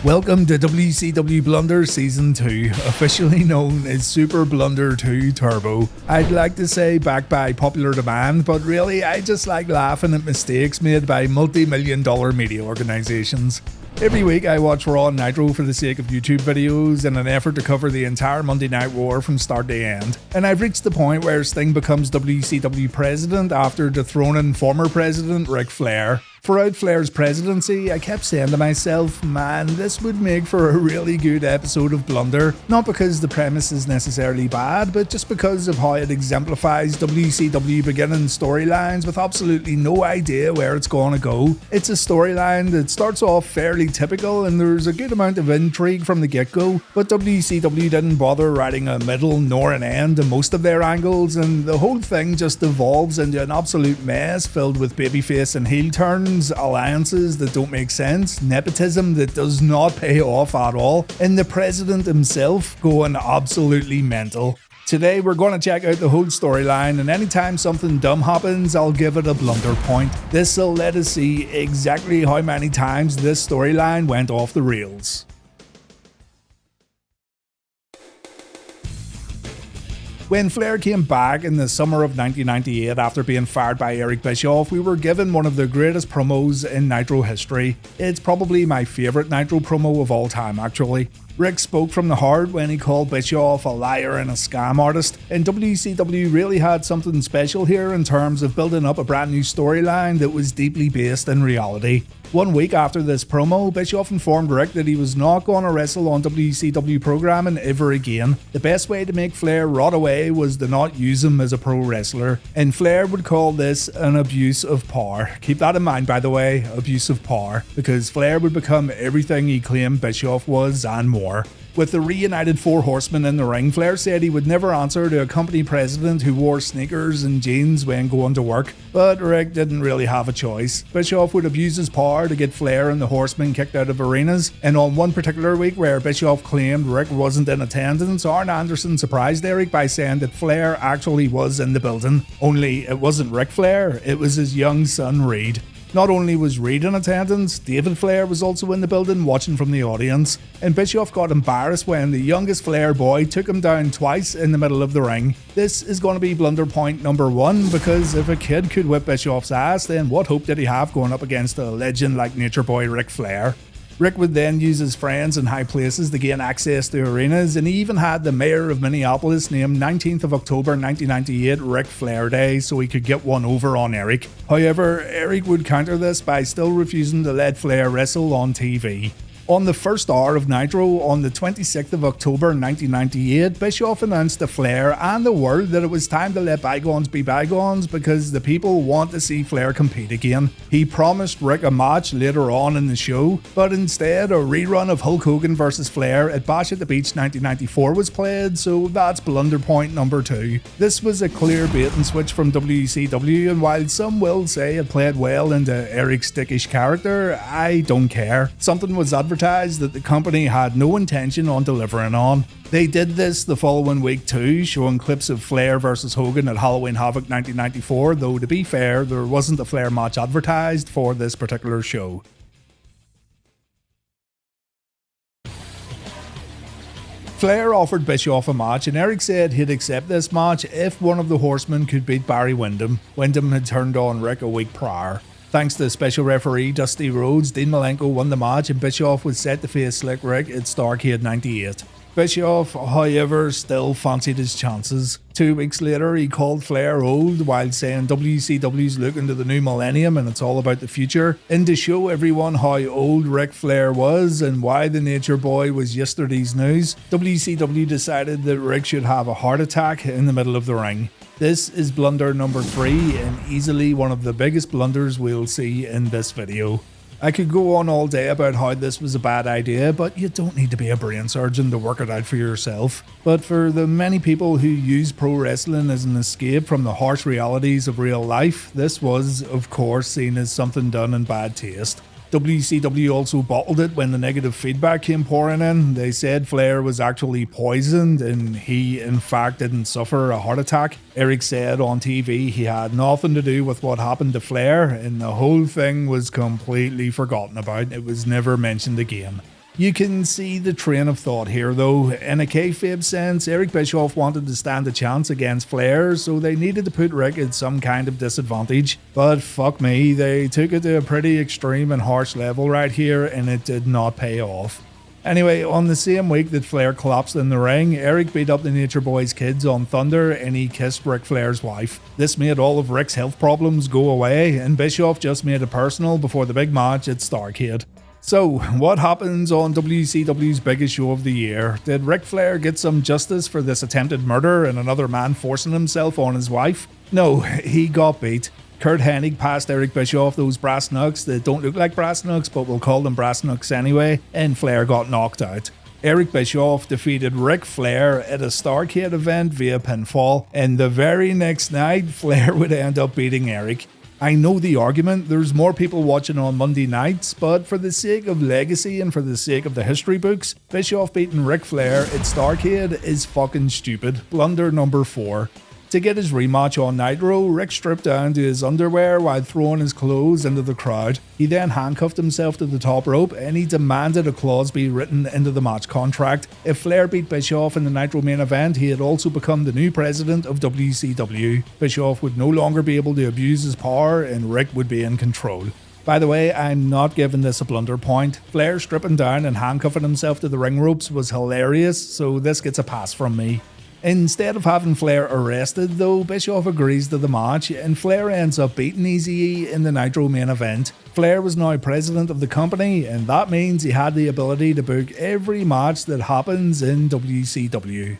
Welcome to WCW Blunder Season 2, officially known as Super Blunder 2 Turbo. I'd like to say backed by popular demand, but really I just like laughing at mistakes made by multi-million-dollar media organizations. Every week I watch Raw and Nitro for the sake of YouTube videos in an effort to cover the entire Monday Night War from start to end. And I've reached the point where Sting becomes WCW President after dethroning former President Ric Flair. Throughout Flair's presidency, I kept saying to myself, man, this would make for a really good episode of Blunder. Not because the premise is necessarily bad, but just because of how it exemplifies WCW beginning storylines with absolutely no idea where it's going to go. It's a storyline that starts off fairly typical and there's a good amount of intrigue from the get-go, but WCW didn't bother writing a middle nor an end to most of their angles, and the whole thing just evolves into an absolute mess filled with babyface and heel turns, alliances that don't make sense, nepotism that does not pay off at all, and the president himself going absolutely mental. Today we're going to check out the whole storyline, and anytime something dumb happens, I'll give it a blunder point. This'll let us see exactly how many times this storyline went off the rails. When Flair came back in the summer of 1998 after being fired by Eric Bischoff, we were given one of the greatest promos in Nitro history. It's probably my favourite Nitro promo of all time, actually. Rick spoke from the heart when he called Bischoff a liar and a scam artist, and WCW really had something special here in terms of building up a brand new storyline that was deeply based in reality. 1 week after this promo, Bischoff informed Rick that he was not going to wrestle on WCW programming ever again. The best way to make Flair rot away was to not use him as a pro wrestler, and Flair would call this an abuse of power. Keep that in mind, by the way, abuse of power, because Flair would become everything he claimed Bischoff was and more. With the reunited Four Horsemen in the ring, Flair said he would never answer to a company president who wore sneakers and jeans when going to work, but Rick didn't really have a choice. Bischoff would abuse his power to get Flair and the Horsemen kicked out of arenas, and on one particular week where Bischoff claimed Rick wasn't in attendance, Arn Anderson surprised Eric by saying that Flair actually was in the building, only it wasn't Ric Flair, it was his young son Reed. Not only was Reed in attendance, David Flair was also in the building watching from the audience, and Bischoff got embarrassed when the youngest Flair boy took him down twice in the middle of the ring. This is going to be blunder point number 1, because if a kid could whip Bischoff's ass, then what hope did he have going up against a legend like Nature Boy Ric Flair? Rick would then use his friends in high places to gain access to arenas, and he even had the mayor of Minneapolis named 19th of October 1998 Ric Flair Day so he could get one over on Eric. However, Eric would counter this by still refusing to let Flair wrestle on TV. On the first hour of Nitro, on the 26th of October 1998, Bischoff announced to Flair and the world that it was time to let bygones be bygones because the people want to see Flair compete again. He promised Rick a match later on in the show, but instead a rerun of Hulk Hogan vs Flair at Bash at the Beach 1994 was played, so that's blunder point number 2. This was a clear bait and switch from WCW, and while some will say it played well into Eric's dickish character, I don't care. Something was advertised that the company had no intention on delivering on. They did this the following week too, showing clips of Flair vs Hogan at Halloween Havoc 1994, though to be fair, there wasn't a Flair match advertised for this particular show. Flair offered Bischoff a match, and Eric said he'd accept this match if one of the Horsemen could beat Barry Windham. Windham had turned on Rick a week prior. Thanks to special referee Dusty Rhodes, Dean Malenko won the match and Bischoff was set to face Slick Rick at Starrcade 98. Bischoff, however, still fancied his chances. 2 weeks later, he called Flair old while saying WCW's looking to the new millennium and it's all about the future. And to show everyone how old Ric Flair was and why the Nature Boy was yesterday's news, WCW decided that Rick should have a heart attack in the middle of the ring. This is blunder number 3 and easily one of the biggest blunders we'll see in this video. I could go on all day about how this was a bad idea, but you don't need to be a brain surgeon to work it out for yourself. But for the many people who use pro wrestling as an escape from the harsh realities of real life, this was, of course, seen as something done in bad taste. WCW also bottled it when the negative feedback came pouring in. They said Flair was actually poisoned and he in fact didn't suffer a heart attack. Eric said on TV he had nothing to do with what happened to Flair and the whole thing was completely forgotten about. It was never mentioned again. You can see the train of thought here though. In a kayfabe sense, Eric Bischoff wanted to stand a chance against Flair, so they needed to put Ric at some kind of disadvantage. But fuck me, they took it to a pretty extreme and harsh level right here, and it did not pay off. Anyway, on the same week that Flair collapsed in the ring, Eric beat up the Nature Boy's kids on Thunder and he kissed Ric Flair's wife. This made all of Ric's health problems go away, and Bischoff just made it personal before the big match at Starrcade. So, what happens on WCW's biggest show of the year? Did Ric Flair get some justice for this attempted murder and another man forcing himself on his wife? No, he got beat. Curt Hennig passed Eric Bischoff those brass knucks that don't look like brass knucks, but we'll call them brass knucks anyway, and Flair got knocked out. Eric Bischoff defeated Ric Flair at a Starrcade event via pinfall, and the very next night, Flair would end up beating Eric. I know the argument, there's more people watching on Monday nights, but for the sake of legacy and for the sake of the history books, Bischoff beating Ric Flair at Starrcade is fucking stupid. Blunder number 4. To get his rematch on Nitro, Ric stripped down to his underwear while throwing his clothes into the crowd. He then handcuffed himself to the top rope and he demanded a clause be written into the match contract. If Flair beat Bischoff in the Nitro main event, he had also become the new president of WCW. Bischoff would no longer be able to abuse his power and Ric would be in control. By the way, I'm not giving this a blunder point. Flair stripping down and handcuffing himself to the ring ropes was hilarious, so this gets a pass from me. Instead of having Flair arrested though, Bischoff agrees to the match and Flair ends up beating Eazy-E in the Nitro main event. Flair was now president of the company and that means he had the ability to book every match that happens in WCW.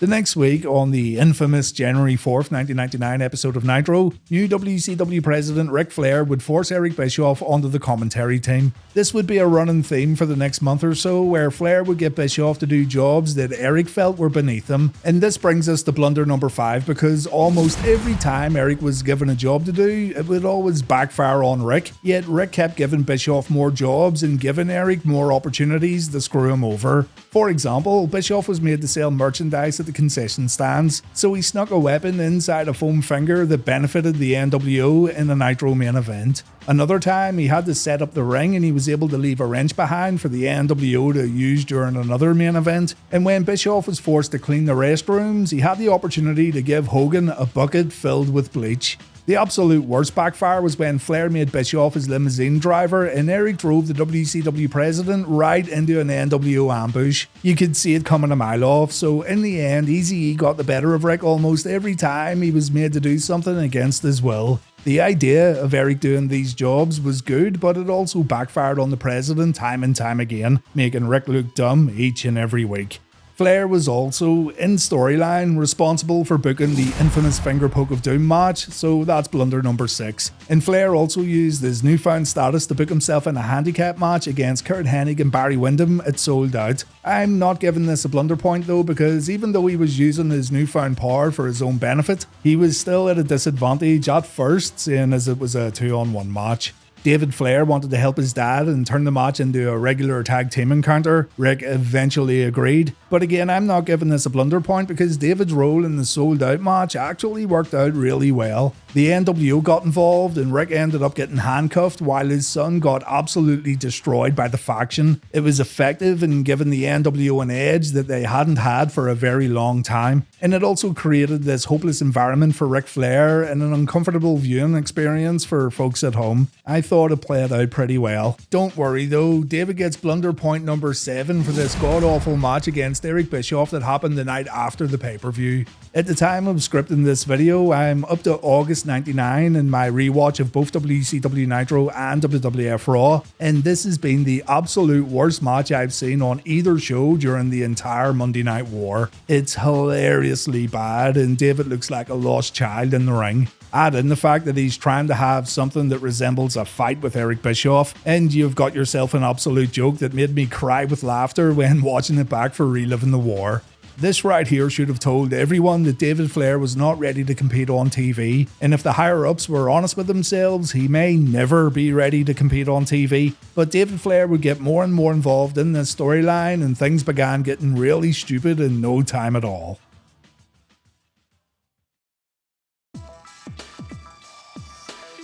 The next week, on the infamous January 4th, 1999 episode of Nitro, new WCW President Ric Flair would force Eric Bischoff onto the commentary team. This would be a running theme for the next month or so, where Flair would get Bischoff to do jobs that Eric felt were beneath him. And this brings us to blunder number 5, because almost every time Eric was given a job to do, it would always backfire on Ric. Yet Ric kept giving Bischoff more jobs and giving Eric more opportunities to screw him over. For example, Bischoff was made to sell merchandise at the concession stands, so he snuck a weapon inside a foam finger that benefited the NWO in the Nitro main event. Another time, he had to set up the ring and he was able to leave a wrench behind for the NWO to use during another main event. And when Bischoff was forced to clean the restrooms, he had the opportunity to give Hogan a bucket filled with bleach. The absolute worst backfire was when Flair made Bischoff his limousine driver and Eric drove the WCW President right into an NWO ambush. You could see it coming a mile off, so in the end, Eazy-E got the better of Ric almost every time he was made to do something against his will. The idea of Eric doing these jobs was good, but it also backfired on the President time and time again, making Ric look dumb each and every week. Flair was also, in storyline, responsible for booking the infamous Finger Poke of Doom match, so that's blunder number 6. And Flair also used his newfound status to book himself in a handicap match against Curt Hennig and Barry Windham at Sold Out. I'm not giving this a blunder point though, because even though he was using his newfound power for his own benefit, he was still at a disadvantage at first, seeing as it was a 2-on-1 match. David Flair wanted to help his dad and turn the match into a regular tag team encounter. Ric eventually agreed. But again, I'm not giving this a blunder point because David's role in the Sold Out match actually worked out really well. The NWO got involved and Ric ended up getting handcuffed while his son got absolutely destroyed by the faction. It was effective in giving the NWO an edge that they hadn't had for a very long time. And it also created this hopeless environment for Ric Flair and an uncomfortable viewing experience for folks at home. I thought it played out pretty well. Don't worry though, David gets blunder point number 7 for this god-awful match against Eric Bischoff that happened the night after the pay-per-view. At the time of scripting this video, I'm up to August 99 in my rewatch of both WCW Nitro and WWF Raw, and this has been the absolute worst match I've seen on either show during the entire Monday Night War. It's hilariously bad and David looks like a lost child in the ring. Add in the fact that he's trying to have something that resembles a fight with Eric Bischoff, and you've got yourself an absolute joke that made me cry with laughter when watching it back for reliving the war. This right here should have told everyone that David Flair was not ready to compete on TV, and if the higher-ups were honest with themselves, he may never be ready to compete on TV. But David Flair would get more and more involved in this storyline, and things began getting really stupid in no time at all.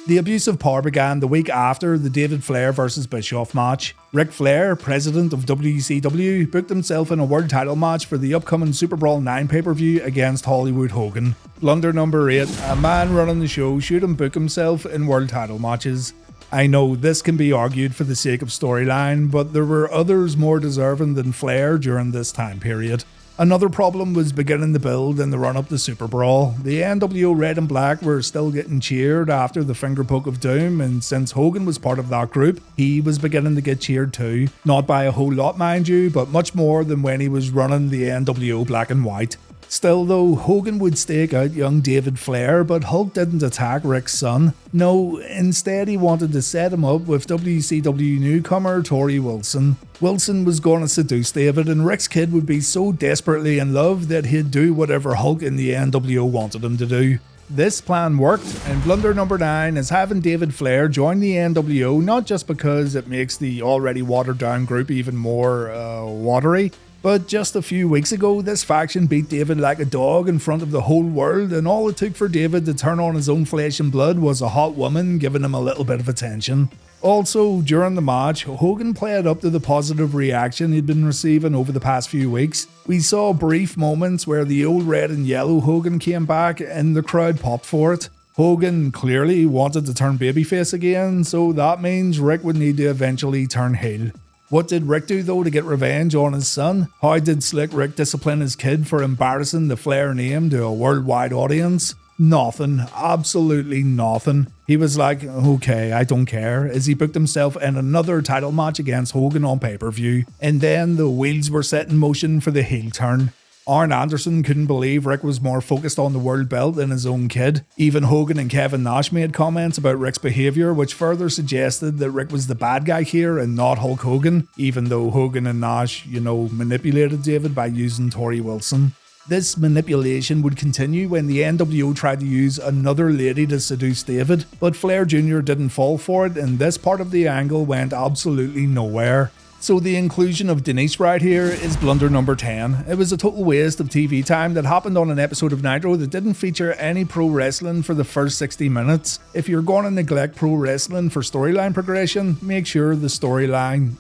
The abuse of power began the week after the David Flair vs Bischoff match. Ric Flair, president of WCW, booked himself in a world title match for the upcoming Super Brawl 9 pay-per-view against Hollywood Hogan. Blunder number 8, a man running the show shouldn't book himself in world title matches. I know this can be argued for the sake of storyline, but there were others more deserving than Flair during this time period. Another problem was beginning to build in the run-up to Super Brawl. The NWO Red and Black were still getting cheered after the finger poke of doom, and since Hogan was part of that group, he was beginning to get cheered too. Not by a whole lot, mind you, but much more than when he was running the NWO Black and White. Still though, Hogan would stake out young David Flair, but Hulk didn't attack Ric's son. No, instead he wanted to set him up with WCW newcomer Torrie Wilson. Wilson was going to seduce David, and Ric's kid would be so desperately in love that he'd do whatever Hulk in the NWO wanted him to do. This plan worked, and blunder number 9 is having David Flair join the NWO, not just because it makes the already watered down group even more watery, but just a few weeks ago, this faction beat David like a dog in front of the whole world, and all it took for David to turn on his own flesh and blood was a hot woman giving him a little bit of attention. Also, during the match, Hogan played up to the positive reaction he'd been receiving over the past few weeks. We saw brief moments where the old red and yellow Hogan came back and the crowd popped for it. Hogan clearly wanted to turn babyface again, so that means Ric would need to eventually turn heel. What did Ric do though to get revenge on his son? How did Slick Ric discipline his kid for embarrassing the Flair name to a worldwide audience? Nothing. Absolutely nothing. He was like, okay, I don't care, as he booked himself in another title match against Hogan on pay-per-view. And then the wheels were set in motion for the heel turn. Arn Anderson couldn't believe Ric was more focused on the world belt than his own kid. Even Hogan and Kevin Nash made comments about Ric's behaviour, which further suggested that Ric was the bad guy here and not Hulk Hogan, even though Hogan and Nash, manipulated David by using Torrie Wilson. This manipulation would continue when the NWO tried to use another lady to seduce David, but Flair Jr. didn't fall for it, and this part of the angle went absolutely nowhere. So the inclusion of Denise right here is blunder number 10. It was a total waste of TV time that happened on an episode of Nitro that didn't feature any pro wrestling for the first 60 minutes. If you're going to neglect pro wrestling for storyline progression, make sure the storyline,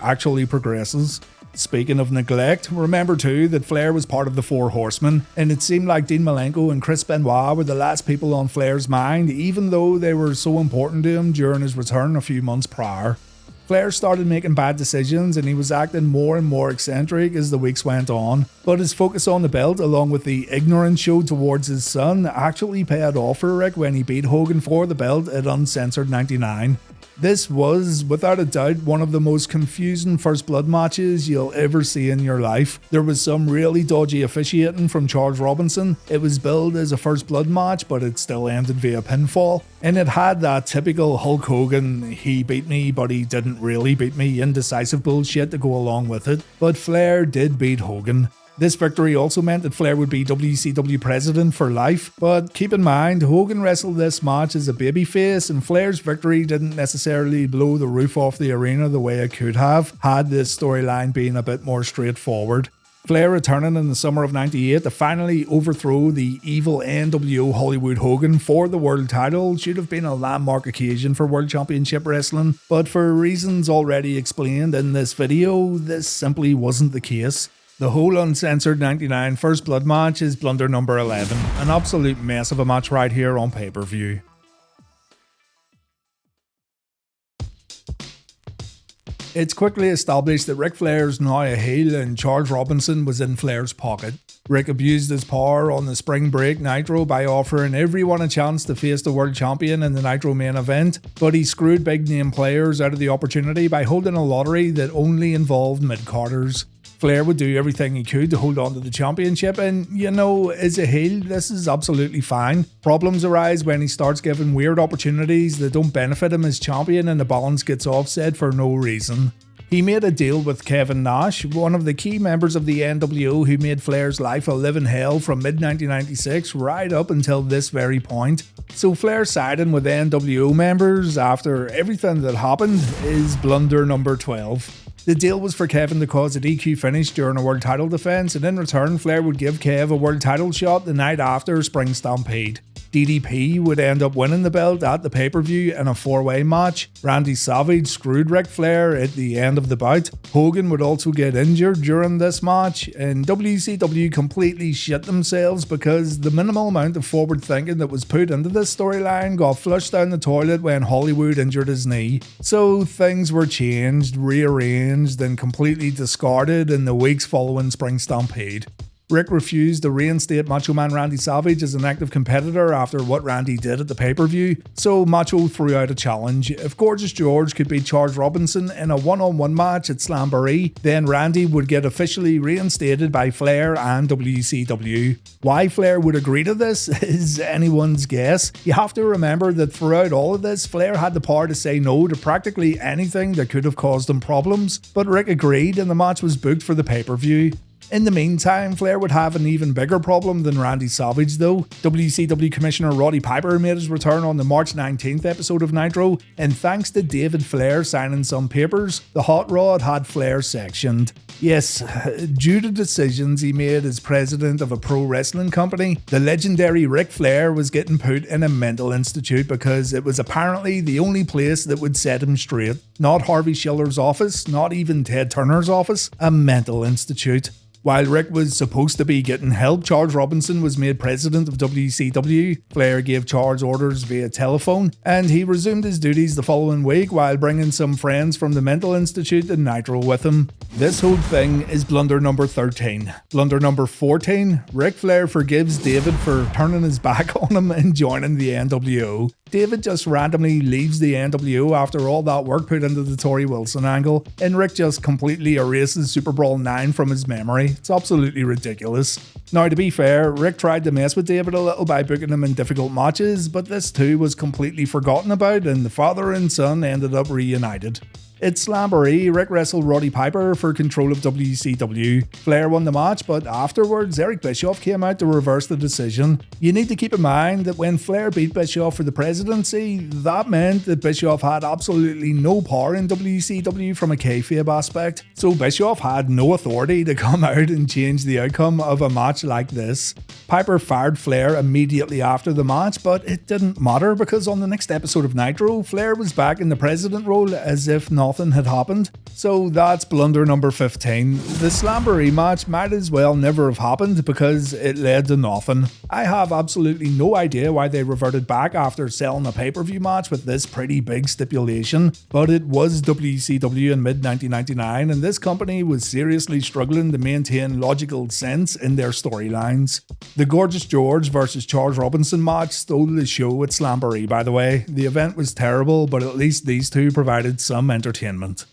actually progresses. Speaking of neglect, remember too that Flair was part of the Four Horsemen, and it seemed like Dean Malenko and Chris Benoit were the last people on Flair's mind, even though they were so important to him during his return a few months prior. Flair started making bad decisions and he was acting more and more eccentric as the weeks went on, but his focus on the belt along with the ignorance showed towards his son actually paid off for Ric when he beat Hogan for the belt at Uncensored 99. This was, without a doubt, one of the most confusing First Blood matches you'll ever see in your life. There was some really dodgy officiating from Charles Robinson. It was billed as a First Blood match, but it still ended via pinfall. And it had that typical Hulk Hogan, he beat me, but he didn't really beat me, indecisive bullshit to go along with it. But Flair did beat Hogan. This victory also meant that Flair would be WCW President for life, but keep in mind, Hogan wrestled this match as a babyface, and Flair's victory didn't necessarily blow the roof off the arena the way it could have, had this storyline been a bit more straightforward. Flair returning in the summer of '98 to finally overthrow the evil NWO Hollywood Hogan for the world title should have been a landmark occasion for World Championship Wrestling, but for reasons already explained in this video, this simply wasn't the case. The whole Uncensored 99 First Blood match is blunder number 11, an absolute mess of a match right here on pay-per-view. It's quickly established that Ric Flair's now a heel and Charles Robinson was in Flair's pocket. Ric abused his power on the spring break Nitro by offering everyone a chance to face the world champion in the Nitro main event, but he screwed big name players out of the opportunity by holding a lottery that only involved mid-carders. Flair would do everything he could to hold on to the championship, and as a heel, this is absolutely fine. Problems arise when he starts giving weird opportunities that don't benefit him as champion and the balance gets offset for no reason. He made a deal with Kevin Nash, one of the key members of the NWO who made Flair's life a living hell from mid-1996 right up until this very point. So Flair siding with NWO members after everything that happened is blunder number 12. The deal was for Kevin to cause a DQ finish during a world title defense, and in return Flair would give Kev a world title shot the night after Spring Stampede. DDP would end up winning the belt at the pay-per-view in a 4-way match. Randy Savage screwed Ric Flair at the end of the bout. Hogan would also get injured during this match, and WCW completely shit themselves because the minimal amount of forward thinking that was put into this storyline got flushed down the toilet when Hollywood injured his knee. So things were changed, rearranged, and completely discarded in the weeks following Spring Stampede. Rick refused to reinstate Macho Man Randy Savage as an active competitor after what Randy did at the pay-per-view, so Macho threw out a challenge. If Gorgeous George could beat Charles Robinson in a one-on-one match at Slamboree, then Randy would get officially reinstated by Flair and WCW. Why Flair would agree to this is anyone's guess. You have to remember that throughout all of this, Flair had the power to say no to practically anything that could have caused him problems, but Rick agreed and the match was booked for the pay-per-view. In the meantime, Flair would have an even bigger problem than Randy Savage though. WCW Commissioner Roddy Piper made his return on the March 19th episode of Nitro, and thanks to David Flair signing some papers, the Hot Rod had Flair sectioned. Yes, due to decisions he made as president of a pro wrestling company, the legendary Ric Flair was getting put in a mental institute because it was apparently the only place that would set him straight. Not Harvey Schiller's office, not even Ted Turner's office, a mental institute. While Rick was supposed to be getting help, Charles Robinson was made president of WCW. Flair gave Charles orders via telephone, and he resumed his duties the following week while bringing some friends from the mental institute to Nitro with him. This whole thing is blunder number 13. Blunder number 14, Ric Flair forgives David for turning his back on him and joining the NWO. David just randomly leaves the NWO after all that work put into the Torrie Wilson angle, and Rick just completely erases Super Brawl 9 from his memory. It's absolutely ridiculous. Now, to be fair, Rick tried to mess with David a little by booking him in difficult matches, but this too was completely forgotten about, and the father and son ended up reunited. At Slamboree, Rick wrestled Roddy Piper for control of WCW. Flair won the match, but afterwards Eric Bischoff came out to reverse the decision. You need to keep in mind that when Flair beat Bischoff for the presidency, that meant that Bischoff had absolutely no power in WCW from a kayfabe aspect, so Bischoff had no authority to come out and change the outcome of a match like this. Piper fired Flair immediately after the match, but it didn't matter because on the next episode of Nitro, Flair was back in the president role as if nothing had happened. So that's blunder number 15. The Slamboree match might as well never have happened because it led to nothing. I have absolutely no idea why they reverted back after selling a pay-per-view match with this pretty big stipulation, but it was WCW in mid-1999 and this company was seriously struggling to maintain logical sense in their storylines. The Gorgeous George vs Charles Robinson match stole the show at Slamboree, by the way. The event was terrible, but at least these two provided some entertainment.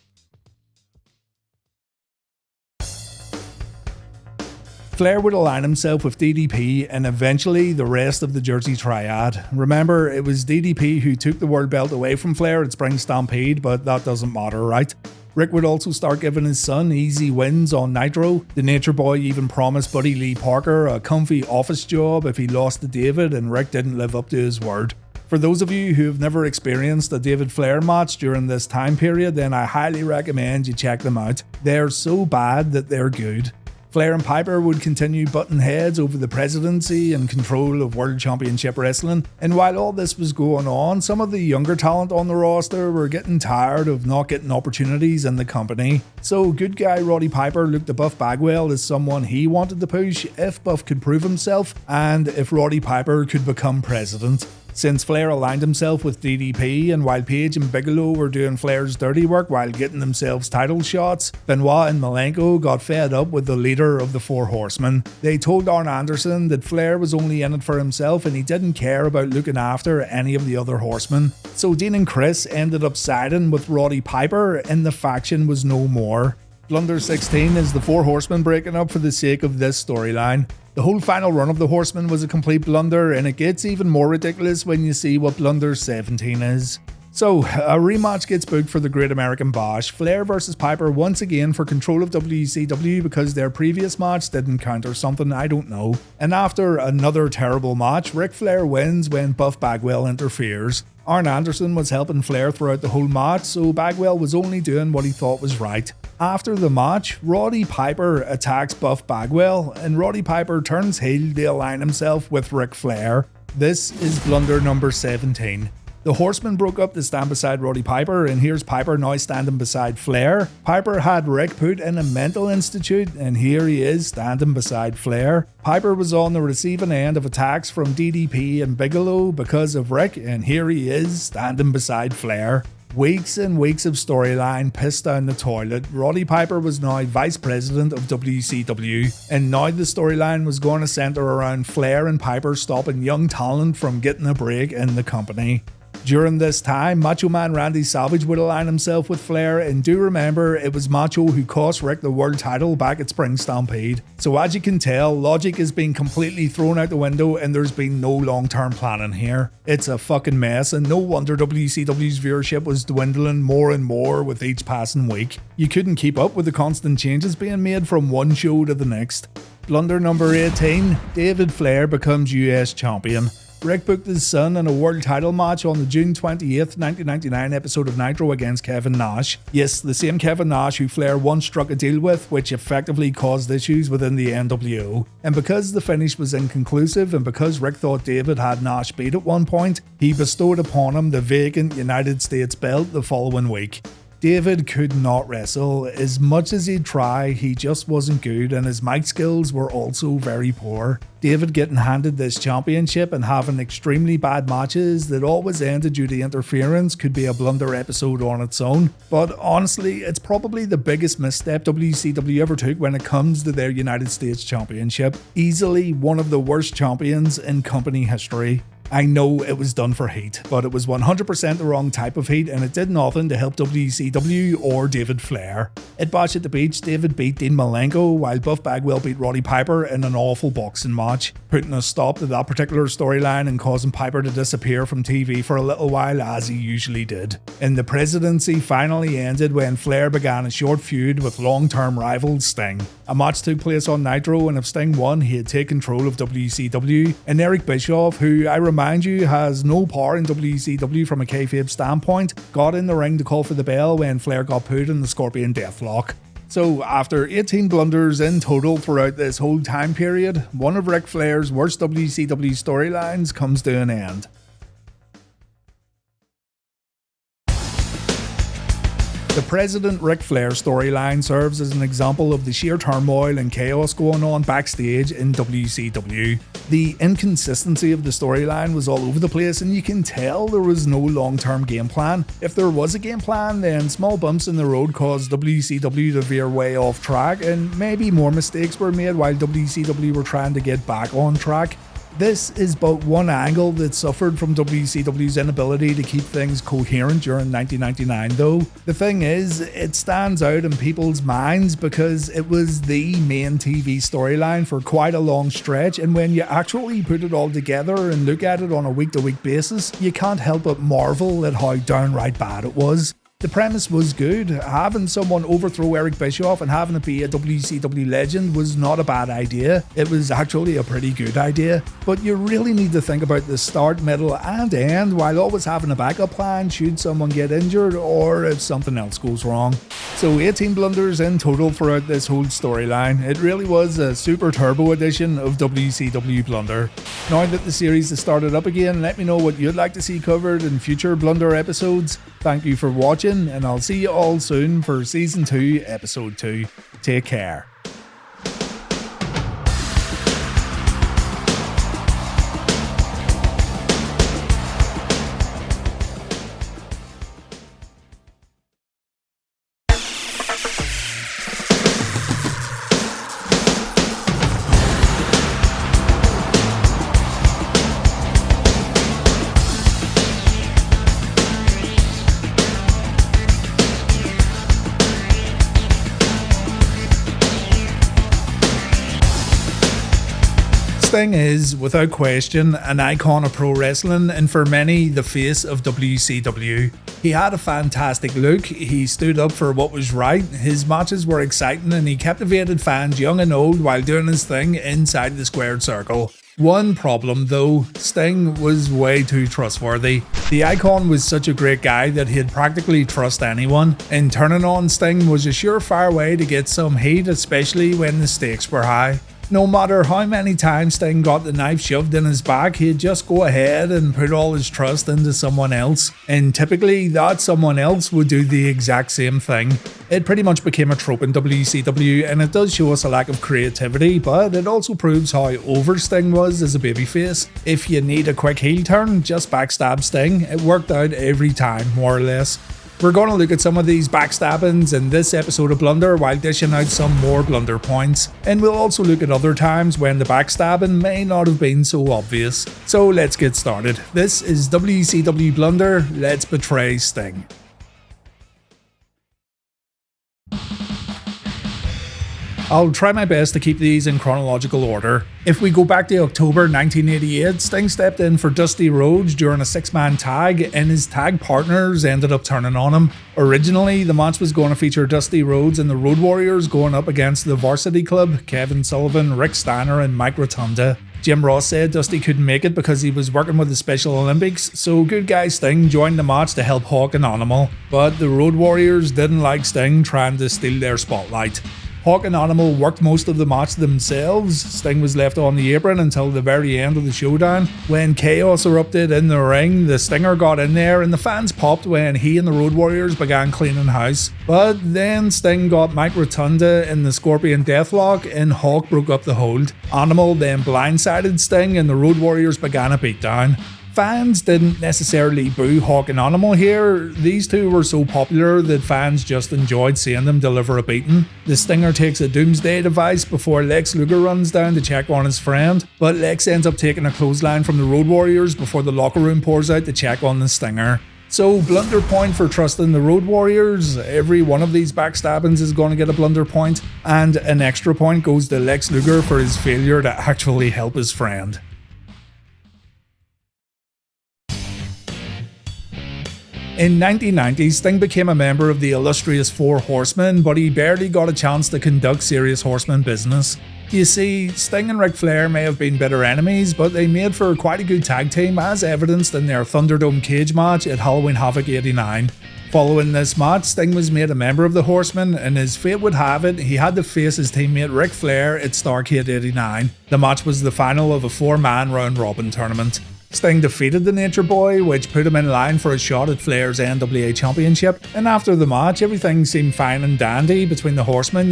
Flair would align himself with DDP and eventually the rest of the Jersey Triad. Remember, it was DDP who took the world belt away from Flair at Spring Stampede, but that doesn't matter, right? Rick would also start giving his son easy wins on Nitro. The Nature Boy even promised Buddy Lee Parker a comfy office job if he lost to David, and Rick didn't live up to his word. For those of you who have never experienced a David Flair match during this time period, then I highly recommend you check them out. They're so bad that they're good. Flair and Piper would continue butting heads over the presidency and control of World Championship Wrestling, and while all this was going on, some of the younger talent on the roster were getting tired of not getting opportunities in the company. So good guy Roddy Piper looked to Buff Bagwell as someone he wanted to push if Buff could prove himself and if Roddy Piper could become president. Since Flair aligned himself with DDP and while Page and Bigelow were doing Flair's dirty work while getting themselves title shots, Benoit and Malenko got fed up with the leader of the Four Horsemen. They told Arn Anderson that Flair was only in it for himself and he didn't care about looking after any of the other horsemen. So Dean and Chris ended up siding with Roddy Piper and the faction was no more. Blunder 16 is the Four Horsemen breaking up for the sake of this storyline. The whole final run of the Horsemen was a complete blunder, and it gets even more ridiculous when you see what Blunder 17 is. So, a rematch gets booked for the Great American Bash, Flair vs Piper once again for control of WCW because their previous match didn't count or something, I don't know. And after another terrible match, Ric Flair wins when Buff Bagwell interferes. Arn Anderson was helping Flair throughout the whole match, so Bagwell was only doing what he thought was right. After the match, Roddy Piper attacks Buff Bagwell, and Roddy Piper turns heel to align himself with Ric Flair. This is blunder number 17. The Horsemen broke up to stand beside Roddy Piper, and here's Piper now standing beside Flair. Piper had Ric put in a mental institute, and here he is standing beside Flair. Piper was on the receiving end of attacks from DDP and Bigelow because of Ric, and here he is standing beside Flair. Weeks and weeks of storyline pissed down the toilet. Roddy Piper was now vice president of WCW, and now the storyline was going to centre around Flair and Piper stopping young talent from getting a break in the company. During this time, Macho Man Randy Savage would align himself with Flair, and do remember, it was Macho who cost Ric the world title back at Spring Stampede. So as you can tell, logic is being completely thrown out the window and there's been no long-term planning here. It's a fucking mess, and no wonder WCW's viewership was dwindling more and more with each passing week. You couldn't keep up with the constant changes being made from one show to the next. Blunder number 18, David Flair becomes US champion. Ric booked his son in a world title match on the June 28th, 1999 episode of Nitro against Kevin Nash. Yes, the same Kevin Nash who Flair once struck a deal with, which effectively caused issues within the NWO. And because the finish was inconclusive, and because Ric thought David had Nash beat at one point, he bestowed upon him the vacant United States belt the following week. David could not wrestle. As much as he'd try, he just wasn't good, and his mic skills were also very poor. David getting handed this championship and having extremely bad matches that always ended due to interference could be a blunder episode on its own, but honestly, it's probably the biggest misstep WCW ever took when it comes to their United States Championship. Easily one of the worst champions in company history. I know it was done for heat, but it was 100% the wrong type of heat, and it did nothing to help WCW or David Flair. At Bash at the Beach, David beat Dean Malenko, while Buff Bagwell beat Roddy Piper in an awful boxing match, putting a stop to that particular storyline and causing Piper to disappear from TV for a little while, as he usually did. And the presidency finally ended when Flair began a short feud with long-term rival Sting. A match took place on Nitro, and if Sting won, he'd take control of WCW, and Eric Bischoff, who I remind you has no power in WCW from a kayfabe standpoint, got in the ring to call for the bell when Flair got put in the Scorpion Deathlock. So after 18 blunders in total throughout this whole time period, one of Ric Flair's worst WCW storylines comes to an end. The President Ric Flair storyline serves as an example of the sheer turmoil and chaos going on backstage in WCW. The inconsistency of the storyline was all over the place, and you can tell there was no long-term game plan. If there was a game plan, then small bumps in the road caused WCW to veer way off track, and maybe more mistakes were made while WCW were trying to get back on track. This is but one angle that suffered from WCW's inability to keep things coherent during 1999 though. The thing is, it stands out in people's minds because it was the main TV storyline for quite a long stretch, and when you actually put it all together and look at it on a week-to-week basis, you can't help but marvel at how downright bad it was. The premise was good. Having someone overthrow Eric Bischoff and having it be a WCW legend was not a bad idea. It was actually a pretty good idea. But you really need to think about the start, middle and end while always having a backup plan should someone get injured or if something else goes wrong. So 18 blunders in total throughout this whole storyline. It really was a super turbo edition of WCW Blunder. Now that the series has started up again, let me know what you'd like to see covered in future Blunder episodes. Thank you for watching, and I'll see you all soon for Season 2, Episode 2. Take care. Sting is, without question, an icon of pro wrestling and for many, the face of WCW. He had a fantastic look, he stood up for what was right, his matches were exciting and he captivated fans young and old while doing his thing inside the squared circle. One problem though, Sting was way too trustworthy. The icon was such a great guy that he'd practically trust anyone, and turning on Sting was a surefire way to get some heat, especially when the stakes were high. No matter how many times Sting got the knife shoved in his back, he'd just go ahead and put all his trust into someone else, and typically that someone else would do the exact same thing. It pretty much became a trope in WCW, and it does show us a lack of creativity, but it also proves how over Sting was as a babyface. If you need a quick heel turn, just backstab Sting. It worked out every time, more or less. We're going to look at some of these backstabbings in this episode of Blunder while dishing out some more blunder points. And we'll also look at other times when the backstabbing may not have been so obvious. So let's get started. This is WCW Blunder, let's betray Sting. I'll try my best to keep these in chronological order. If we go back to October 1988, Sting stepped in for Dusty Rhodes during a 6-man tag, and his tag partners ended up turning on him. Originally, the match was going to feature Dusty Rhodes and the Road Warriors going up against the Varsity Club, Kevin Sullivan, Rick Steiner, and Mike Rotunda. Jim Ross said Dusty couldn't make it because he was working with the Special Olympics, so good guy Sting joined the match to help Hawk and Animal. But the Road Warriors didn't like Sting trying to steal their spotlight. Hawk and Animal worked most of the match themselves. Sting was left on the apron until the very end of the showdown. When chaos erupted in the ring, the Stinger got in there and the fans popped when he and the Road Warriors began cleaning house. But then Sting got Mike Rotunda in the Scorpion Deathlock and Hawk broke up the hold. Animal then blindsided Sting and the Road Warriors began a beatdown. Fans didn't necessarily boo Hawk and Animal here. These two were so popular that fans just enjoyed seeing them deliver a beating. The Stinger takes a doomsday device before Lex Luger runs down to check on his friend, but Lex ends up taking a clothesline from the Road Warriors before the locker room pours out to check on the Stinger. So blunder point for trusting the Road Warriors. Every one of these backstabbings is going to get a blunder point, and an extra point goes to Lex Luger for his failure to actually help his friend. In 1990, Sting became a member of the illustrious Four Horsemen, but he barely got a chance to conduct serious horseman business. You see, Sting and Ric Flair may have been bitter enemies, but they made for quite a good tag team as evidenced in their Thunderdome cage match at Halloween Havoc 89. Following this match, Sting was made a member of the Horsemen, and as fate would have it, he had to face his teammate Ric Flair at Starrcade 89. The match was the final of a 4-man round-robin tournament. Sting defeated the Nature Boy, which put him in line for a shot at Flair's NWA Championship, and after the match everything seemed fine and dandy between the Horsemen,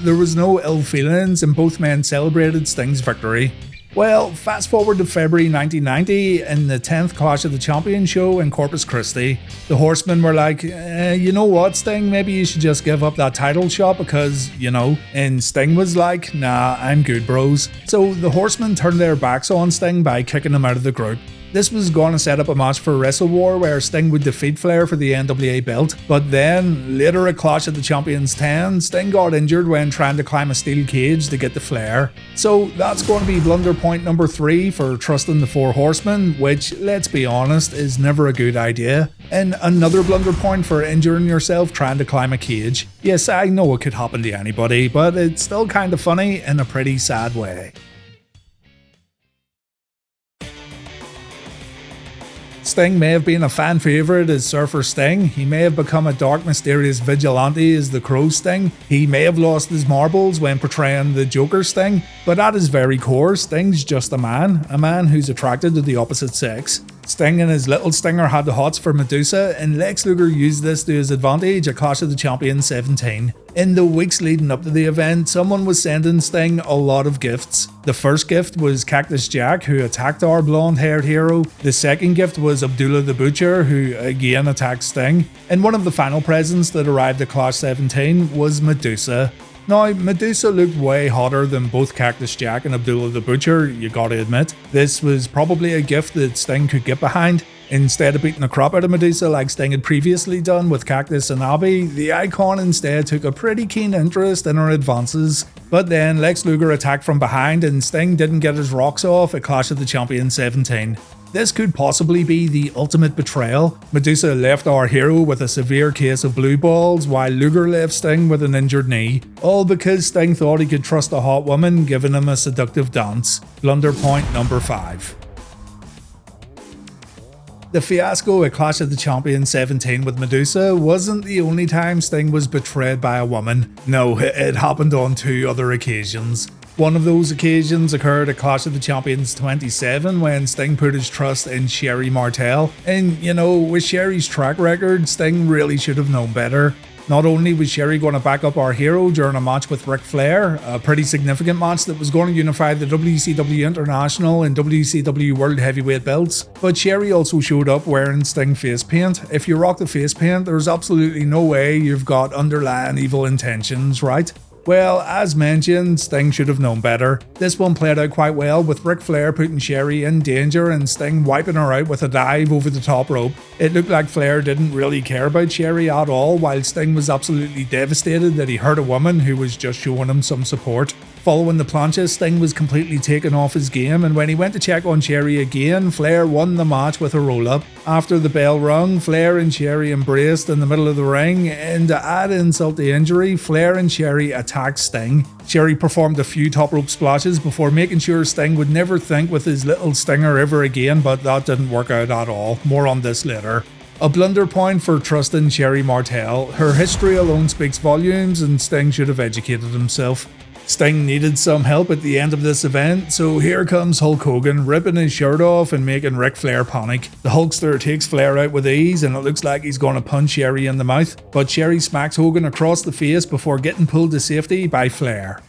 there was no ill feelings and both men celebrated Sting's victory. Well, fast forward to February 1990 in the 10th Clash of the Champions show in Corpus Christi. The Horsemen were like, you know what Sting, maybe you should just give up that title shot because, and Sting was like, nah, I'm good bros. So the Horsemen turned their backs on Sting by kicking him out of the group. This was going to set up a match for Wrestle War where Sting would defeat Flair for the NWA belt, but then, later at Clash of the Champions 10, Sting got injured when trying to climb a steel cage to get to Flair. So that's going to be blunder point number 3 for trusting the Four Horsemen, which, let's be honest, is never a good idea. And another blunder point for injuring yourself trying to climb a cage. Yes, I know it could happen to anybody, but it's still kind of funny in a pretty sad way. Sting may have been a fan favourite as Surfer Sting, he may have become a dark mysterious vigilante as the Crow Sting, he may have lost his marbles when portraying the Joker Sting, but at his very core, Sting's just a man who's attracted to the opposite sex. Sting and his little Stinger had the hots for Medusa, and Lex Luger used this to his advantage at Clash of the Champions 17. In the weeks leading up to the event, someone was sending Sting a lot of gifts. The first gift was Cactus Jack, who attacked our blonde-haired hero. The second gift was Abdullah the Butcher, who again attacked Sting. And one of the final presents that arrived at Clash 17 was Medusa. Now, Medusa looked way hotter than both Cactus Jack and Abdullah the Butcher, you gotta admit. This was probably a gift that Sting could get behind. Instead of beating the crap out of Medusa like Sting had previously done with Cactus and Abby, the Icon instead took a pretty keen interest in her advances. But then Lex Luger attacked from behind and Sting didn't get his rocks off at Clash of the Champions 17. This could possibly be the ultimate betrayal. Medusa left our hero with a severe case of blue balls, while Luger left Sting with an injured knee. All because Sting thought he could trust a hot woman giving him a seductive dance. Blunder point number 5. The fiasco at Clash of the Champions 17 with Medusa wasn't the only time Sting was betrayed by a woman. No, it happened on 2 other occasions. One of those occasions occurred at Clash of the Champions 27 when Sting put his trust in Sherry Martel. And with Sherry's track record, Sting really should have known better. Not only was Sherry going to back up our hero during a match with Ric Flair, a pretty significant match that was going to unify the WCW International and WCW World Heavyweight belts, but Sherry also showed up wearing Sting face paint. If you rock the face paint, there's absolutely no way you've got underlying evil intentions, right? Well, as mentioned, Sting should have known better. This one played out quite well, with Ric Flair putting Sherry in danger and Sting wiping her out with a dive over the top rope. It looked like Flair didn't really care about Sherry at all, while Sting was absolutely devastated that he hurt a woman who was just showing him some support. Following the plancha, Sting was completely taken off his game, and when he went to check on Sherry again, Flair won the match with a roll-up. After the bell rung, Flair and Sherry embraced in the middle of the ring, and to add insult to injury, Flair and Sherry attacked Sting. Sherry performed a few top rope splashes before making sure Sting would never think with his little stinger ever again, but that didn't work out at all. More on this later. A blunder point for trusting Sherry Martel. Her history alone speaks volumes, and Sting should have educated himself. Sting needed some help at the end of this event, so here comes Hulk Hogan ripping his shirt off and making Ric Flair panic. The Hulkster takes Flair out with ease and it looks like he's going to punch Sherry in the mouth, but Sherry smacks Hogan across the face before getting pulled to safety by Flair.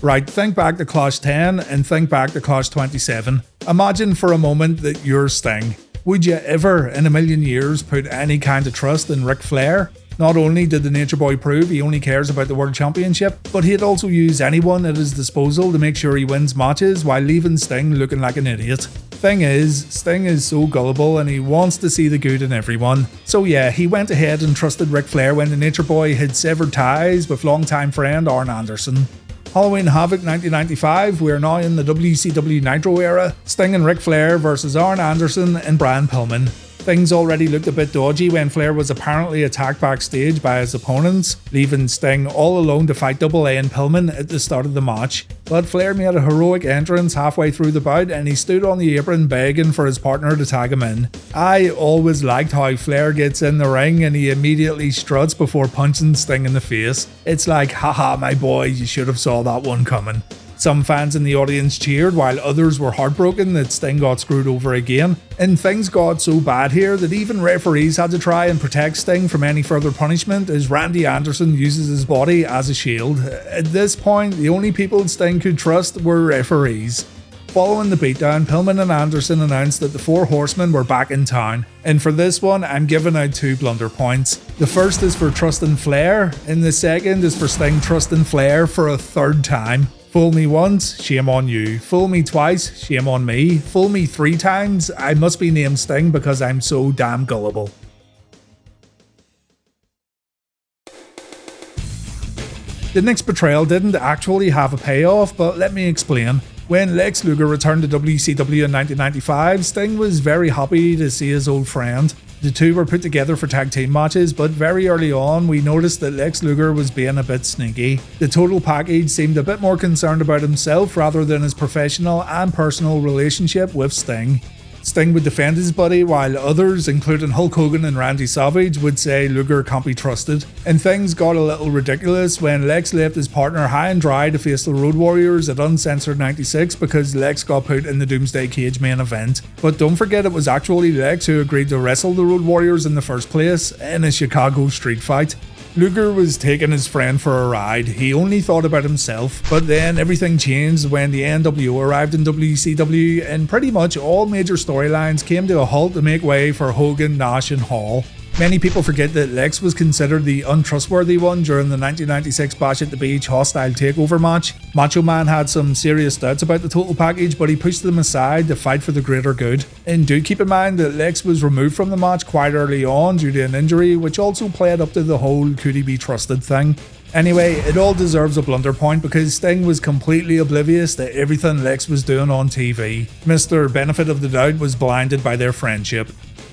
Right, think back to Clash 10 and think back to Clash 27. Imagine for a moment that you're Sting. Would you ever in a million years put any kind of trust in Ric Flair? Not only did the Nature Boy prove he only cares about the World Championship, but he'd also use anyone at his disposal to make sure he wins matches while leaving Sting looking like an idiot. Thing is, Sting is so gullible and he wants to see the good in everyone. So yeah, he went ahead and trusted Ric Flair when the Nature Boy had severed ties with longtime friend Arn Anderson. Halloween Havoc 1995, we are now in the WCW Nitro era, Sting and Ric Flair versus Arn Anderson and Brian Pillman. Things already looked a bit dodgy when Flair was apparently attacked backstage by his opponents, leaving Sting all alone to fight Double A and Pillman at the start of the match. But Flair made a heroic entrance halfway through the bout and he stood on the apron begging for his partner to tag him in. I always liked how Flair gets in the ring and he immediately struts before punching Sting in the face. It's like, haha my boy, you should have saw that one coming. Some fans in the audience cheered while others were heartbroken that Sting got screwed over again. And things got so bad here that even referees had to try and protect Sting from any further punishment as Randy Anderson uses his body as a shield. At this point, the only people Sting could trust were referees. Following the beatdown, Pillman and Anderson announced that the Four Horsemen were back in town. And for this one, I'm giving out 2 blunder points. The first is for trusting Flair, and the second is for Sting trusting Flair for a 3rd time. Fool me once, shame on you. Fool me twice, shame on me. Fool me 3 times, I must be named Sting because I'm so damn gullible. The next betrayal didn't actually have a payoff, but let me explain. When Lex Luger returned to WCW in 1995, Sting was very happy to see his old friend. The two were put together for tag team matches, but very early on we noticed that Lex Luger was being a bit sneaky. The total package seemed a bit more concerned about himself rather than his professional and personal relationship with Sting. Sting would defend his buddy while others, including Hulk Hogan and Randy Savage, would say Luger can't be trusted. And things got a little ridiculous when Lex left his partner high and dry to face the Road Warriors at Uncensored 96 because Lex got put in the Doomsday Cage main event. But don't forget it was actually Lex who agreed to wrestle the Road Warriors in the first place in a Chicago street fight. Luger was taking his friend for a ride. He only thought about himself, but then everything changed when the NWO arrived in WCW and pretty much all major storylines came to a halt to make way for Hogan, Nash and Hall. Many people forget that Lex was considered the untrustworthy one during the 1996 Bash at the Beach hostile takeover match. Macho Man had some serious doubts about the total package, but he pushed them aside to fight for the greater good. And do keep in mind that Lex was removed from the match quite early on due to an injury, which also played up to the whole could he be trusted thing. Anyway, it all deserves a blunder point because Sting was completely oblivious to everything Lex was doing on TV. Mr. Benefit of the Doubt was blinded by their friendship.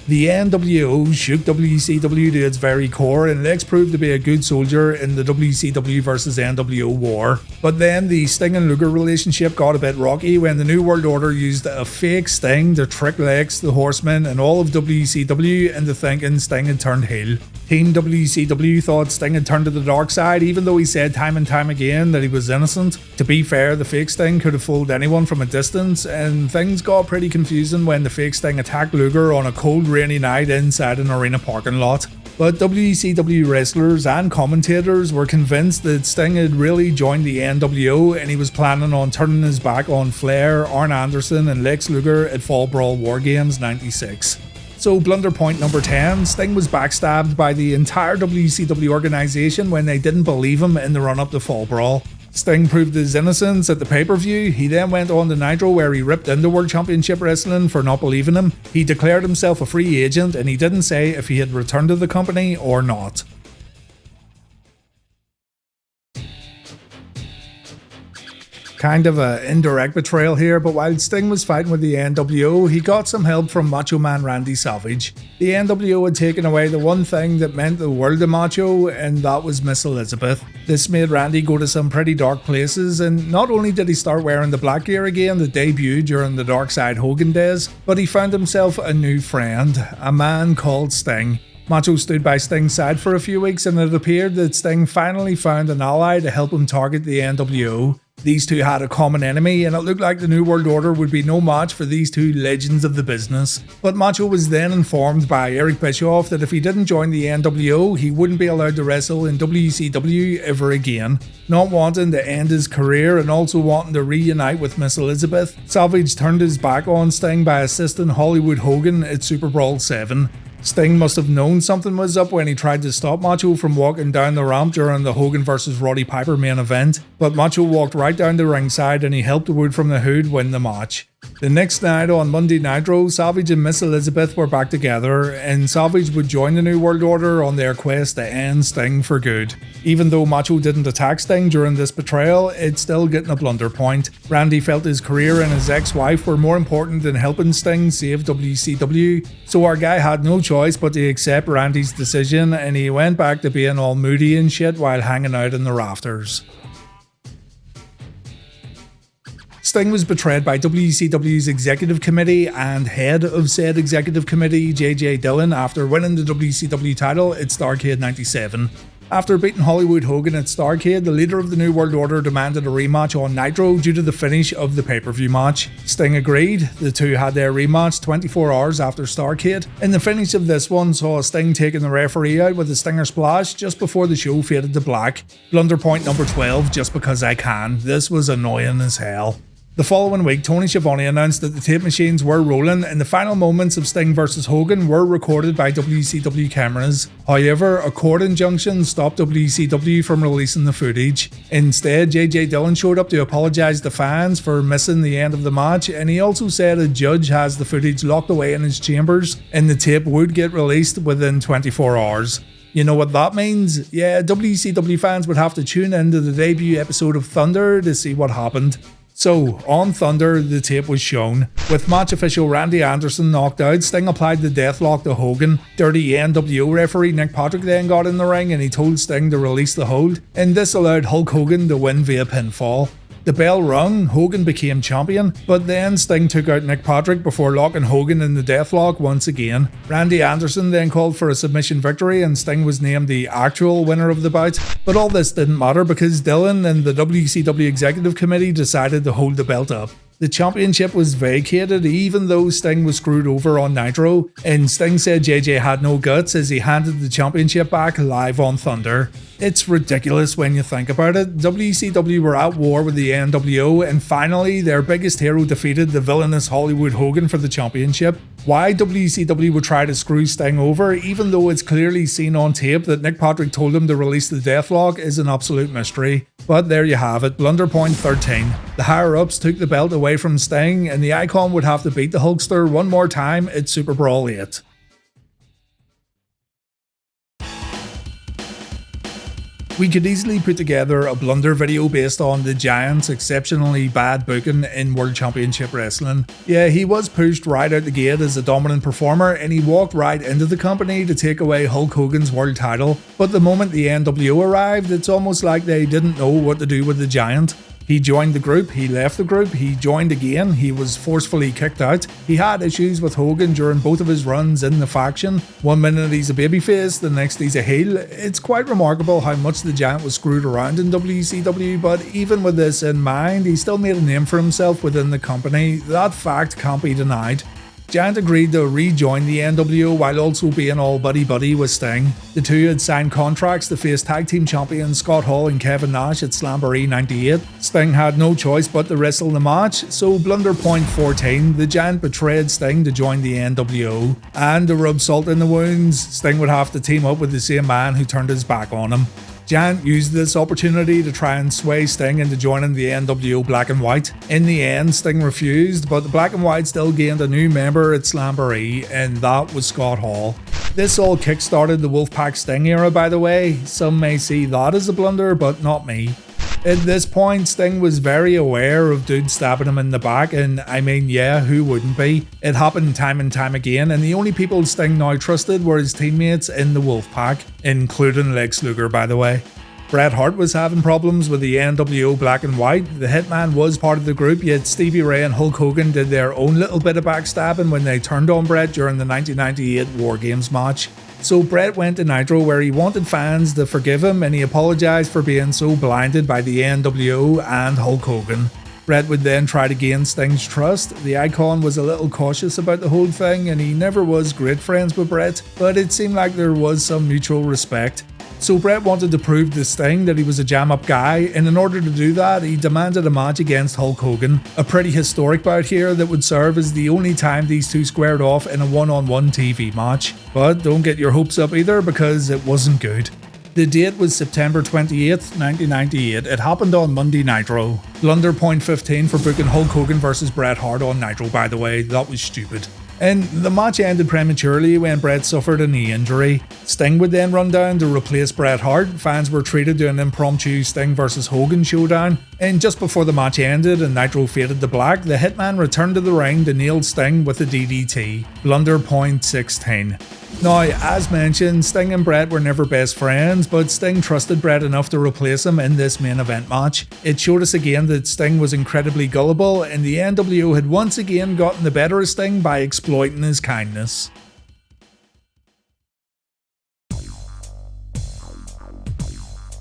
The NWO shook WCW to its very core and Lex proved to be a good soldier in the WCW vs NWO war. But then the Sting and Luger relationship got a bit rocky when the New World Order used a fake Sting to trick Lex, the Horsemen and all of WCW into thinking Sting had turned heel. Team WCW thought Sting had turned to the dark side, even though he said time and time again that he was innocent. To be fair, the fake Sting could have fooled anyone from a distance, and things got pretty confusing when the fake Sting attacked Luger on a cold rainy night inside an arena parking lot. But WCW wrestlers and commentators were convinced that Sting had really joined the NWO and he was planning on turning his back on Flair, Arn Anderson and Lex Luger at Fall Brawl War Games 96. So blunder point number 10, Sting was backstabbed by the entire WCW organisation when they didn't believe him in the run-up to Fall Brawl. Sting proved his innocence at the pay-per-view. He then went on to Nitro where he ripped into World Championship Wrestling for not believing him. He declared himself a free agent and he didn't say if he had returned to the company or not. Kind of an indirect betrayal here, but while Sting was fighting with the NWO, he got some help from Macho Man Randy Savage. The NWO had taken away the one thing that meant the world to Macho, and that was Miss Elizabeth. This made Randy go to some pretty dark places, and not only did he start wearing the black gear again that debuted during the Dark Side Hogan days, but he found himself a new friend, a man called Sting. Macho stood by Sting's side for a few weeks, and it appeared that Sting finally found an ally to help him target the NWO. These two had a common enemy, and it looked like the New World Order would be no match for these two legends of the business. But Macho was then informed by Eric Bischoff that if he didn't join the NWO, he wouldn't be allowed to wrestle in WCW ever again. Not wanting to end his career and also wanting to reunite with Miss Elizabeth, Savage turned his back on Sting by assisting Hollywood Hogan at Super Brawl 7. Sting must have known something was up when he tried to stop Macho from walking down the ramp during the Hogan vs Roddy Piper main event, but Macho walked right down the ringside and he helped Wood from the Hood win the match. The next night on Monday Nitro, Savage and Miss Elizabeth were back together, and Savage would join the New World Order on their quest to end Sting for good. Even though Macho didn't attack Sting during this betrayal, it's still getting a blunder point. Randy felt his career and his ex-wife were more important than helping Sting save WCW, so our guy had no choice but to accept Randy's decision, and he went back to being all moody and shit while hanging out in the rafters. Sting was betrayed by WCW's executive committee and head of said executive committee, J.J. Dillon, after winning the WCW title at Starrcade 97. After beating Hollywood Hogan at Starrcade, the leader of the New World Order demanded a rematch on Nitro due to the finish of the pay-per-view match. Sting agreed. The two had their rematch 24 hours after Starrcade, and the finish of this one saw Sting taking the referee out with a Stinger Splash just before the show faded to black. Blunder point number 12, just because I can. This was annoying as hell. The following week, Tony Schiavone announced that the tape machines were rolling and the final moments of Sting vs Hogan were recorded by WCW cameras. However, a court injunction stopped WCW from releasing the footage. Instead, J.J. Dillon showed up to apologise to fans for missing the end of the match, and he also said a judge has the footage locked away in his chambers and the tape would get released within 24 hours. You know what that means? Yeah, WCW fans would have to tune into the debut episode of Thunder to see what happened. So, on Thunder, the tape was shown. With match official Randy Anderson knocked out, Sting applied the deathlock to Hogan. Dirty NWO referee Nick Patrick then got in the ring and he told Sting to release the hold, and this allowed Hulk Hogan to win via pinfall. The bell rung, Hogan became champion, but then Sting took out Nick Patrick before locking Hogan in the deathlock once again. Randy Anderson then called for a submission victory and Sting was named the actual winner of the bout. But all this didn't matter because Dillon and the WCW Executive Committee decided to hold the belt up. The championship was vacated even though Sting was screwed over on Nitro, and Sting said JJ had no guts as he handed the championship back live on Thunder. It's ridiculous when you think about it. WCW were at war with the NWO and finally their biggest hero defeated the villainous Hollywood Hogan for the championship. Why WCW would try to screw Sting over, even though it's clearly seen on tape that Nick Patrick told him to release the deathlock, is an absolute mystery. But there you have it, blunder point 13. The higher-ups took the belt away from Sting and the Icon would have to beat the Hulkster one more time at Super Brawl 8. We could easily put together a blunder video based on the Giant's exceptionally bad booking in World Championship Wrestling. Yeah, he was pushed right out the gate as a dominant performer and he walked right into the company to take away Hulk Hogan's world title, but the moment the NWO arrived, it's almost like they didn't know what to do with the Giant. He joined the group, he left the group, he joined again, he was forcefully kicked out. He had issues with Hogan during both of his runs in the faction. One minute he's a babyface, the next he's a heel. It's quite remarkable how much the Giant was screwed around in WCW, but even with this in mind, he still made a name for himself within the company. That fact can't be denied. Giant agreed to rejoin the NWO while also being all buddy-buddy with Sting. The two had signed contracts to face tag team champions Scott Hall and Kevin Nash at Slamboree 98. Sting had no choice but to wrestle the match, so Blunder Point 14, the Giant betrayed Sting to join the NWO. And to rub salt in the wounds, Sting would have to team up with the same man who turned his back on him. Giant used this opportunity to try and sway Sting into joining the NWO Black and White. In the end, Sting refused, but the Black and White still gained a new member at Slamboree, and that was Scott Hall. This all kick-started the Wolfpack Sting era, by the way. Some may see that as a blunder, but not me. At this point, Sting was very aware of dudes stabbing him in the back, and I mean, yeah, who wouldn't be? It happened time and time again, and the only people Sting now trusted were his teammates in the Wolfpack, including Lex Luger, by the way. Bret Hart was having problems with the NWO Black and White. The Hitman was part of the group, yet Stevie Ray and Hulk Hogan did their own little bit of backstabbing when they turned on Bret during the 1998 War Games match. So Bret went to Nitro where he wanted fans to forgive him, and he apologised for being so blinded by the NWO and Hulk Hogan. Bret would then try to gain Sting's trust. The Icon was a little cautious about the whole thing, and he never was great friends with Bret, but it seemed like there was some mutual respect. So Bret wanted to prove to Sting that he was a jam-up guy, and in order to do that, he demanded a match against Hulk Hogan. A pretty historic bout here that would serve as the only time these two squared off in a one-on-one TV match. But don't get your hopes up either, because it wasn't good. The date was September 28th, 1998. It happened on Monday Nitro. Blunder Point 15 for booking Hulk Hogan vs Bret Hart on Nitro, by the way. That was stupid. And the match ended prematurely when Bret suffered a knee injury. Sting would then run down to replace Bret Hart. Fans were treated to an impromptu Sting vs Hogan showdown. And just before the match ended and Nitro faded to black, the Hitman returned to the ring to nail Sting with a DDT. Blunder Point 16. Now, as mentioned, Sting and Bret were never best friends, but Sting trusted Bret enough to replace him in this main event match. It showed us again that Sting was incredibly gullible, and the NWO had once again gotten the better of Sting by exploiting his kindness.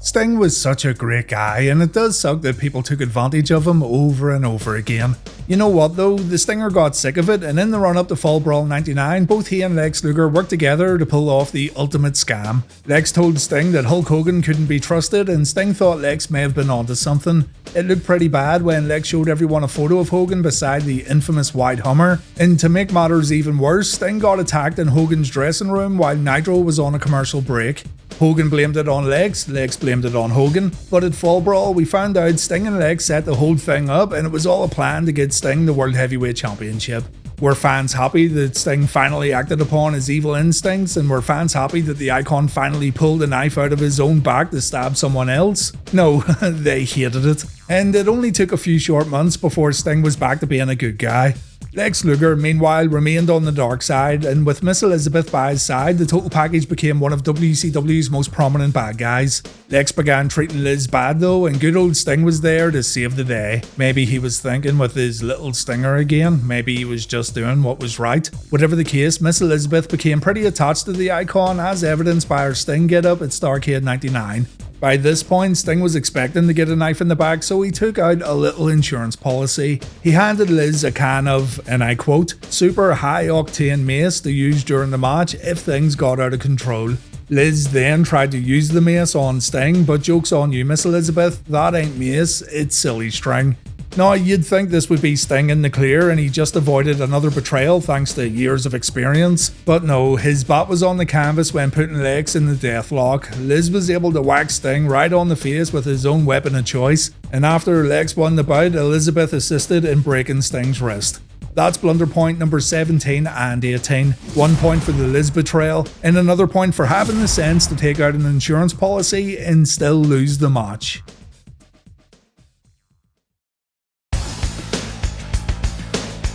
Sting was such a great guy, and it does suck that people took advantage of him over and over again. You know what though, the Stinger got sick of it, and in the run-up to Fall Brawl 99, both he and Lex Luger worked together to pull off the ultimate scam. Lex told Sting that Hulk Hogan couldn't be trusted, and Sting thought Lex may have been onto something. It looked pretty bad when Lex showed everyone a photo of Hogan beside the infamous white Hummer, and to make matters even worse, Sting got attacked in Hogan's dressing room while Nitro was on a commercial break. Hogan blamed it on Lex, Lex blamed it on Hogan, but at Fall Brawl we found out Sting and Lex set the whole thing up, and it was all a plan to get Sting the World Heavyweight Championship. Were fans happy that Sting finally acted upon his evil instincts, and were fans happy that the Icon finally pulled a knife out of his own back to stab someone else? No, they hated it. And it only took a few short months before Sting was back to being a good guy. Lex Luger, meanwhile, remained on the dark side, and with Miss Elizabeth by his side, the total package became one of WCW's most prominent bad guys. Lex began treating Liz bad though, and good old Sting was there to save the day. Maybe he was thinking with his little stinger again, maybe he was just doing what was right. Whatever the case, Miss Elizabeth became pretty attached to the Icon, as evidenced by her Sting get-up at Starrcade 99. By this point, Sting was expecting to get a knife in the back, so he took out a little insurance policy. He handed Liz a can of, and I quote, super high-octane mace to use during the match if things got out of control. Liz then tried to use the mace on Sting, but joke's on you, Miss Elizabeth, that ain't mace, it's silly string. Now, you'd think this would be Sting in the clear and he just avoided another betrayal thanks to years of experience. But no, his bat was on the canvas when putting Lex in the deathlock. Liz was able to whack Sting right on the face with his own weapon of choice, and after Lex won the bout, Elizabeth assisted in breaking Sting's wrist. That's blunder point number 17 and 18. 1 point for the Liz betrayal, and another point for having the sense to take out an insurance policy and still lose the match.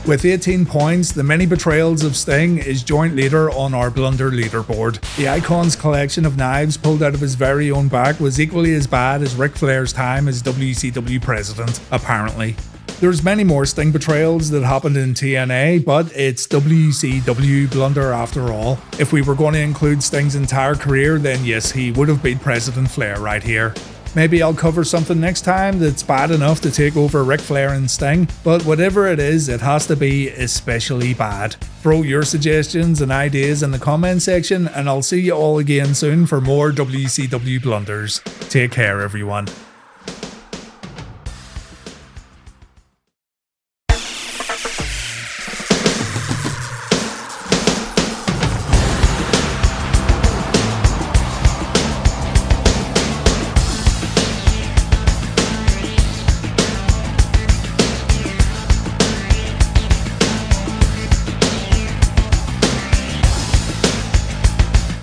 With 18 points, the many betrayals of Sting is joint leader on our Blunder leaderboard. The Icon's collection of knives pulled out of his very own back was equally as bad as Ric Flair's time as WCW President, apparently. There's many more Sting betrayals that happened in TNA, but it's WCW Blunder after all. If we were going to include Sting's entire career, then yes, he would have beat President Flair right here. Maybe I'll cover something next time that's bad enough to take over Ric Flair and Sting, but whatever it is, it has to be especially bad. Throw your suggestions and ideas in the comment section, and I'll see you all again soon for more WCW Blunders. Take care, everyone.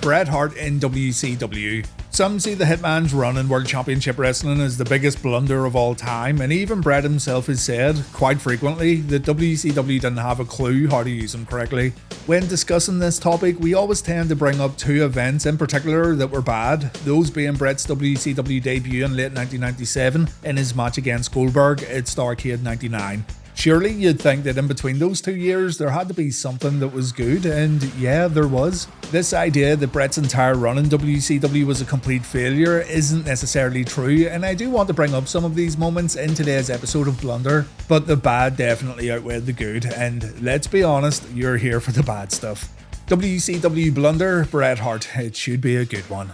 Bret Hart in WCW. Some see the Hitman's run in World Championship Wrestling as the biggest blunder of all time, and even Bret himself has said, quite frequently, that WCW didn't have a clue how to use him correctly. When discussing this topic, we always tend to bring up two events in particular that were bad, those being Bret's WCW debut in late 1997 and his match against Goldberg at Starrcade 99. Surely you'd think that in between those 2 years there had to be something that was good, and yeah, there was. This idea that Bret's entire run in WCW was a complete failure isn't necessarily true, and I do want to bring up some of these moments in today's episode of Blunder, but the bad definitely outweighed the good, and let's be honest, you're here for the bad stuff. WCW Blunder, Bret Hart, it should be a good one.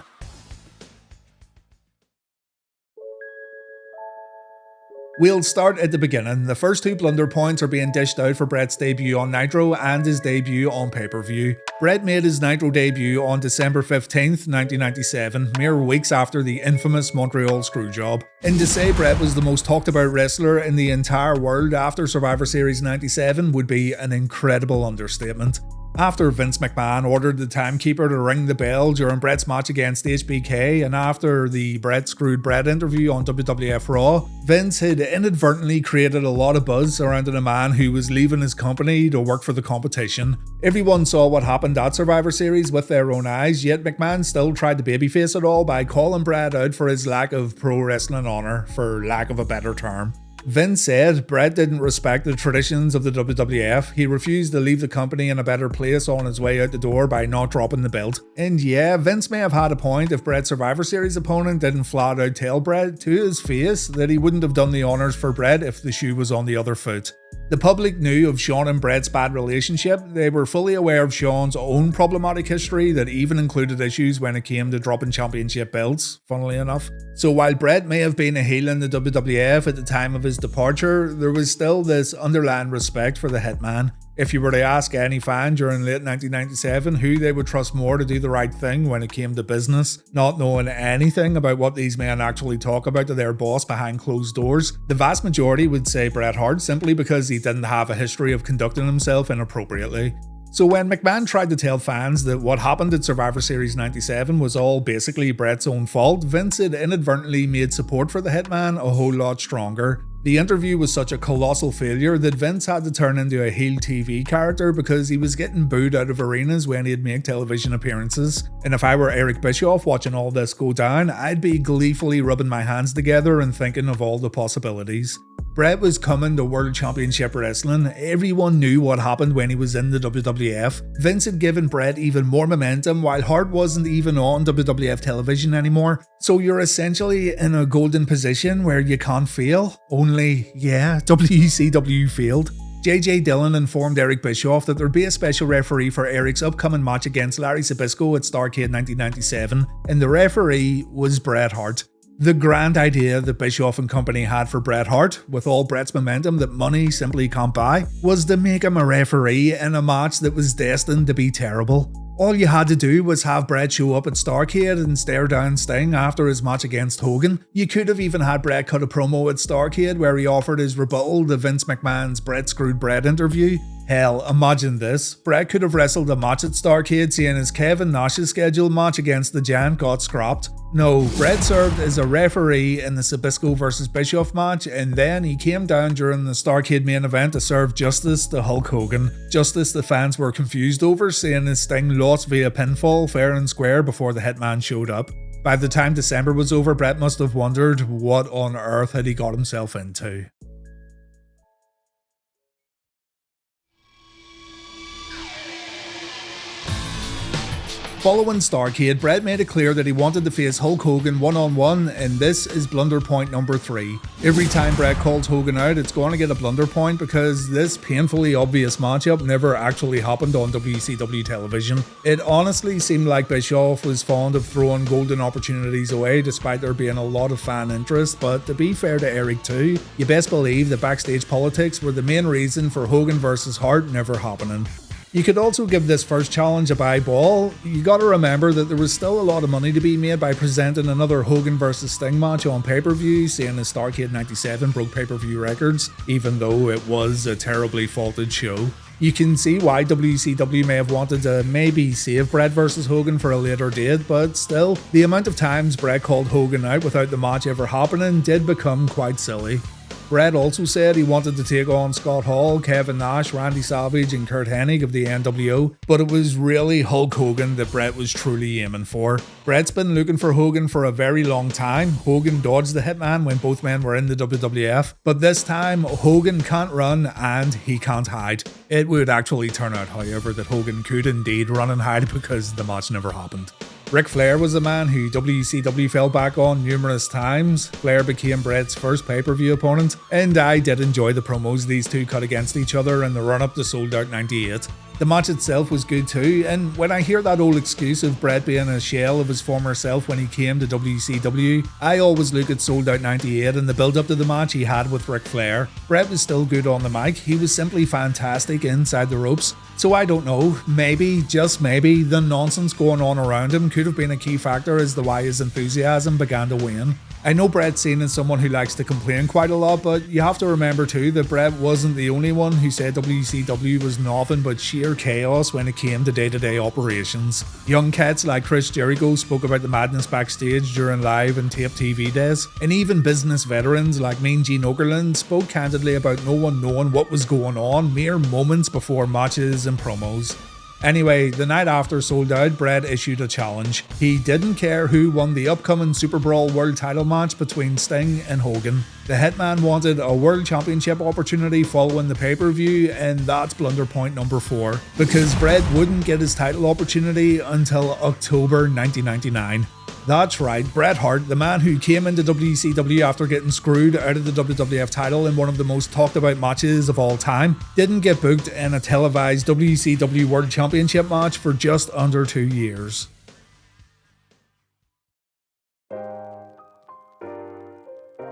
We'll start at the beginning. The first two blunder points are being dished out for Bret's debut on Nitro and his debut on pay-per-view. Bret made his Nitro debut on December 15th, 1997, mere weeks after the infamous Montreal Screwjob. And to say Bret was the most talked about wrestler in the entire world after Survivor Series 97 would be an incredible understatement. After Vince McMahon ordered the timekeeper to ring the bell during Bret's match against HBK, and after the Bret Screwed Bret interview on WWF Raw, Vince had inadvertently created a lot of buzz surrounding a man who was leaving his company to work for the competition. Everyone saw what happened at Survivor Series with their own eyes, yet McMahon still tried to babyface it all by calling Bret out for his lack of pro wrestling honor, for lack of a better term. Vince said Bret didn't respect the traditions of the WWF, he refused to leave the company in a better place on his way out the door by not dropping the belt. And yeah, Vince may have had a point if Bret's Survivor Series opponent didn't flat out tell Bret to his face that he wouldn't have done the honours for Bret if the shoe was on the other foot. The public knew of Shawn and Bret's bad relationship, they were fully aware of Shawn's own problematic history that even included issues when it came to dropping championship belts, funnily enough. So while Bret may have been a heel in the WWF at the time of his departure, there was still this underlying respect for the Hitman. If you were to ask any fan during late 1997 who they would trust more to do the right thing when it came to business, not knowing anything about what these men actually talk about to their boss behind closed doors, the vast majority would say Bret Hart simply because he didn't have a history of conducting himself inappropriately. So when McMahon tried to tell fans that what happened at Survivor Series 97 was all basically Bret's own fault, Vince had inadvertently made support for the Hitman a whole lot stronger. The interview was such a colossal failure that Vince had to turn into a heel TV character because he was getting booed out of arenas when he'd make television appearances. And if I were Eric Bischoff watching all this go down, I'd be gleefully rubbing my hands together and thinking of all the possibilities. Bret was coming to World Championship Wrestling, everyone knew what happened when he was in the WWF. Vince had given Bret even more momentum while Hart wasn't even on WWF television anymore, so you're essentially in a golden position where you can't fail, only, yeah, WCW failed. JJ Dillon informed Eric Bischoff that there'd be a special referee for Eric's upcoming match against Larry Zbyszko at Starrcade 1997, and the referee was Bret Hart. The grand idea that Bischoff and company had for Bret Hart, with all Bret's momentum that money simply can't buy, was to make him a referee in a match that was destined to be terrible. All you had to do was have Bret show up at Starrcade and stare down Sting after his match against Hogan. You could have even had Bret cut a promo at Starrcade where he offered his rebuttal to Vince McMahon's Bret Screwed Bret interview. Hell, imagine this. Bret could have wrestled a match at Starrcade, seeing as Kevin Nash's scheduled match against the Giant got scrapped. No, Bret served as a referee in the Sabisco vs Bischoff match, and then he came down during the Starrcade main event to serve justice to Hulk Hogan. Justice the fans were confused over, seeing as Sting lost via pinfall fair and square before the Hitman showed up. By the time December was over, Bret must have wondered what on earth had he got himself into. Following Starrcade, Bret made it clear that he wanted to face Hulk Hogan one-on-one, and this is blunder point number 3. Every time Bret calls Hogan out, it's going to get a blunder point because this painfully obvious matchup never actually happened on WCW television. It honestly seemed like Bischoff was fond of throwing golden opportunities away despite there being a lot of fan interest, but to be fair to Eric too, you best believe that backstage politics were the main reason for Hogan vs Hart never happening. You could also give this first challenge a bye ball. You gotta remember that there was still a lot of money to be made by presenting another Hogan vs Sting match on pay-per-view, seeing as Starrcade 97 broke pay-per-view records, even though it was a terribly faulted show. You can see why WCW may have wanted to maybe save Bret vs Hogan for a later date, but still, the amount of times Bret called Hogan out without the match ever happening did become quite silly. Bret also said he wanted to take on Scott Hall, Kevin Nash, Randy Savage and Curt Hennig of the NWO, but it was really Hulk Hogan that Bret was truly aiming for. Bret's been looking for Hogan for a very long time. Hogan dodged the Hitman when both men were in the WWF, but this time Hogan can't run and he can't hide. It would actually turn out, however, that Hogan could indeed run and hide because the match never happened. Ric Flair was a man who WCW fell back on numerous times. Flair became Bret's first pay-per-view opponent, and I did enjoy the promos these two cut against each other in the run-up to Sold Out 98. The match itself was good too, and when I hear that old excuse of Bret being a shell of his former self when he came to WCW, I always look at Sold Out 98 and the build-up to the match he had with Ric Flair. Bret was still good on the mic, he was simply fantastic inside the ropes. So I don't know, maybe, just maybe, the nonsense going on around him could have been a key factor as to why his enthusiasm began to wane. I know Bret's seen as someone who likes to complain quite a lot, but you have to remember too that Bret wasn't the only one who said WCW was nothing but sheer chaos when it came to day-to-day operations. Young cats like Chris Jericho spoke about the madness backstage during live and tape TV days, and even business veterans like Mean Gene Okerlund spoke candidly about no one knowing what was going on mere moments before matches and promos. Anyway, the night after Sold Out, Bret issued a challenge. He didn't care who won the upcoming Super Brawl World title match between Sting and Hogan. The Hitman wanted a World Championship opportunity following the pay-per-view, and that's blunder point number 4, because Bret wouldn't get his title opportunity until October 1999. That's right, Bret Hart, the man who came into WCW after getting screwed out of the WWF title in one of the most talked about matches of all time, didn't get booked in a televised WCW World Championship match for just under 2 years.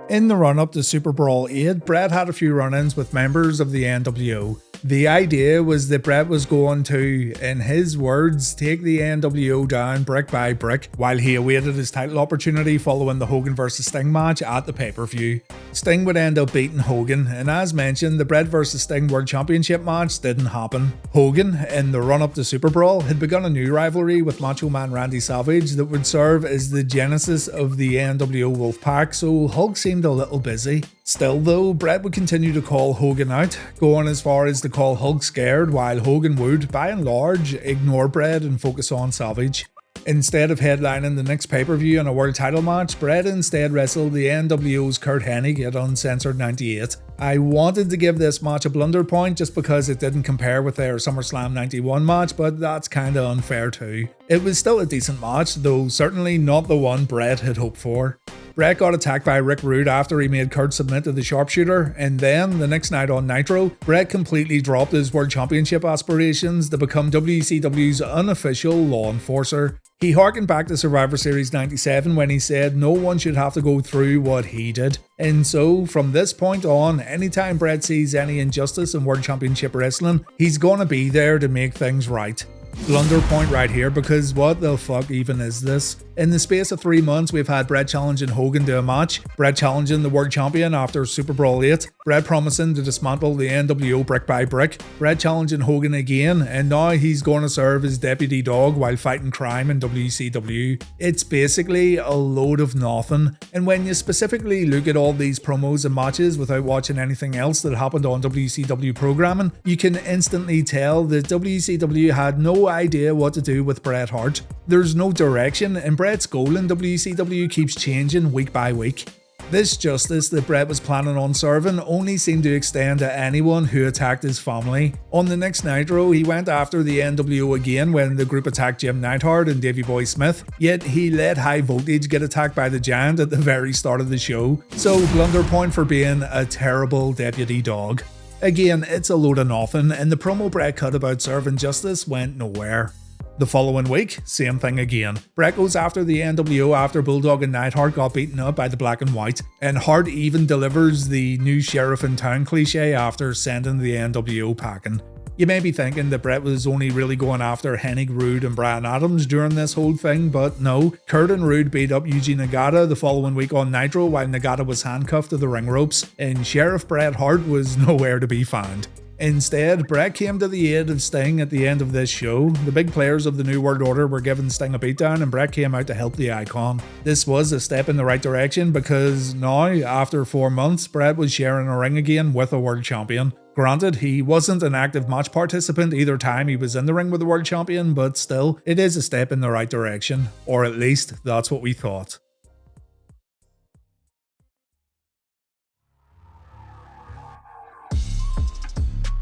In the run-up to Super Brawl 8, Bret had a few run-ins with members of the NWO. The idea was that Bret was going to, in his words, take the NWO down brick by brick while he awaited his title opportunity following the Hogan vs Sting match at the pay-per-view. Sting would end up beating Hogan, and as mentioned, the Bret vs Sting World Championship match didn't happen. Hogan, in the run-up to Super Brawl, had begun a new rivalry with Macho Man Randy Savage that would serve as the genesis of the NWO Wolfpack, so Hulk seemed a little busy. Still though, Bret would continue to call Hogan out, going as far as to call Hulk scared, while Hogan would, by and large, ignore Bret and focus on Savage. Instead of headlining the next pay-per-view in a world title match, Bret instead wrestled the NWO's Curt Hennig at Uncensored 98. I wanted to give this match a blunder point just because it didn't compare with their SummerSlam 91 match, but that's kinda unfair too. It was still a decent match, though certainly not the one Bret had hoped for. Bret got attacked by Rick Rude after he made Kurt submit to the sharpshooter, and then, the next night on Nitro, Bret completely dropped his World Championship aspirations to become WCW's unofficial law enforcer. He harkened back to Survivor Series 97 when he said no one should have to go through what he did. And so, from this point on, anytime Bret sees any injustice in World Championship Wrestling, he's gonna be there to make things right. Blunder point right here, because what the fuck even is this? In the space of 3 months, we've had Bret challenging Hogan to a match, Bret challenging the World Champion after Super Brawl 8, Bret promising to dismantle the NWO brick by brick, Bret challenging Hogan again, and now he's going to serve as deputy dog while fighting crime in WCW. It's basically a load of nothing, and when you specifically look at all these promos and matches without watching anything else that happened on WCW programming, you can instantly tell that WCW had no idea what to do with Bret Hart. There's no direction, and Bret's goal in WCW keeps changing week by week. This justice that Bret was planning on serving only seemed to extend to anyone who attacked his family. On the next Nitro, he went after the NWO again when the group attacked Jim Neidhart and Davey Boy Smith, yet he let High Voltage get attacked by the Giant at the very start of the show, so blunder point for being a terrible deputy dog. Again, it's a load of nothing, and the promo Bret cut about serving justice went nowhere. The following week, same thing again. Bret goes after the NWO after Bulldog and Neidhart got beaten up by the Black and White, and Hart even delivers the new sheriff in town cliche after sending the NWO packing. You may be thinking that Bret was only really going after Hennig, Rude and Brian Adams during this whole thing, but no. Kurt and Rude beat up Yuji Nagata the following week on Nitro while Nagata was handcuffed to the ring ropes, and Sheriff Bret Hart was nowhere to be found. Instead, Bret came to the aid of Sting at the end of this show. The big players of the New World Order were giving Sting a beatdown and Bret came out to help the Icon. This was a step in the right direction because now, after 4 months, Bret was sharing a ring again with a world champion. Granted, he wasn't an active match participant either time he was in the ring with the world champion, but still, it is a step in the right direction. Or at least, that's what we thought.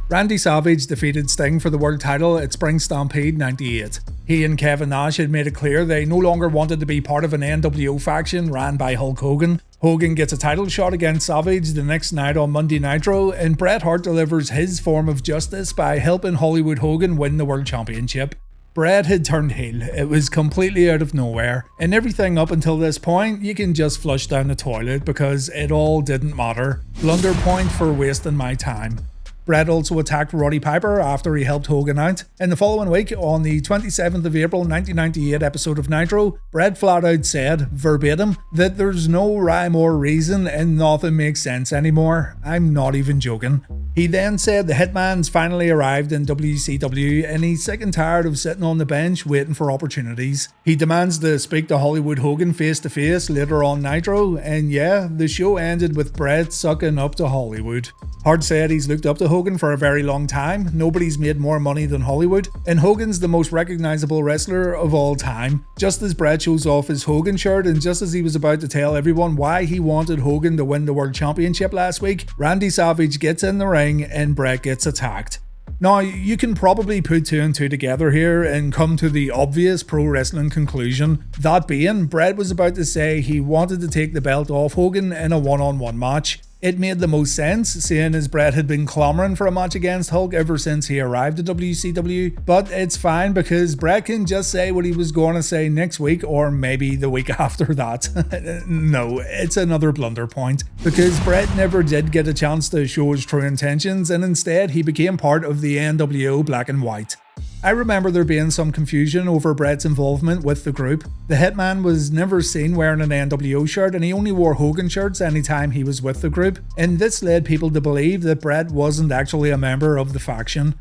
Randy Savage defeated Sting for the world title at Spring Stampede 98. He and Kevin Nash had made it clear they no longer wanted to be part of an NWO faction ran by Hulk Hogan. Hogan gets a title shot against Savage the next night on Monday Nitro, and Bret Hart delivers his form of justice by helping Hollywood Hogan win the World Championship. Bret had turned heel, it was completely out of nowhere, and everything up until this point you can just flush down the toilet because it all didn't matter. Blunder point for wasting my time. Bret also attacked Roddy Piper after he helped Hogan out. And the following week, on the 27th of April 1998 episode of Nitro, Bret flat out said, verbatim, that there's no rhyme or reason and nothing makes sense anymore. I'm not even joking. He then said the Hitman's finally arrived in WCW and he's sick and tired of sitting on the bench waiting for opportunities. He demands to speak to Hollywood Hogan face to face later on Nitro, and yeah, the show ended with Bret sucking up to Hollywood. Hart said he's looked up to Hogan for a very long time, nobody's made more money than Hollywood, and Hogan's the most recognizable wrestler of all time. Just as Bret shows off his Hogan shirt and just as he was about to tell everyone why he wanted Hogan to win the World Championship last week, Randy Savage gets in the ring and Bret gets attacked. Now, you can probably put 2 and 2 together here and come to the obvious pro wrestling conclusion. That being, Bret was about to say he wanted to take the belt off Hogan in a one-on-one match. It made the most sense, seeing as Bret had been clamouring for a match against Hulk ever since he arrived at WCW, but it's fine because Bret can just say what he was going to say next week or maybe the week after that. No, it's another blunder point, because Bret never did get a chance to show his true intentions and instead he became part of the NWO Black and White. I remember there being some confusion over Bret's involvement with the group. The Hitman was never seen wearing an NWO shirt and he only wore Hogan shirts anytime he was with the group, and this led people to believe that Bret wasn't actually a member of the faction.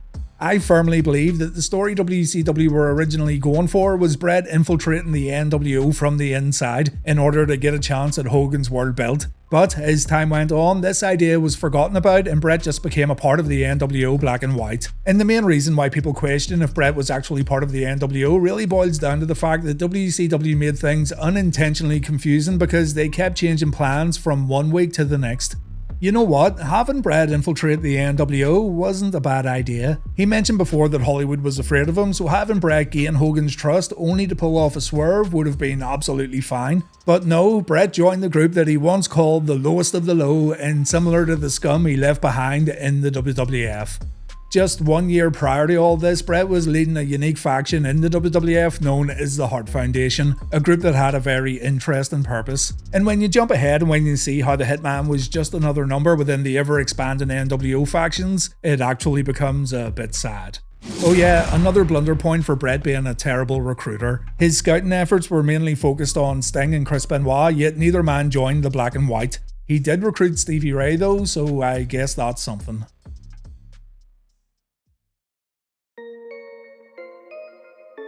I firmly believe that the story WCW were originally going for was Bret infiltrating the NWO from the inside in order to get a chance at Hogan's world belt. But as time went on, this idea was forgotten about and Bret just became a part of the NWO Black and White. And the main reason why people question if Bret was actually part of the NWO really boils down to the fact that WCW made things unintentionally confusing because they kept changing plans from one week to the next. You know what, having Bret infiltrate the NWO wasn't a bad idea. He mentioned before that Hollywood was afraid of him, so having Bret gain Hogan's trust only to pull off a swerve would have been absolutely fine. But no, Bret joined the group that he once called the lowest of the low and similar to the scum he left behind in the WWF. Just 1 year prior to all this, Bret was leading a unique faction in the WWF known as the Hart Foundation, a group that had a very interesting purpose. And when you jump ahead and when you see how the Hitman was just another number within the ever-expanding NWO factions, it actually becomes a bit sad. Oh yeah, another blunder point for Bret being a terrible recruiter. His scouting efforts were mainly focused on Sting and Chris Benoit, yet neither man joined the Black and White. He did recruit Stevie Ray though, so I guess that's something.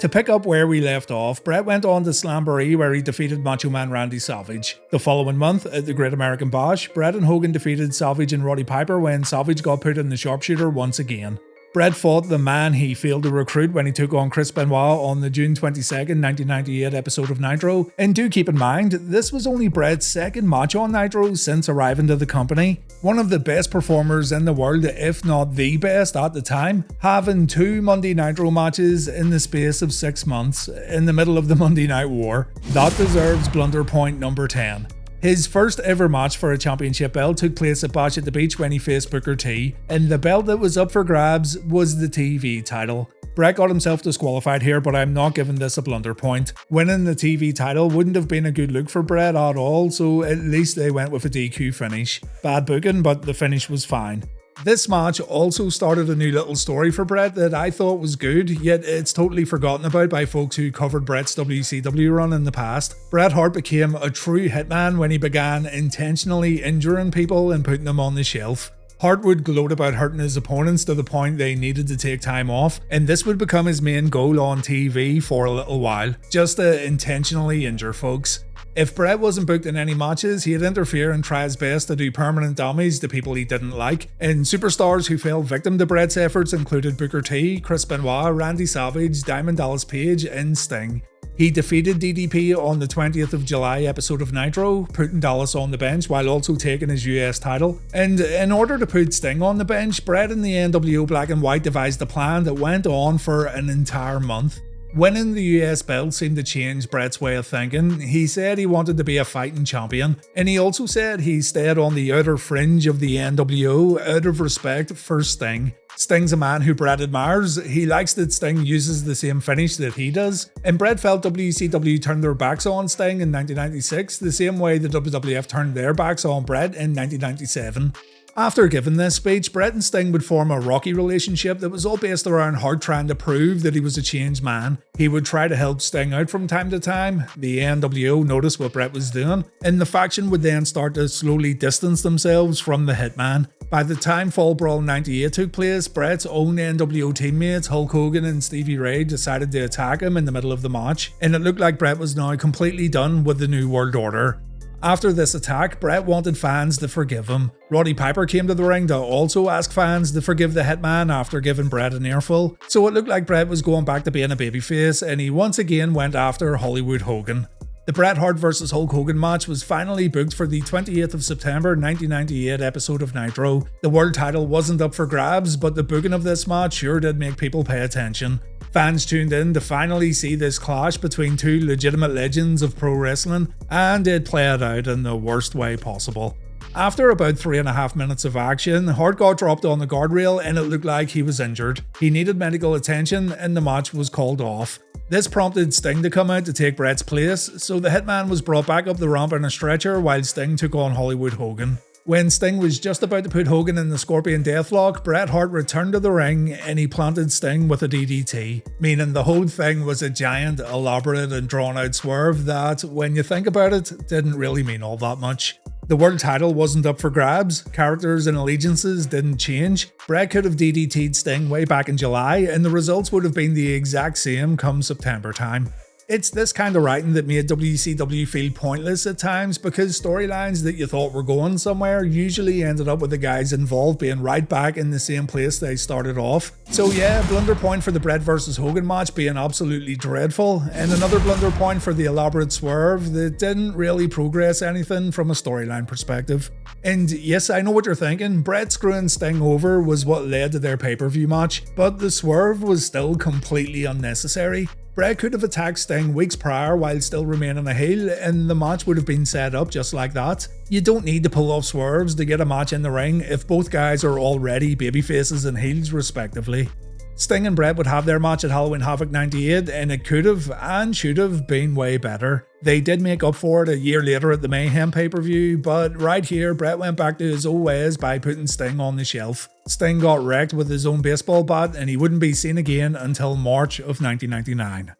To pick up where we left off, Bret went on to Slamboree where he defeated Macho Man Randy Savage. The following month, at the Great American Bash, Bret and Hogan defeated Savage and Roddy Piper when Savage got put in the sharpshooter once again. Bret fought the man he failed to recruit when he took on Chris Benoit on the June 22nd, 1998 episode of Nitro. And do keep in mind, this was only Bret's second match on Nitro since arriving to the company. One of the best performers in the world, if not the best at the time, having 2 Monday Nitro matches in the space of 6 months in the middle of the Monday Night War. That deserves blunder point number 10. His first ever match for a championship belt took place at Bash at the Beach when he faced Booker T, and the belt that was up for grabs was the TV title. Bret got himself disqualified here, but I'm not giving this a blunder point. Winning the TV title wouldn't have been a good look for Bret at all, so at least they went with a DQ finish. Bad booking, but the finish was fine. This match also started a new little story for Bret that I thought was good, yet it's totally forgotten about by folks who covered Bret's WCW run in the past. Bret Hart became a true hitman when he began intentionally injuring people and putting them on the shelf. Hart would gloat about hurting his opponents to the point they needed to take time off, and this would become his main goal on TV for a little while, just to intentionally injure folks. If Bret wasn't booked in any matches, he'd interfere and try his best to do permanent damage to people he didn't like, and superstars who fell victim to Bret's efforts included Booker T, Chris Benoit, Randy Savage, Diamond Dallas Page, and Sting. He defeated DDP on the 20th of July episode of Nitro, putting Dallas on the bench while also taking his US title. And in order to put Sting on the bench, Bret and the NWO Black and White devised a plan that went on for an entire month. Winning the US belt seemed to change Bret's way of thinking. He said he wanted to be a fighting champion, and he also said he stayed on the outer fringe of the NWO out of respect for Sting. Sting's a man who Bret admires. He likes that Sting uses the same finish that he does, and Bret felt WCW turned their backs on Sting in 1996 the same way the WWF turned their backs on Bret in 1997. After giving this speech, Bret and Sting would form a rocky relationship that was all based around Hart trying to prove that he was a changed man. He would try to help Sting out from time to time, the NWO noticed what Bret was doing, and the faction would then start to slowly distance themselves from the Hitman. By the time Fall Brawl 98 took place, Bret's own NWO teammates Hulk Hogan and Stevie Ray decided to attack him in the middle of the match, and it looked like Bret was now completely done with the New World Order. After this attack, Bret wanted fans to forgive him. Roddy Piper came to the ring to also ask fans to forgive the Hitman after giving Bret an earful, so it looked like Bret was going back to being a babyface, and he once again went after Hollywood Hogan. The Bret Hart vs Hulk Hogan match was finally booked for the 28th of September 1998 episode of Nitro. The world title wasn't up for grabs, but the booking of this match sure did make people pay attention. Fans tuned in to finally see this clash between two legitimate legends of pro wrestling, and it played out in the worst way possible. After about 3.5 minutes of action, Hart got dropped on the guardrail and it looked like he was injured. He needed medical attention and the match was called off. This prompted Sting to come out to take Bret's place, so the Hitman was brought back up the ramp in a stretcher while Sting took on Hollywood Hogan. When Sting was just about to put Hogan in the Scorpion Deathlock, Bret Hart returned to the ring and he planted Sting with a DDT, meaning the whole thing was a giant, elaborate and drawn out swerve that, when you think about it, didn't really mean all that much. The world title wasn't up for grabs, characters and allegiances didn't change. Bret could have DDT'd Sting way back in July and the results would have been the exact same come September time. It's this kind of writing that made WCW feel pointless at times because storylines that you thought were going somewhere usually ended up with the guys involved being right back in the same place they started off. So yeah, blunder point for the Bret vs Hogan match being absolutely dreadful, and another blunder point for the elaborate swerve that didn't really progress anything from a storyline perspective. And yes, I know what you're thinking, Bret screwing Sting over was what led to their pay-per-view match, but the swerve was still completely unnecessary. Bret could have attacked Sting weeks prior while still remaining a heel, and the match would have been set up just like that. You don't need to pull off swerves to get a match in the ring if both guys are already babyfaces and heels respectively. Sting and Bret would have their match at Halloween Havoc 98, and it could have and should have been way better. They did make up for it a year later at the Mayhem pay-per-view, but right here, Bret went back to his old ways by putting Sting on the shelf. Sting got wrecked with his own baseball bat, and he wouldn't be seen again until March of 1999.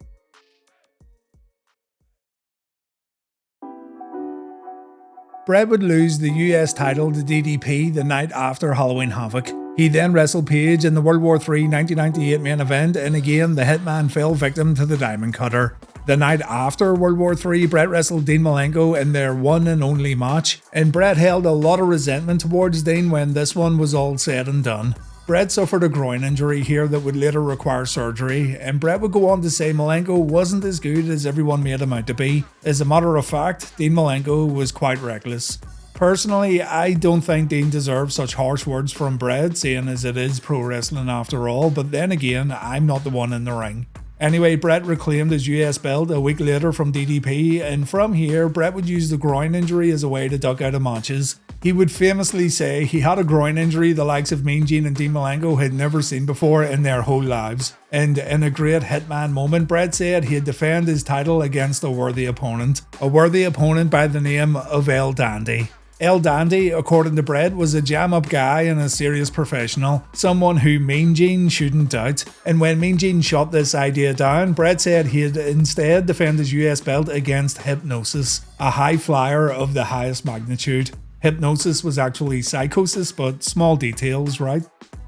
Bret would lose the US title to DDP the night after Halloween Havoc. He then wrestled Page in the World War III 1998 main event, and again the Hitman fell victim to the Diamond Cutter. The night after World War III, Bret wrestled Dean Malenko in their one and only match, and Bret held a lot of resentment towards Dean when this one was all said and done. Bret suffered a groin injury here that would later require surgery, and Bret would go on to say Malenko wasn't as good as everyone made him out to be. As a matter of fact, Dean Malenko was quite reckless. Personally, I don't think Dean deserves such harsh words from Bret, seeing as it is pro wrestling after all, but then again, I'm not the one in the ring. Anyway, Bret reclaimed his US belt a week later from DDP, and from here, Bret would use the groin injury as a way to duck out of matches. He would famously say he had a groin injury the likes of Mean Gene and Dean Malenko had never seen before in their whole lives. And in a great Hitman moment, Bret said he'd defend his title against a worthy opponent by the name of El Dandy. El Dandy, according to Bret, was a jam-up guy and a serious professional, someone who Mean Gene shouldn't doubt. And when Mean Gene shot this idea down, Bret said he'd instead defend his US belt against Hypnosis, a high flyer of the highest magnitude. Hypnosis was actually psychosis, but small details, right?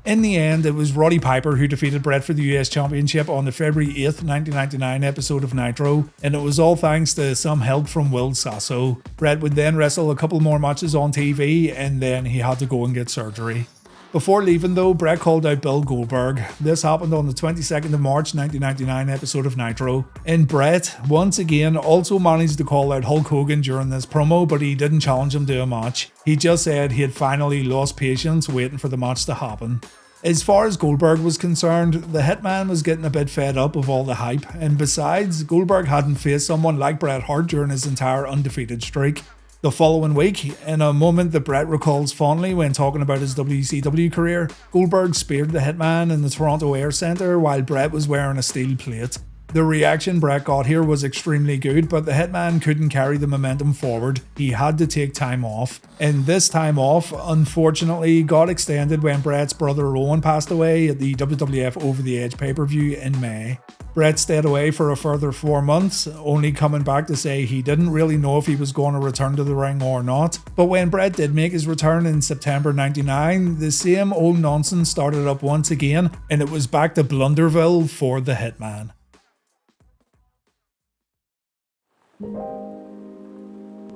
In the end, it was Roddy Piper who defeated Bret for the US Championship on the February 8th, 1999 episode of Nitro, and it was all thanks to some help from Will Sasso. Bret would then wrestle a couple more matches on TV, and then he had to go and get surgery. Before leaving though, Bret called out Bill Goldberg. This happened on the 22nd of March 1999 episode of Nitro. And Bret, once again, also managed to call out Hulk Hogan during this promo, but he didn't challenge him to a match. He just said he had finally lost patience waiting for the match to happen. As far as Goldberg was concerned, the Hitman was getting a bit fed up of all the hype, and besides, Goldberg hadn't faced someone like Bret Hart during his entire undefeated streak. The following week, in a moment that Bret recalls fondly when talking about his WCW career, Goldberg speared the Hitman in the Toronto Air Centre while Bret was wearing a steel plate. The reaction Bret got here was extremely good, but the Hitman couldn't carry the momentum forward. He had to take time off. And this time off, unfortunately, got extended when Bret's brother Owen passed away at the WWF Over the Edge pay-per-view in May. Bret stayed away for a further 4 months, only coming back to say he didn't really know if he was going to return to the ring or not. But when Bret did make his return in September 99, the same old nonsense started up once again, and it was back to Blunderville for the Hitman.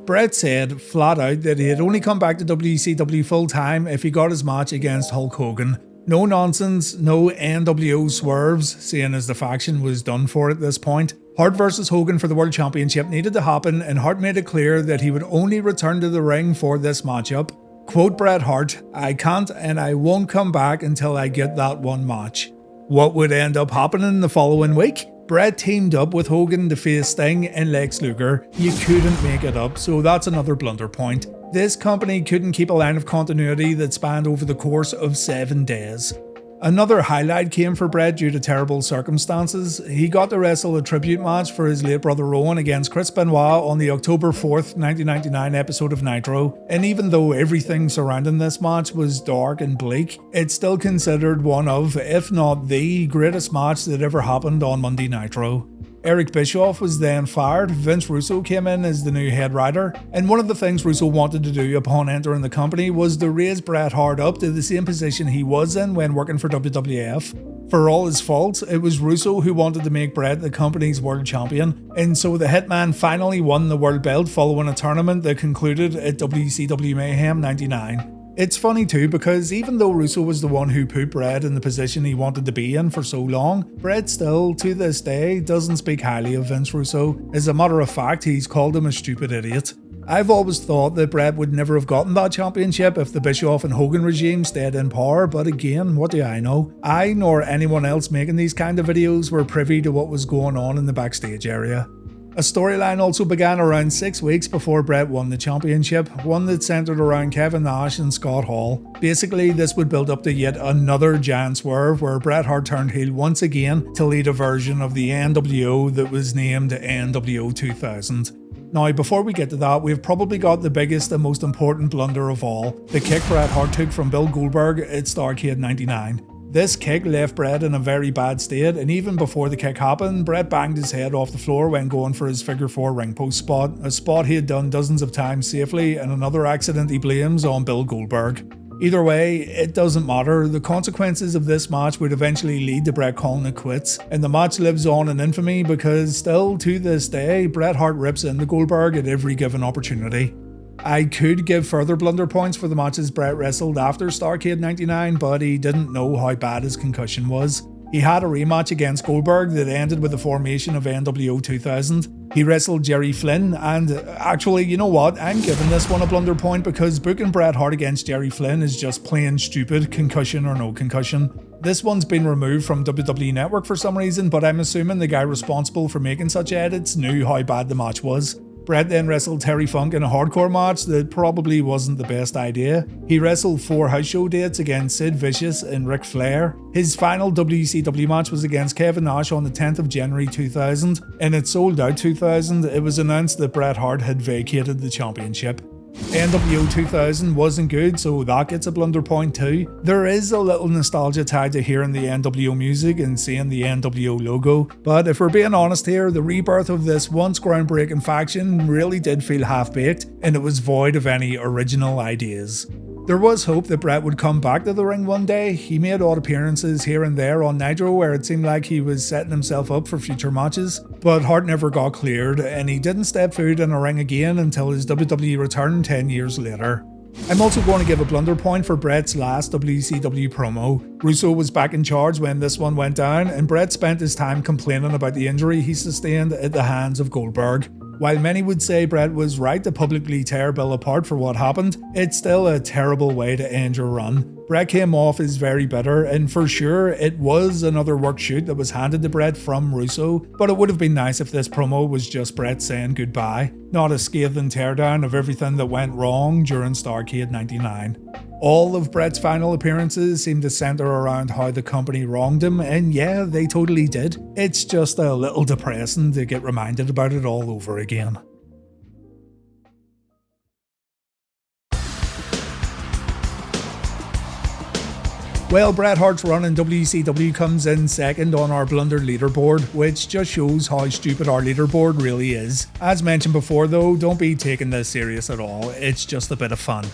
Bret said flat out that he had only come back to WCW full time if he got his match against Hulk Hogan. No nonsense, no NWO swerves, seeing as the faction was done for at this point. Hart vs Hogan for the World Championship needed to happen, and Hart made it clear that he would only return to the ring for this matchup. Quote Bret Hart, "I can't and I won't come back until I get that one match." What would end up happening the following week? Bret teamed up with Hogan to face Sting and Lex Luger. You couldn't make it up, so that's another blunder point. This company couldn't keep a line of continuity that spanned over the course of 7 days. Another highlight came for Bret due to terrible circumstances. He got to wrestle a tribute match for his late brother Owen against Chris Benoit on the October 4th, 1999 episode of Nitro, and even though everything surrounding this match was dark and bleak, it's still considered one of, if not the greatest match that ever happened on Monday Nitro. Eric Bischoff was then fired, Vince Russo came in as the new head writer, and one of the things Russo wanted to do upon entering the company was to raise Bret Hart up to the same position he was in when working for WWF. For all his faults, it was Russo who wanted to make Bret the company's world champion, and so the Hitman finally won the world belt following a tournament that concluded at WCW Mayhem 99. It's funny too because even though Russo was the one who put Bret in the position he wanted to be in for so long, Bret still, to this day, doesn't speak highly of Vince Russo. As a matter of fact, he's called him a stupid idiot. I've always thought that Bret would never have gotten that championship if the Bischoff and Hogan regime stayed in power, but again, what do I know? I nor anyone else making these kind of videos were privy to what was going on in the backstage area. A storyline also began around 6 weeks before Bret won the championship, one that centered around Kevin Nash and Scott Hall. Basically, this would build up to yet another giant swerve where Bret Hart turned heel once again to lead a version of the NWO that was named NWO 2000. Now, before we get to that, we've probably got the biggest and most important blunder of all, the kick Bret Hart took from Bill Goldberg at Starrcade 99. This kick left Bret in a very bad state, and even before the kick happened, Bret banged his head off the floor when going for his figure 4 ring post spot, a spot he had done dozens of times safely, and another accident he blames on Bill Goldberg. Either way, it doesn't matter, the consequences of this match would eventually lead to Bret calling it quits, and the match lives on in infamy because still to this day, Bret Hart rips into Goldberg at every given opportunity. I could give further blunder points for the matches Bret wrestled after Starrcade 99, but he didn't know how bad his concussion was. He had a rematch against Goldberg that ended with the formation of NWO 2000. He wrestled Jerry Flynn, and actually, you know what, I'm giving this one a blunder point because booking Bret Hart against Jerry Flynn is just plain stupid, concussion or no concussion. This one's been removed from WWE Network for some reason, but I'm assuming the guy responsible for making such edits knew how bad the match was. Bret then wrestled Terry Funk in a hardcore match that probably wasn't the best idea. He wrestled 4 house show dates against Sid Vicious and Ric Flair. His final WCW match was against Kevin Nash on the 10th of January 2000, and it sold out 2000. It was announced that Bret Hart had vacated the championship. NWO 2000 wasn't good, so that gets a blunder point too. There is a little nostalgia tied to hearing the NWO music and seeing the NWO logo, but if we're being honest here, the rebirth of this once groundbreaking faction really did feel half-baked, and it was void of any original ideas. There was hope that Bret would come back to the ring one day. He made odd appearances here and there on Nitro where it seemed like he was setting himself up for future matches, but Hart never got cleared and he didn't step foot in a ring again until his WWE return 10 years later. I'm also going to give a blunder point for Bret's last WCW promo. Russo was back in charge when this one went down, and Bret spent his time complaining about the injury he sustained at the hands of Goldberg. While many would say Bret was right to publicly tear Bill apart for what happened, it's still a terrible way to end your run. Bret came off as very bitter, and for sure it was another work shoot that was handed to Bret from Russo, but it would have been nice if this promo was just Bret saying goodbye, not a scathing teardown of everything that went wrong during Starrcade 99. All of Bret's final appearances seem to center around how the company wronged him, and yeah, they totally did. It's just a little depressing to get reminded about it all over again. Well, Bret Hart's run in WCW comes in second on our Blunder leaderboard, which just shows how stupid our leaderboard really is. As mentioned before though, don't be taking this serious at all, it's just a bit of fun.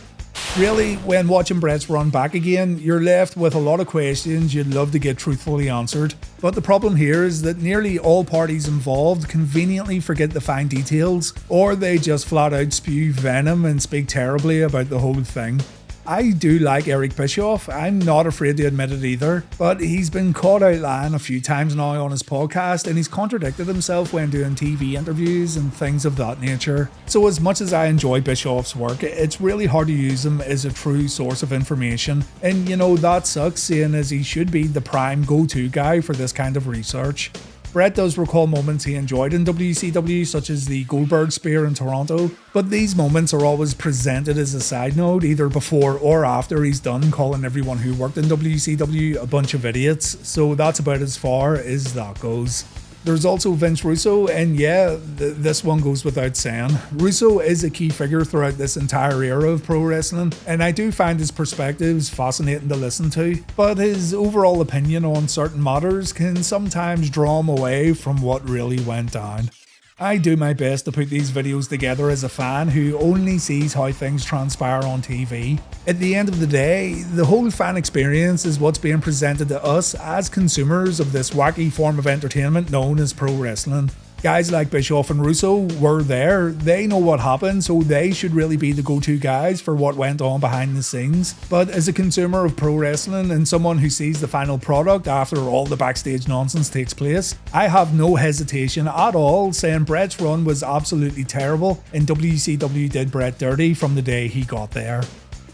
Really, when watching Bret's run back again, you're left with a lot of questions you'd love to get truthfully answered. But the problem here is that nearly all parties involved conveniently forget the fine details, or they just flat out spew venom and speak terribly about the whole thing. I do like Eric Bischoff, I'm not afraid to admit it either, but he's been caught out lying a few times now on his podcast and he's contradicted himself when doing TV interviews and things of that nature. So as much as I enjoy Bischoff's work, it's really hard to use him as a true source of information, and you know that sucks seeing as he should be the prime go-to guy for this kind of research. Bret does recall moments he enjoyed in WCW, such as the Goldberg Spear in Toronto, but these moments are always presented as a side note, either before or after he's done calling everyone who worked in WCW a bunch of idiots, so that's about as far as that goes. There's also Vince Russo, and yeah, this one goes without saying. Russo is a key figure throughout this entire era of pro wrestling, and I do find his perspectives fascinating to listen to, but his overall opinion on certain matters can sometimes draw him away from what really went down. I do my best to put these videos together as a fan who only sees how things transpire on TV. At the end of the day, the whole fan experience is what's being presented to us as consumers of this wacky form of entertainment known as pro wrestling. Guys like Bischoff and Russo were there, they know what happened, so they should really be the go-to guys for what went on behind the scenes. But as a consumer of pro wrestling and someone who sees the final product after all the backstage nonsense takes place, I have no hesitation at all saying Bret's run was absolutely terrible and WCW did Bret dirty from the day he got there.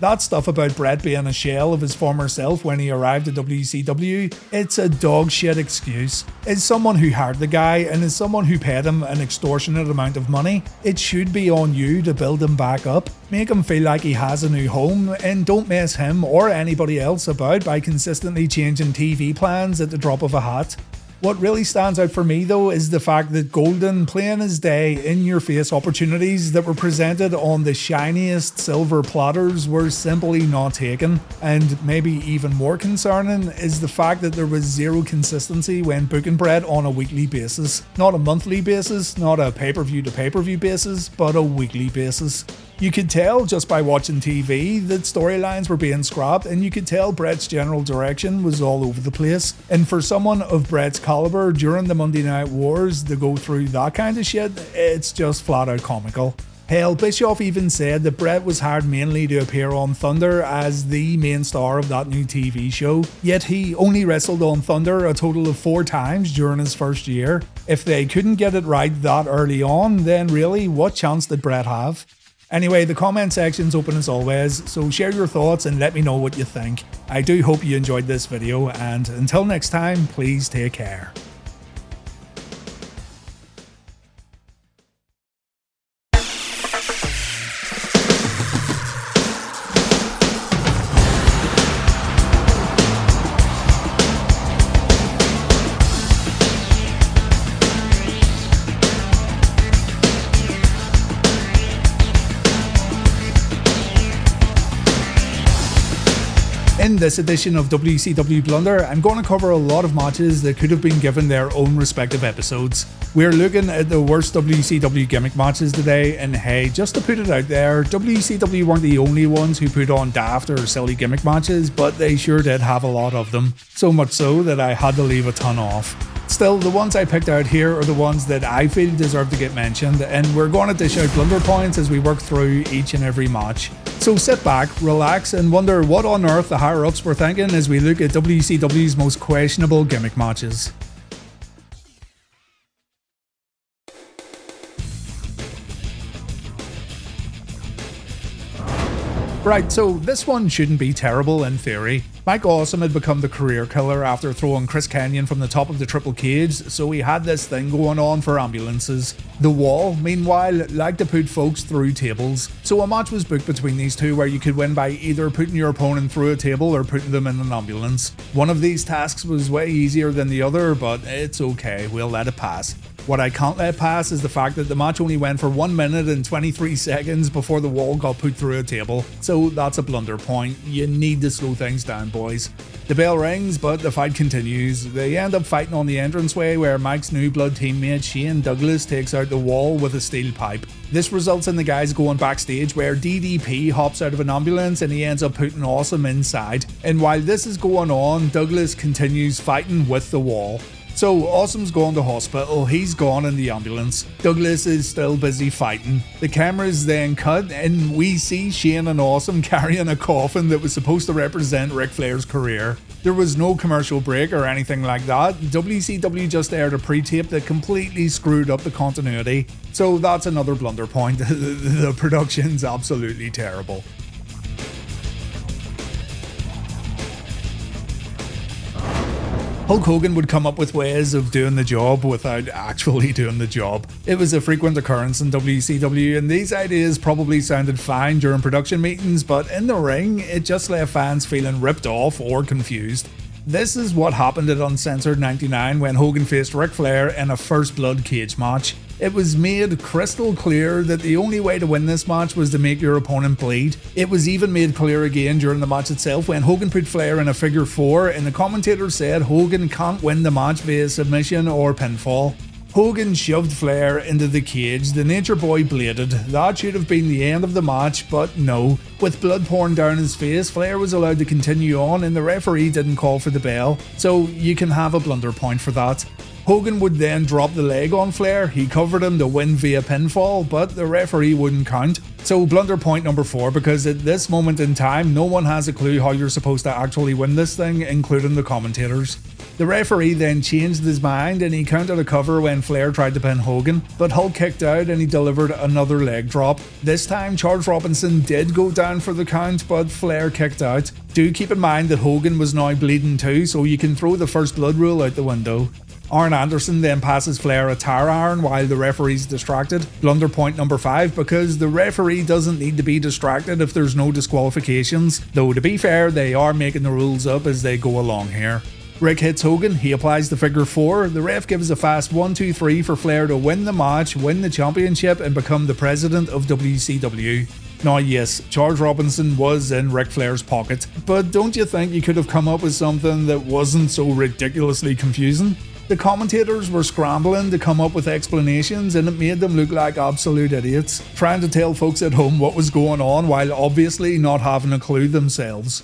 That stuff about Bret being a shell of his former self when he arrived at WCW, it's a dog shit excuse. As someone who hired the guy and as someone who paid him an extortionate amount of money, it should be on you to build him back up, make him feel like he has a new home, and don't mess him or anybody else about by consistently changing TV plans at the drop of a hat. What really stands out for me though is the fact that golden, plain as day, in-your-face opportunities that were presented on the shiniest silver platters were simply not taken. And maybe even more concerning is the fact that there was zero consistency when booking Bret on a weekly basis. Not a monthly basis, not a pay-per-view to pay-per-view basis, but a weekly basis. You could tell just by watching TV that storylines were being scrapped, and you could tell Bret's general direction was all over the place. And for someone of Bret's caliber during the Monday Night Wars to go through that kind of shit, it's just flat out comical. Hell, Bischoff even said that Bret was hired mainly to appear on Thunder as the main star of that new TV show, yet he only wrestled on Thunder a total of 4 times during his first year. If they couldn't get it right that early on, then really, what chance did Bret have? Anyway, the comment section's open as always, so share your thoughts and let me know what you think. I do hope you enjoyed this video, and until next time, please take care. In this edition of WCW Blunder, I'm going to cover a lot of matches that could have been given their own respective episodes. We're looking at the worst WCW gimmick matches today, and hey, just to put it out there, WCW weren't the only ones who put on daft or silly gimmick matches, but they sure did have a lot of them. So much so that I had to leave a ton off. Still, the ones I picked out here are the ones that I feel deserve to get mentioned, and we're going to dish out blunder points as we work through each and every match. So sit back, relax, and wonder what on earth the higher-ups were thinking as we look at WCW's most questionable gimmick matches. Right, so this one shouldn't be terrible in theory. Mike Awesome had become the career killer after throwing Chris Kanyon from the top of the triple cage, so he had this thing going on for ambulances. The Wall, meanwhile, liked to put folks through tables, so a match was booked between these two where you could win by either putting your opponent through a table or putting them in an ambulance. One of these tasks was way easier than the other, but it's okay, we'll let it pass. What I can't let pass is the fact that the match only went for 1 minute and 23 seconds before the Wall got put through a table, so that's a blunder point. You need to slow things down, boys. The bell rings, but the fight continues. They end up fighting on the entranceway where Mike's new blood teammate Shane Douglas takes out the Wall with a steel pipe. This results in the guys going backstage where DDP hops out of an ambulance and he ends up putting Awesome inside. And while this is going on, Douglas continues fighting with the Wall. So Awesome's gone to hospital, he's gone in the ambulance. Douglas is still busy fighting. The cameras then cut and we see Shane and Awesome carrying a coffin that was supposed to represent Ric Flair's career. There was no commercial break or anything like that. WCW just aired a pre-tape that completely screwed up the continuity. So that's another blunder point. The production's absolutely terrible. Hulk Hogan would come up with ways of doing the job without actually doing the job. It was a frequent occurrence in WCW, and these ideas probably sounded fine during production meetings, but in the ring, it just left fans feeling ripped off or confused. This is what happened at Uncensored 99 when Hogan faced Ric Flair in a first blood cage match. It was made crystal clear that the only way to win this match was to make your opponent bleed. It was even made clear again during the match itself when Hogan put Flair in a figure 4 and the commentator said Hogan can't win the match via submission or pinfall. Hogan shoved Flair into the cage, the Nature Boy bladed. That should have been the end of the match, but no. With blood pouring down his face, Flair was allowed to continue on and the referee didn't call for the bell, so you can have a blunder point for that. Hogan would then drop the leg on Flair, he covered him to win via pinfall, but the referee wouldn't count. So blunder point number 4, because at this moment in time, no one has a clue how you're supposed to actually win this thing, including the commentators. The referee then changed his mind and he counted a cover when Flair tried to pin Hogan, but Hulk kicked out and he delivered another leg drop. This time Charles Robinson did go down for the count, but Flair kicked out. Do keep in mind that Hogan was now bleeding too, so you can throw the first blood rule out the window. Arn Anderson then passes Flair a tire iron while the referee's distracted. Blunder point number 5, because the referee doesn't need to be distracted if there's no disqualifications, though to be fair, they are making the rules up as they go along here. Rick hits Hogan, he applies the figure 4, the ref gives a fast 1-2-3 for Flair to win the match, win the championship and become the president of WCW. Now yes, Charles Robinson was in Ric Flair's pocket, but don't you think you could have come up with something that wasn't so ridiculously confusing? The commentators were scrambling to come up with explanations and it made them look like absolute idiots, trying to tell folks at home what was going on while obviously not having a clue themselves.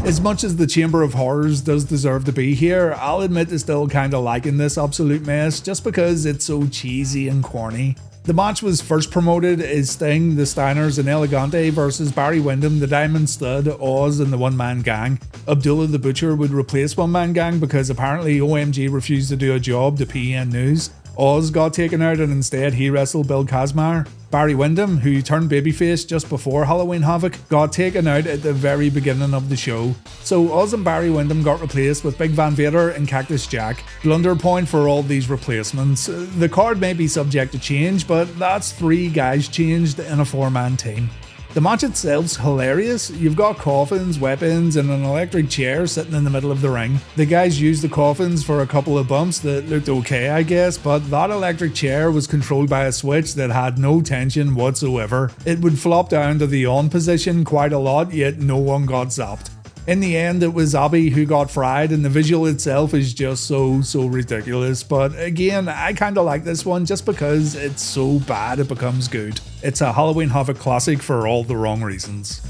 As much as the Chamber of Horrors does deserve to be here, I'll admit to still kinda liking this absolute mess just because it's so cheesy and corny. The match was first promoted as Sting, the Steiners and Elegante versus Barry Windham, the Diamond Stud, Oz and the One Man Gang. Abdullah the Butcher would replace One Man Gang because apparently OMG refused to do a job to PN News. Oz got taken out and instead he wrestled Bill Kazmaier. Barry Windham, who turned babyface just before Halloween Havoc, got taken out at the very beginning of the show. So Oz and Barry Windham got replaced with Big Van Vader and Cactus Jack. Blunder point for all these replacements. The card may be subject to change, but that's 3 guys changed in a 4-man team. The match itself's hilarious. You've got coffins, weapons, and an electric chair sitting in the middle of the ring. The guys used the coffins for a couple of bumps that looked okay, I guess, but that electric chair was controlled by a switch that had no tension whatsoever. It would flop down to the on position quite a lot, yet no one got zapped. In the end, it was Abby who got fried, and the visual itself is just so ridiculous. But again, I kinda like this one just because it's so bad it becomes good. It's a Halloween Havoc classic for all the wrong reasons.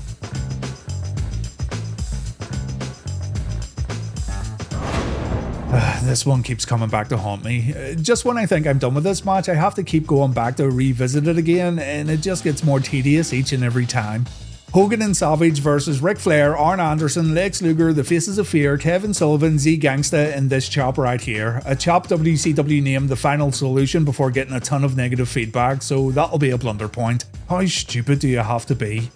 This one keeps coming back to haunt me. Just when I think I'm done with this match, I have to keep going back to revisit it again, and it just gets more tedious each and every time. Hogan and Savage versus Ric Flair, Arn Anderson, Lex Luger, The Faces of Fear, Kevin Sullivan, Z Gangsta, and this chop right here. A chop WCW named The Final Solution before getting a ton of negative feedback, so that'll be a blunder point. How stupid do you have to be?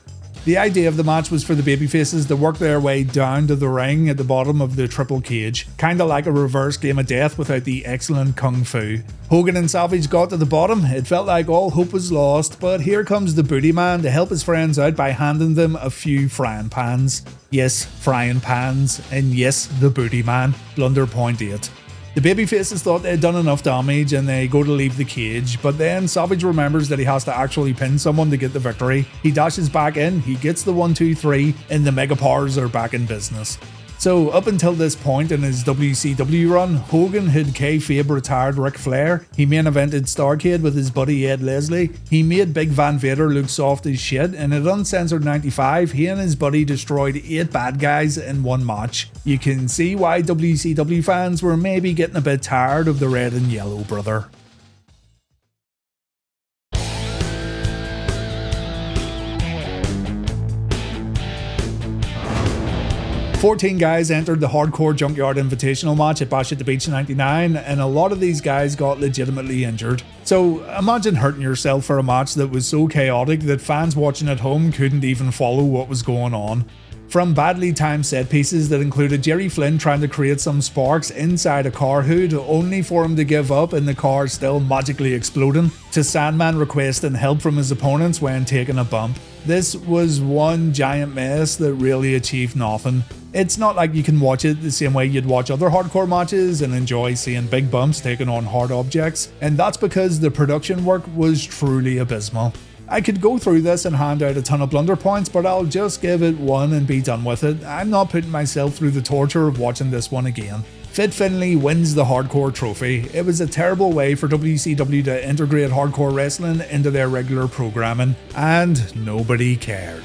The idea of the match was for the babyfaces to work their way down to the ring at the bottom of the triple cage, kinda like a reverse Game of Death without the excellent kung fu. Hogan and Savage got to the bottom, it felt like all hope was lost, but here comes the Booty Man to help his friends out by handing them a few frying pans. Yes, frying pans, and yes, the Booty Man. Blunder point 8. The babyfaces thought they'd done enough damage and they go to leave the cage, but then Savage remembers that he has to actually pin someone to get the victory. He dashes back in, he gets the 1-2-3, and the Mega Powers are back in business. So up until this point in his WCW run, Hogan had kayfabe retired Ric Flair, he main evented Starrcade with his buddy Ed Leslie, he made Big Van Vader look soft as shit, and at Uncensored 95, he and his buddy destroyed 8 bad guys in one match. You can see why WCW fans were maybe getting a bit tired of the red and yellow brother. 14 guys entered the Hardcore Junkyard Invitational match at Bash at the Beach 99, and a lot of these guys got legitimately injured. So imagine hurting yourself for a match that was so chaotic that fans watching at home couldn't even follow what was going on. From badly timed set pieces that included Jerry Flynn trying to create some sparks inside a car hood only for him to give up and the car still magically exploding, to Sandman requesting help from his opponents when taking a bump. This was one giant mess that really achieved nothing. It's not like you can watch it the same way you'd watch other hardcore matches and enjoy seeing big bumps taking on hard objects, and that's because the production work was truly abysmal. I could go through this and hand out a ton of blunder points, but I'll just give it 1 and be done with it. I'm not putting myself through the torture of watching this one again. Fit Finlay wins the Hardcore Trophy. It was a terrible way for WCW to integrate hardcore wrestling into their regular programming, and nobody cared.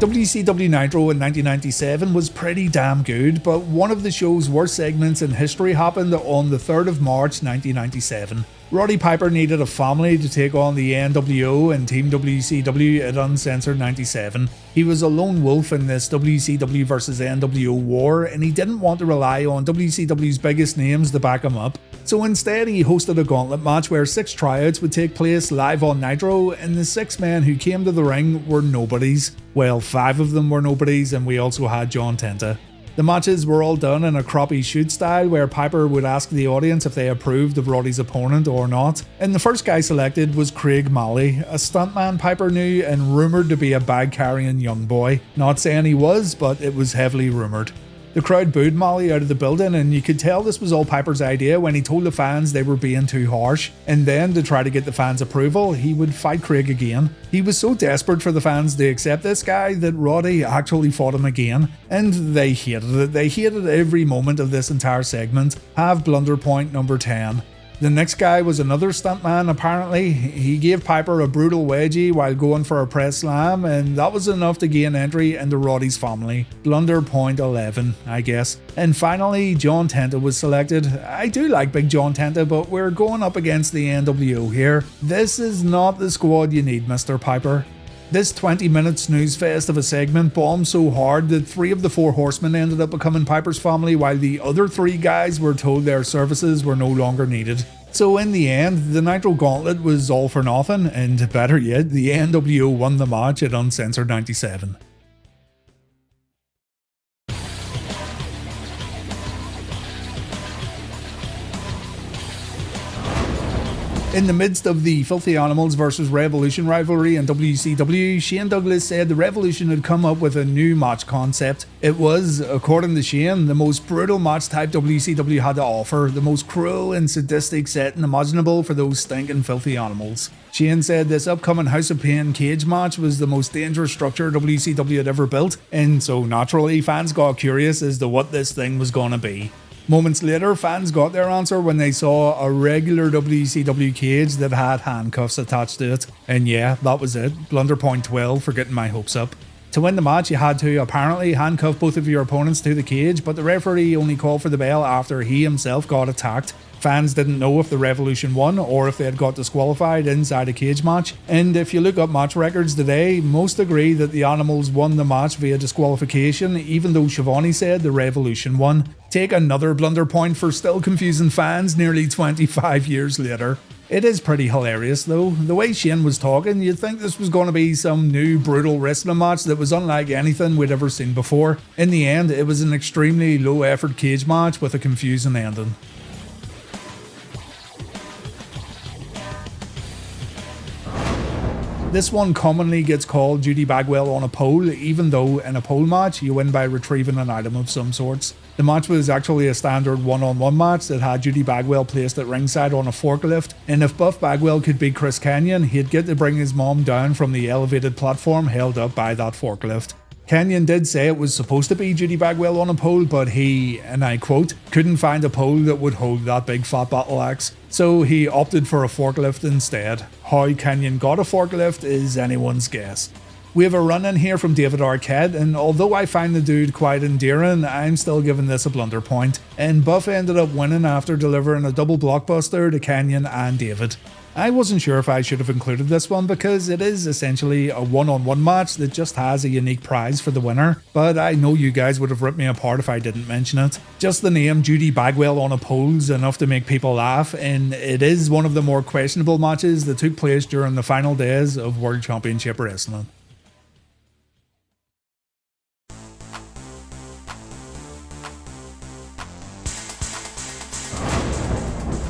WCW Nitro in 1997 was pretty damn good, but one of the show's worst segments in history happened on the 3rd of March 1997. Roddy Piper needed a family to take on the NWO and Team WCW at Uncensored 97. He was a lone wolf in this WCW vs NWO war, and he didn't want to rely on WCW's biggest names to back him up. So instead he hosted a gauntlet match where 6 tryouts would take place live on Nitro, and the 6 men who came to the ring were nobodies. Well, 5 of them were nobodies, and we also had John Tenta. The matches were all done in a crappie shoot style where Piper would ask the audience if they approved of Roddy's opponent or not, and the first guy selected was Craig Malley, a stuntman Piper knew and rumoured to be a bag-carrying young boy. Not saying he was, but it was heavily rumoured. The crowd booed Malley out of the building, and you could tell this was all Piper's idea when he told the fans they were being too harsh, and then to try to get the fans' approval, he would fight Craig again. He was so desperate for the fans to accept this guy that Roddy actually fought him again, and they hated it. They hated every moment of this entire segment. Have blunder point number 10. The next guy was another stuntman apparently. He gave Piper a brutal wedgie while going for a press slam, and that was enough to gain entry into Roddy's family. Blunder point 11, I guess. And finally, John Tenta was selected. I do like Big John Tenta, but we're going up against the NWO here. This is not the squad you need, Mr. Piper. This 20-minute snooze fest of a segment bombed so hard that 3 of the 4 horsemen ended up becoming Piper's family, while the other 3 guys were told their services were no longer needed. So in the end, the Nitro Gauntlet was all for nothing, and better yet, the NWO won the match at Uncensored 97. In the midst of the Filthy Animals vs Revolution rivalry in WCW, Shane Douglas said the Revolution had come up with a new match concept. It was, according to Shane, the most brutal match type WCW had to offer, the most cruel and sadistic setting imaginable for those stinking filthy animals. Shane said this upcoming House of Pain cage match was the most dangerous structure WCW had ever built, and so naturally fans got curious as to what this thing was gonna be. Moments later, fans got their answer when they saw a regular WCW cage that had handcuffs attached to it. And yeah, that was it. Blunder point 12 for getting my hopes up. To win the match, you had to apparently handcuff both of your opponents to the cage, but the referee only called for the bell after he himself got attacked. Fans didn't know if the Revolution won or if they had got disqualified inside a cage match, and if you look up match records today, most agree that the Animals won the match via disqualification, even though Schiavone said the Revolution won. Take another blunder point for still confusing fans nearly 25 years later. It is pretty hilarious though. The way Shane was talking, you'd think this was going to be some new brutal wrestling match that was unlike anything we'd ever seen before. In the end, it was an extremely low effort cage match with a confusing ending. This one commonly gets called Judy Bagwell on a pole, even though in a pole match you win by retrieving an item of some sorts. The match was actually a standard one-on-one match that had Judy Bagwell placed at ringside on a forklift, and if Buff Bagwell could beat Chris Kanyon, he'd get to bring his mom down from the elevated platform held up by that forklift. Kanyon did say it was supposed to be Judy Bagwell on a pole, but he, and I quote, couldn't find a pole that would hold that big fat battle axe, so he opted for a forklift instead. How Kanyon got a forklift is anyone's guess. We have a run in here from David Arquette, and although I find the dude quite endearing, I'm still giving this a blunder point, and Buff ended up winning after delivering a double blockbuster to Kanyon and David. I wasn't sure if I should have included this one because it is essentially a one-on-one match that just has a unique prize for the winner, but I know you guys would have ripped me apart if I didn't mention it. Just the name Judy Bagwell on a pole's enough to make people laugh, and it is one of the more questionable matches that took place during the final days of World Championship Wrestling.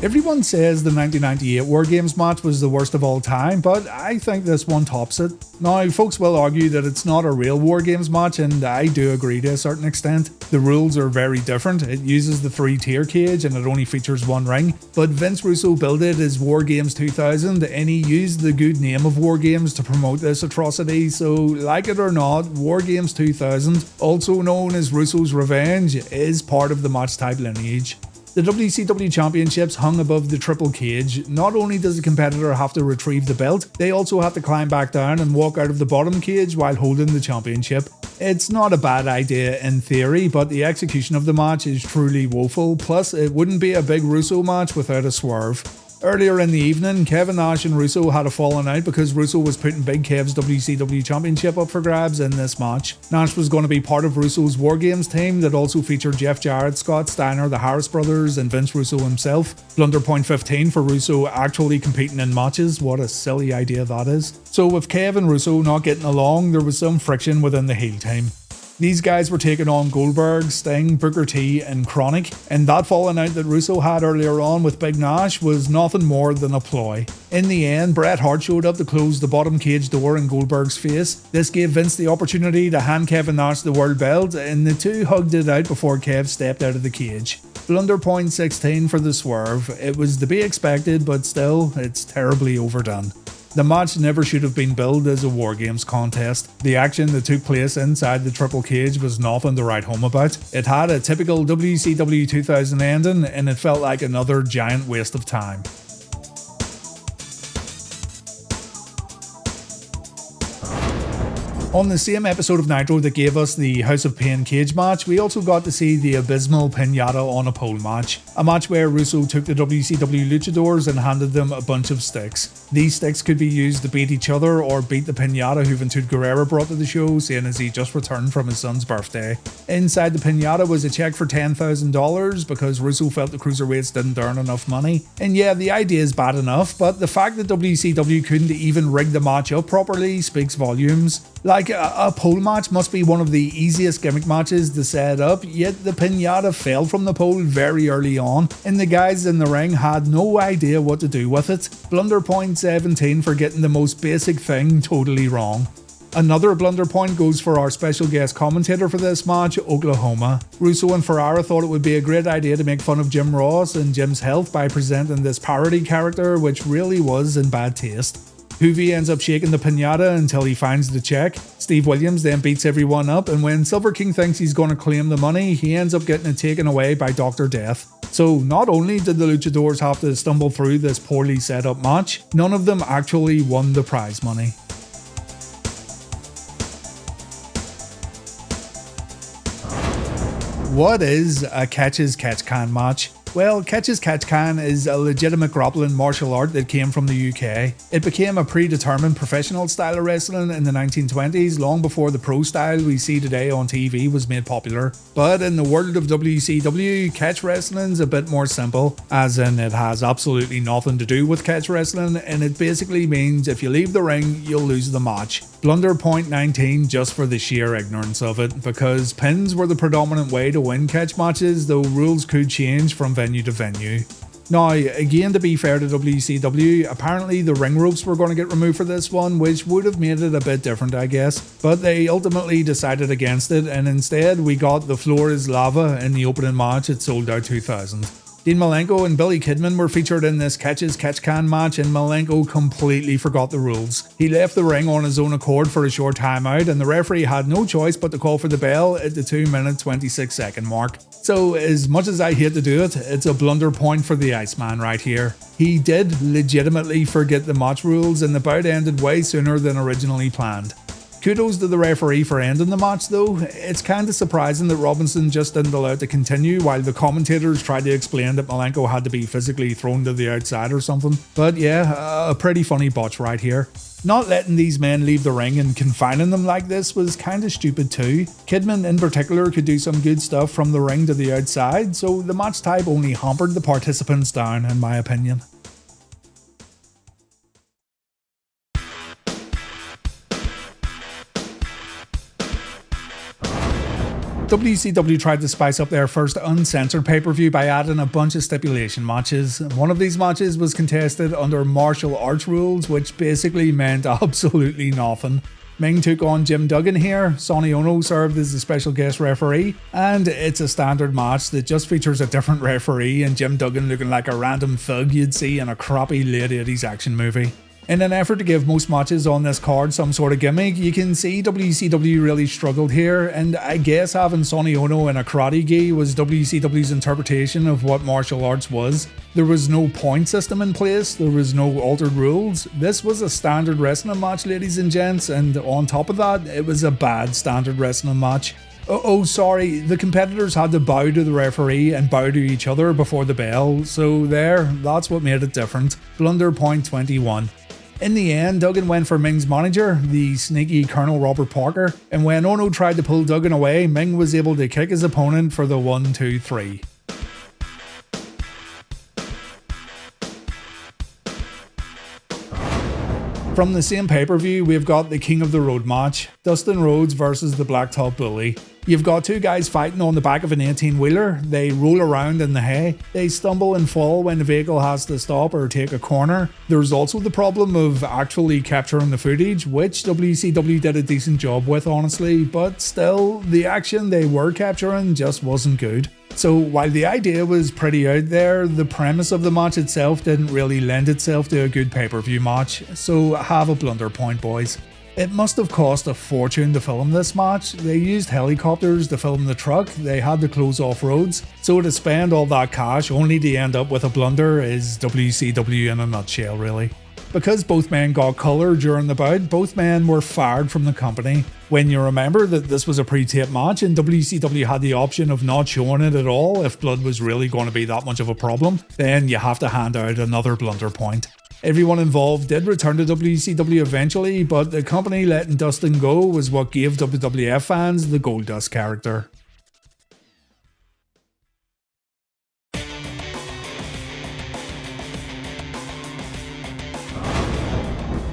Everyone says the 1998 War Games match was the worst of all time, but I think this one tops it. Now, folks will argue that it's not a real War Games match, and I do agree to a certain extent. The rules are very different. It uses the 3-tier cage and it only features one ring, but Vince Russo billed it as War Games 2000 and he used the good name of War Games to promote this atrocity, so like it or not, War Games 2000, also known as Russo's Revenge, is part of the match type lineage. The WCW Championships hung above the triple cage. Not only does the competitor have to retrieve the belt, they also have to climb back down and walk out of the bottom cage while holding the championship. It's not a bad idea in theory, but the execution of the match is truly woeful, plus it wouldn't be a big Russo match without a swerve. Earlier in the evening, Kevin Nash and Russo had a falling out because Russo was putting Big Kev's WCW Championship up for grabs in this match. Nash was going to be part of Russo's War Games team that also featured Jeff Jarrett, Scott Steiner, the Harris brothers, and Vince Russo himself. Blunder point 15 for Russo actually competing in matches. What a silly idea that is. So with Kev and Russo not getting along, there was some friction within the heel team. These guys were taking on Goldberg, Sting, Booker T and Chronic, and that falling out that Russo had earlier on with Big Nash was nothing more than a ploy. In the end, Bret Hart showed up to close the bottom cage door in Goldberg's face. This gave Vince the opportunity to hand Kevin Nash the world belt, and the two hugged it out before Kev stepped out of the cage. Blunder point 16 for the swerve. It was to be expected, but still, it's terribly overdone. The match never should have been billed as a War Games contest. The action that took place inside the triple cage was nothing to write home about. It had a typical WCW 2000 ending, and it felt like another giant waste of time. On the same episode of Nitro that gave us the House of Pain cage match, we also got to see the abysmal Pinata on a pole match. A match where Russo took the WCW luchadors and handed them a bunch of sticks. These sticks could be used to beat each other or beat the Pinata who Ventura Guerrera brought to the show, seeing as he just returned from his son's birthday. Inside the Pinata was a check for $10,000 because Russo felt the cruiserweights didn't earn enough money. And yeah, the idea is bad enough, but the fact that WCW couldn't even rig the match up properly speaks volumes. Like, a pole match must be one of the easiest gimmick matches to set up, yet the Pinata fell from the pole very early on, and the guys in the ring had no idea what to do with it. Blunder point 17 for getting the most basic thing totally wrong. Another blunder point goes for our special guest commentator for this match, Oklahoma. Russo and Ferrara thought it would be a great idea to make fun of Jim Ross and Jim's health by presenting this parody character, which really was in bad taste. Hoovy ends up shaking the Pinata until he finds the check. Steve Williams then beats everyone up, and when Silver King thinks he's going to claim the money, he ends up getting it taken away by Dr. Death. So not only did the luchadors have to stumble through this poorly set up match, none of them actually won the prize money. What is a catch-as-catch-can match? Well, catch-as-catch-can is a legitimate grappling martial art that came from the UK. It became a predetermined professional style of wrestling in the 1920s, long before the pro style we see today on TV was made popular. But in the world of WCW, catch wrestling's a bit more simple, as in it has absolutely nothing to do with catch wrestling, and it basically means if you leave the ring, you'll lose the match. Blunder point 19 just for the sheer ignorance of it, because pins were the predominant way to win catch matches, though rules could change from venue to venue. Now, again, to be fair to WCW, apparently the ring ropes were going to get removed for this one, which would have made it a bit different, I guess. But they ultimately decided against it, and instead we got The Floor is Lava in the opening match at Sold Out 2000. Dean Malenko and Billy Kidman were featured in this catch-as-catch-can match, and Malenko completely forgot the rules. He left the ring on his own accord for a short timeout, and the referee had no choice but to call for the bell at the 2-minute 26-second mark. So, as much as I hate to do it, it's a blunder point for the Iceman right here. He did legitimately forget the match rules, and the bout ended way sooner than originally planned. Kudos to the referee for ending the match though. It's kinda surprising that Robinson just didn't allow it to continue while the commentators tried to explain that Malenko had to be physically thrown to the outside or something. But yeah, a pretty funny botch right here. Not letting these men leave the ring and confining them like this was kinda stupid too. Kidman in particular could do some good stuff from the ring to the outside, so the match type only hampered the participants down in my opinion. WCW tried to spice up their first uncensored pay-per-view by adding a bunch of stipulation matches. One of these matches was contested under martial arts rules, which basically meant absolutely nothing. Ming took on Jim Duggan here, Sonny Ono served as the special guest referee, and it's a standard match that just features a different referee and Jim Duggan looking like a random thug you'd see in a crappy late 80s action movie. In an effort to give most matches on this card some sort of gimmick, you can see WCW really struggled here, and I guess having Sonny Ono in a karate gi was WCW's interpretation of what martial arts was. There was no point system in place, there was no altered rules. This was a standard wrestling match, ladies and gents, and on top of that, it was a bad standard wrestling match. Oh, sorry, the competitors had to bow to the referee and bow to each other before the bell, so that's what made it different. Blunder point 21. In the end, Duggan went for Ming's manager, the sneaky Colonel Robert Parker, and when Ono tried to pull Duggan away, Ming was able to kick his opponent for the 1, 2, 3. From the same pay-per-view, we've got the King of the Road match, Dustin Rhodes versus the Blacktop Bully. You've got two guys fighting on the back of an 18-wheeler, they roll around in the hay, they stumble and fall when the vehicle has to stop or take a corner. There's also the problem of actually capturing the footage, which WCW did a decent job with honestly, but still, the action they were capturing just wasn't good. So while the idea was pretty out there, the premise of the match itself didn't really lend itself to a good pay-per-view match, so have a blunder point, boys. It must have cost a fortune to film this match. They used helicopters to film the truck, they had to close off roads, so to spend all that cash only to end up with a blunder is WCW in a nutshell really. Because both men got colour during the bout, both men were fired from the company. When you remember that this was a pre-taped match and WCW had the option of not showing it at all if blood was really going to be that much of a problem, then you have to hand out another blunder point. Everyone involved did return to WCW eventually, but the company letting Dustin go was what gave WWF fans the Goldust character.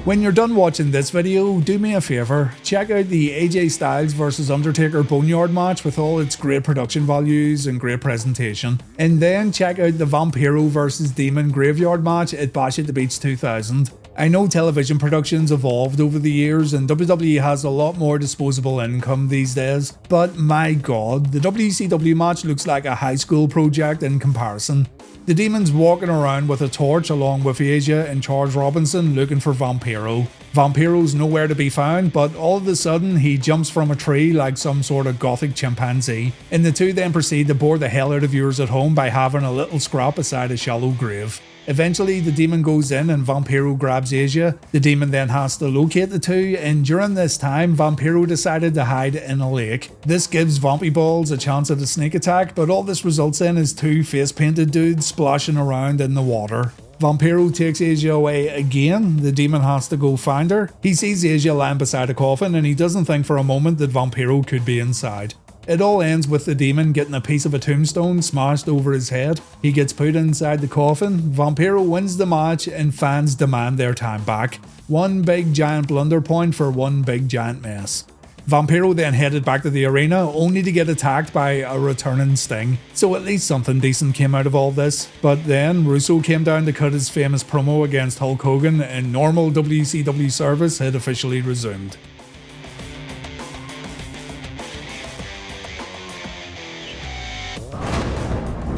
When you're done watching this video, do me a favour, check out the AJ Styles vs Undertaker Boneyard match with all its great production values and great presentation, and then check out the Vampiro vs Demon Graveyard match at Bash at the Beach 2000. I know television productions evolved over the years and WWE has a lot more disposable income these days, but my god, the WCW match looks like a high school project in comparison. The Demon's walking around with a torch along with Asia and Charles Robinson looking for Vampiro. Vampiro's nowhere to be found, but all of a sudden he jumps from a tree like some sort of gothic chimpanzee, and the two then proceed to bore the hell out of viewers at home by having a little scrap beside a shallow grave. Eventually the Demon goes in and Vampiro grabs Asia. The Demon then has to locate the two, and during this time Vampiro decided to hide in a lake. This gives Vampy Balls a chance at a sneak attack, but all this results in is two face painted dudes splashing around in the water. Vampiro takes Asia away again, the Demon has to go find her. He sees Asia lying beside a coffin and he doesn't think for a moment that Vampiro could be inside. It all ends with the Demon getting a piece of a tombstone smashed over his head. He gets put inside the coffin, Vampiro wins the match and fans demand their time back. One big giant blunder point for one big giant mess. Vampiro then headed back to the arena only to get attacked by a returning Sting, so at least something decent came out of all this. But then Russo came down to cut his famous promo against Hulk Hogan and normal WCW service had officially resumed.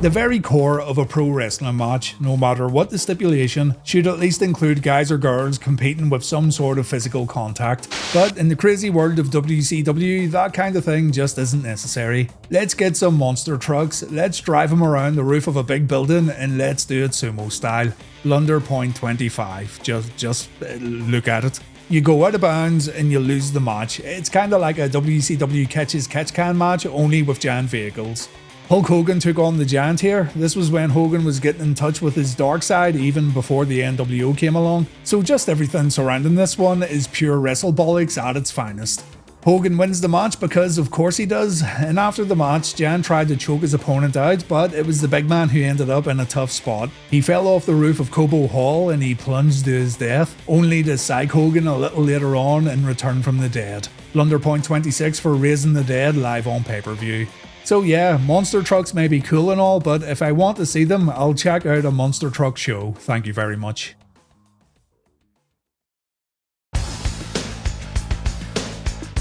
The very core of a pro wrestling match, no matter what the stipulation, should at least include guys or girls competing with some sort of physical contact. But in the crazy world of WCW, that kind of thing just isn't necessary. Let's get some monster trucks, let's drive them around the roof of a big building, and let's do it sumo style. Blunder point 25. Just look at it. You go out of bounds and you lose the match. It's kinda like a WCW catches catch can match, only with giant vehicles. Hulk Hogan took on the Giant here. This was when Hogan was getting in touch with his dark side even before the NWO came along, so just everything surrounding this one is pure WrestleBolics at its finest. Hogan wins the match because of course he does, and after the match, Giant tried to choke his opponent out, but it was the big man who ended up in a tough spot. He fell off the roof of Cobo Hall and he plunged to his death, only to psych Hogan a little later on and return from the dead. Blunder point 26 for Raising the Dead live on pay-per-view. So yeah, monster trucks may be cool and all, but if I want to see them, I'll check out a monster truck show. Thank you very much.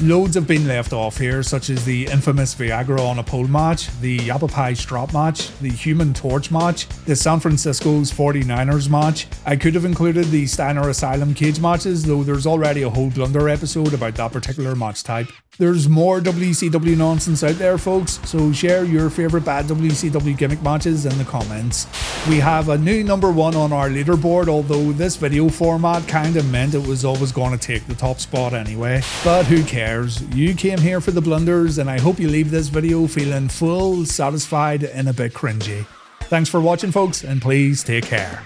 Loads have been left off here, such as the infamous Viagra on a pole match, the apple pie strap match, the Human Torch match, the San Francisco's 49ers match. I could have included the Steiner Asylum cage matches, though there's already a whole Blunder episode about that particular match type. There's more WCW nonsense out there, folks, so share your favourite bad WCW gimmick matches in the comments. We have a new number 1 on our leaderboard, although this video format kinda meant it was always going to take the top spot anyway. But who cares? You came here for the blunders, and I hope you leave this video feeling full, satisfied, and a bit cringy. Thanks for watching, folks, and please take care.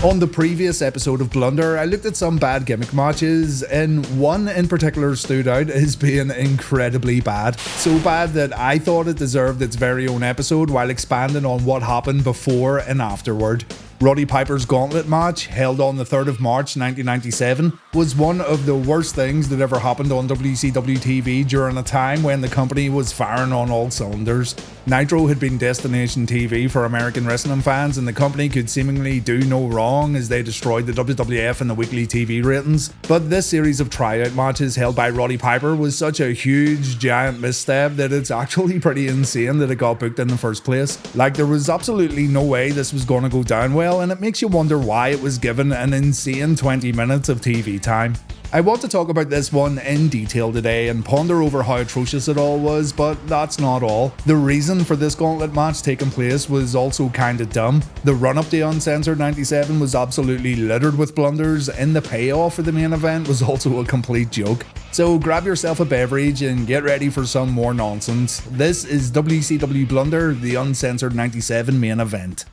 On the previous episode of Blunder, I looked at some bad gimmick matches, and one in particular stood out as being incredibly bad. So bad that I thought it deserved its very own episode while expanding on what happened before and afterward. Roddy Piper's gauntlet match, held on the 3rd of March 1997, was one of the worst things that ever happened on WCW TV during a time when the company was firing on all cylinders. Nitro had been destination TV for American wrestling fans, and the company could seemingly do no wrong as they destroyed the WWF and the weekly TV ratings. But this series of tryout matches held by Roddy Piper was such a huge, giant misstep that it's actually pretty insane that it got booked in the first place. Like, there was absolutely no way this was going to go down well, and it makes you wonder why it was given an insane 20 minutes of TV time. I want to talk about this one in detail today and ponder over how atrocious it all was, but that's not all. The reason for this gauntlet match taking place was also kinda dumb. The run-up to Uncensored 97 was absolutely littered with blunders, and the payoff for the main event was also a complete joke. So grab yourself a beverage and get ready for some more nonsense. This is WCW Blunder, the Uncensored 97 main event.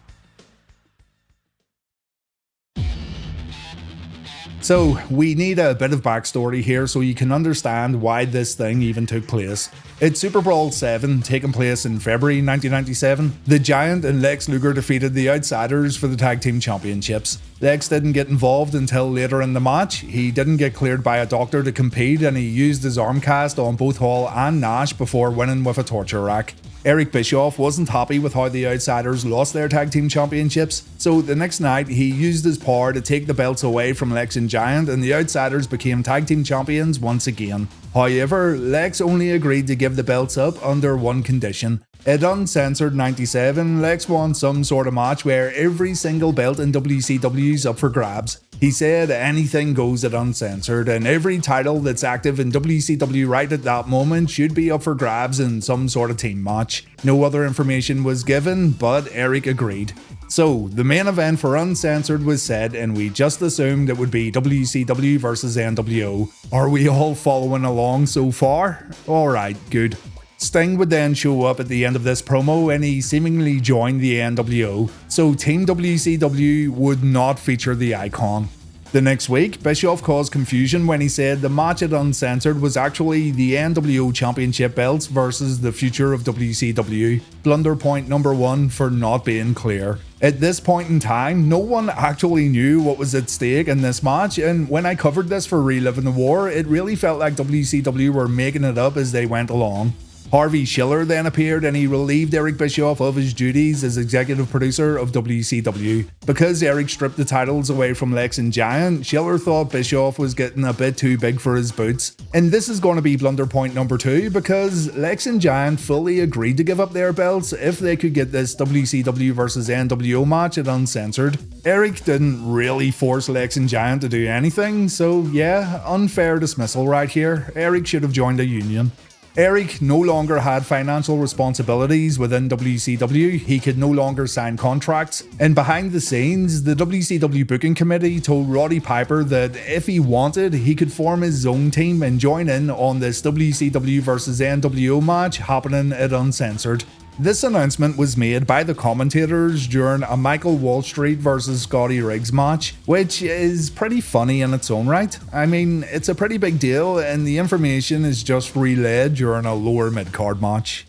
So, we need a bit of backstory here so you can understand why this thing even took place. It's Super Brawl 7, taking place in February 1997. The Giant and Lex Luger defeated the Outsiders for the Tag Team Championships. Lex didn't get involved until later in the match. He didn't get cleared by a doctor to compete, and he used his arm cast on both Hall and Nash before winning with a torture rack. Eric Bischoff wasn't happy with how the Outsiders lost their Tag Team Championships, so the next night he used his power to take the belts away from Lex and Giant, and the Outsiders became Tag Team Champions once again. However, Lex only agreed to give the belts up under one condition. At Uncensored 97, Lex won some sort of match where every single belt in WCW's up for grabs. He said anything goes at Uncensored, and every title that's active in WCW right at that moment should be up for grabs in some sort of team match. No other information was given, but Eric agreed. So, the main event for Uncensored was set, and we just assumed it would be WCW versus NWO. Are we all following along so far? Alright, good. Sting would then show up at the end of this promo, and he seemingly joined the NWO, so Team WCW would not feature the Icon. The next week, Bischoff caused confusion when he said the match at Uncensored was actually the NWO Championship belts versus the future of WCW. Blunder point number 1 for not being clear. At this point in time, no one actually knew what was at stake in this match, and when I covered this for Reliving the War, it really felt like WCW were making it up as they went along. Harvey Schiller then appeared, and he relieved Eric Bischoff of his duties as executive producer of WCW. Because Eric stripped the titles away from Lex and Giant, Schiller thought Bischoff was getting a bit too big for his boots. And this is going to be blunder point number 2, because Lex and Giant fully agreed to give up their belts if they could get this WCW vs NWO match at Uncensored. Eric didn't really force Lex and Giant to do anything, so yeah, unfair dismissal right here. Eric should have joined a union. Eric no longer had financial responsibilities within WCW, he could no longer sign contracts, and behind the scenes, the WCW booking committee told Roddy Piper that if he wanted, he could form his own team and join in on this WCW vs NWO match happening at Uncensored. This announcement was made by the commentators during a Michael Wall Street vs Scotty Riggs match, which is pretty funny in its own right. I mean, it's a pretty big deal, and the information is just relayed during a lower mid-card match.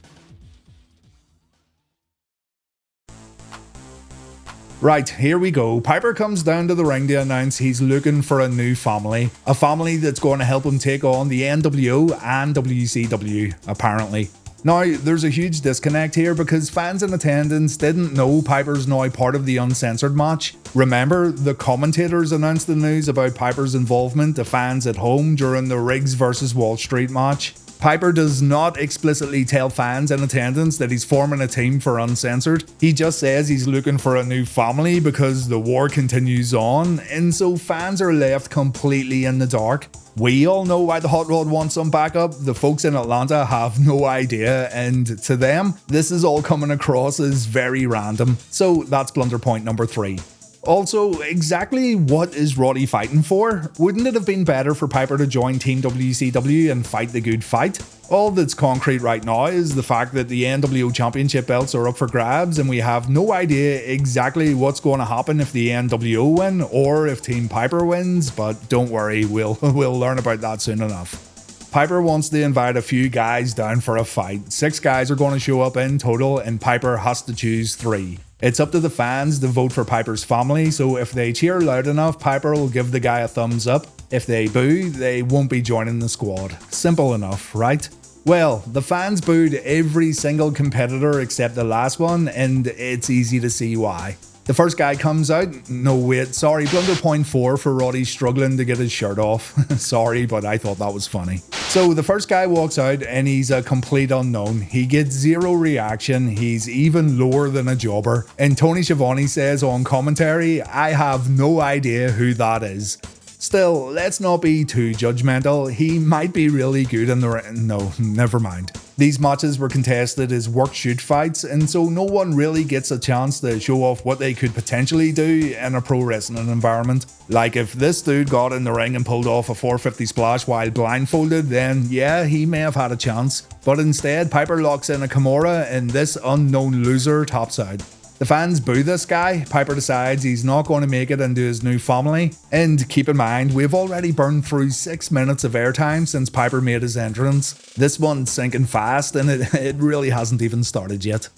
Right, here we go. Piper comes down to the ring to announce he's looking for a new family. A family that's going to help him take on the NWO and WCW, apparently. Now, there's a huge disconnect here because fans in attendance didn't know Piper's now part of the Uncensored match. Remember, the commentators announced the news about Piper's involvement to fans at home during the Riggs vs. Wall Street match. Piper does not explicitly tell fans in attendance that he's forming a team for Uncensored. He just says he's looking for a new family because the war continues on, and so fans are left completely in the dark. We all know why the Hot Rod wants some backup. The folks in Atlanta have no idea, and to them, this is all coming across as very random. So that's blunder point number 3. Also, exactly what is Roddy fighting for? Wouldn't it have been better for Piper to join Team WCW and fight the good fight? All that's concrete right now is the fact that the NWO Championship belts are up for grabs and we have no idea exactly what's going to happen if the NWO win or if Team Piper wins, but don't worry, we'll learn about that soon enough. Piper wants to invite a few guys down for a fight. 6 guys are going to show up in total and Piper has to choose 3. It's up to the fans to vote for Piper's family, so if they cheer loud enough, Piper will give the guy a thumbs up. If they boo, they won't be joining the squad. Simple enough, right? Well, the fans booed every single competitor except the last one, and it's easy to see why. The first guy comes out. No, wait, sorry, blunder point 4 for Roddy struggling to get his shirt off. Sorry, but I thought that was funny. So the first guy walks out and he's a complete unknown. He gets 0 reaction, he's even lower than a jobber. And Tony Schiavone says on commentary, I have no idea who that is. Still, let's not be too judgmental. He might be really good in the ring. No, never mind. These matches were contested as work-shoot fights, and so no one really gets a chance to show off what they could potentially do in a pro wrestling environment. Like if this dude got in the ring and pulled off a 450 splash while blindfolded, then yeah, he may have had a chance. But instead, Piper locks in a Kimura and this unknown loser tops out. The fans boo this guy. Piper decides he's not going to make it into his new family. And keep in mind, we've already burned through 6 minutes of airtime since Piper made his entrance. This one's sinking fast and it really hasn't even started yet.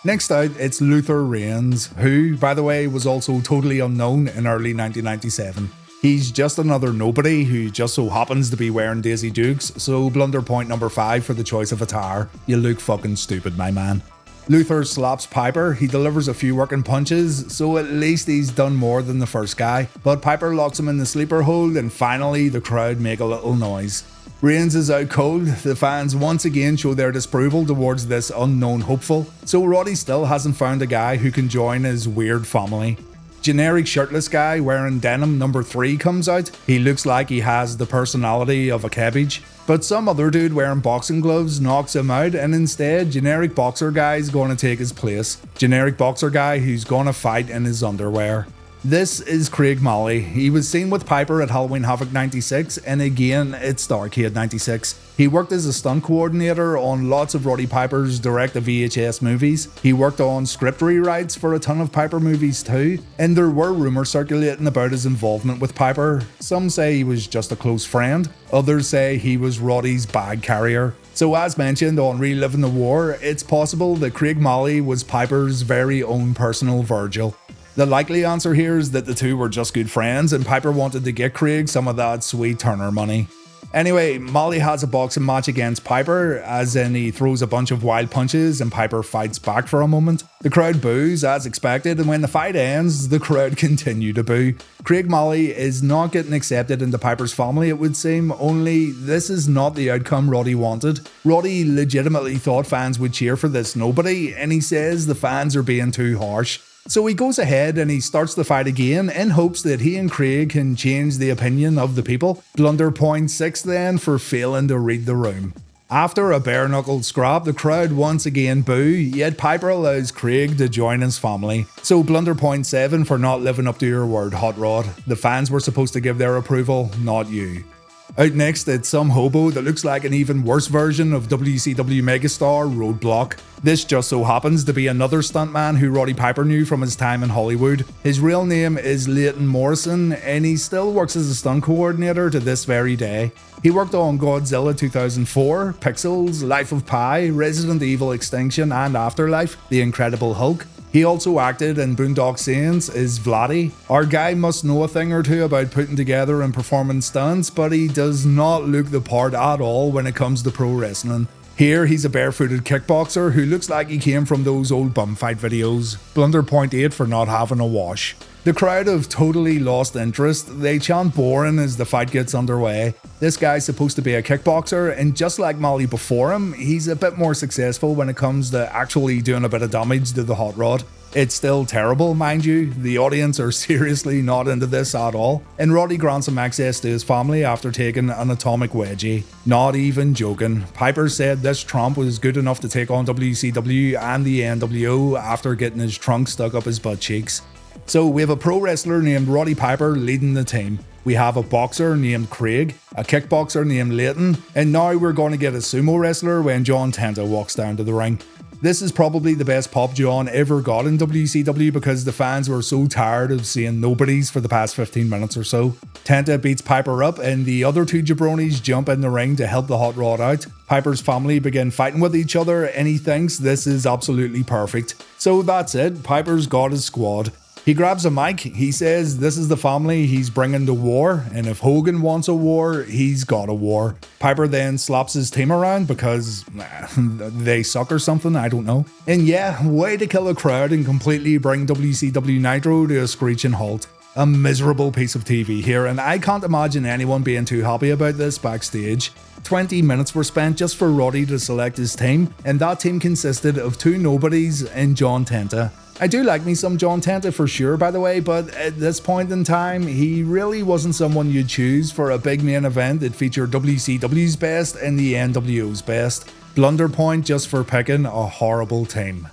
Next out, it's Luther Reigns, who, by the way, was also totally unknown in early 1997. He's just another nobody who just so happens to be wearing Daisy Dukes, so blunder point number 5 for the choice of attire. You look fucking stupid, my man. Luther slaps Piper, he delivers a few working punches, so at least he's done more than the first guy, but Piper locks him in the sleeper hold and finally the crowd make a little noise. Reigns is out cold, the fans once again show their disapproval towards this unknown hopeful, so Roddy still hasn't found a guy who can join his weird family. Generic shirtless guy wearing denim number 3 comes out. He looks like he has the personality of a cabbage. But some other dude wearing boxing gloves knocks him out and instead generic boxer guy's gonna take his place. Generic boxer guy who's gonna fight in his underwear. This is Craig Malley. He was seen with Piper at Halloween Havoc 96 and again at Starrcade 96. He worked as a stunt coordinator on lots of Roddy Piper's direct-to-VHS movies. He worked on script rewrites for a ton of Piper movies too, and there were rumours circulating about his involvement with Piper. Some say he was just a close friend, others say he was Roddy's bag carrier. So as mentioned on Reliving the War, it's possible that Craig Malley was Piper's very own personal Virgil. The likely answer here is that the two were just good friends and Piper wanted to get Craig some of that sweet Turner money. Anyway, Malley has a boxing match against Piper, as in he throws a bunch of wild punches and Piper fights back for a moment. The crowd boos as expected, and when the fight ends, the crowd continue to boo. Craig Malley is not getting accepted into Piper's family, it would seem, only this is not the outcome Roddy wanted. Roddy legitimately thought fans would cheer for this nobody, and he says the fans are being too harsh. So he goes ahead and he starts the fight again in hopes that he and Craig can change the opinion of the people. Blunder point 6 then for failing to read the room. After a bare-knuckled scrap, the crowd once again boo, yet Piper allows Craig to join his family. So blunder point 7 for not living up to your word, Hot Rod. The fans were supposed to give their approval, not you. Out next, it's some hobo that looks like an even worse version of WCW megastar Roadblock. This just so happens to be another stuntman who Roddy Piper knew from his time in Hollywood. His real name is Leighton Morrison, and he still works as a stunt coordinator to this very day. He worked on Godzilla 2004, Pixels, Life of Pi, Resident Evil Extinction and Afterlife, The Incredible Hulk. He also acted in Boondock Saints as Vladdy. Our guy must know a thing or two about putting together and performing stunts, but he does not look the part at all when it comes to pro wrestling. Here, he's a barefooted kickboxer who looks like he came from those old bum fight videos. Blunder .8 for not having a wash. The crowd have totally lost interest. They chant boring as the fight gets underway. This guy's supposed to be a kickboxer, and just like Molly before him, he's a bit more successful when it comes to actually doing a bit of damage to the hot rod. It's still terrible, mind you. The audience are seriously not into this at all, and Roddy grants him access to his family after taking an atomic wedgie. Not even joking. Piper said this Trump was good enough to take on WCW and the NWO after getting his trunk stuck up his butt cheeks. So we have a pro wrestler named Roddy Piper leading the team. We have a boxer named Craig, a kickboxer named Leighton, and now we're going to get a sumo wrestler when John Tenta walks down to the ring. This is probably the best pop John ever got in WCW because the fans were so tired of seeing nobodies for the past 15 minutes or so. Tenta beats Piper up and the other two jabronis jump in the ring to help the hot rod out. Piper's family begin fighting with each other and he thinks this is absolutely perfect. So that's it, Piper's got his squad. He grabs a mic, he says this is the family he's bringing to war, and if Hogan wants a war, he's got a war. Piper then slaps his team around because they suck or something, I don't know. And yeah, way to kill a crowd and completely bring WCW Nitro to a screeching halt. A miserable piece of TV here, and I can't imagine anyone being too happy about this backstage. 20 minutes were spent just for Roddy to select his team, and that team consisted of two nobodies and John Tenta. I do like me some John Tenta for sure, by the way, but at this point in time, he really wasn't someone you'd choose for a big main event that featured WCW's best and the NWO's best. Blunder point just for picking a horrible team.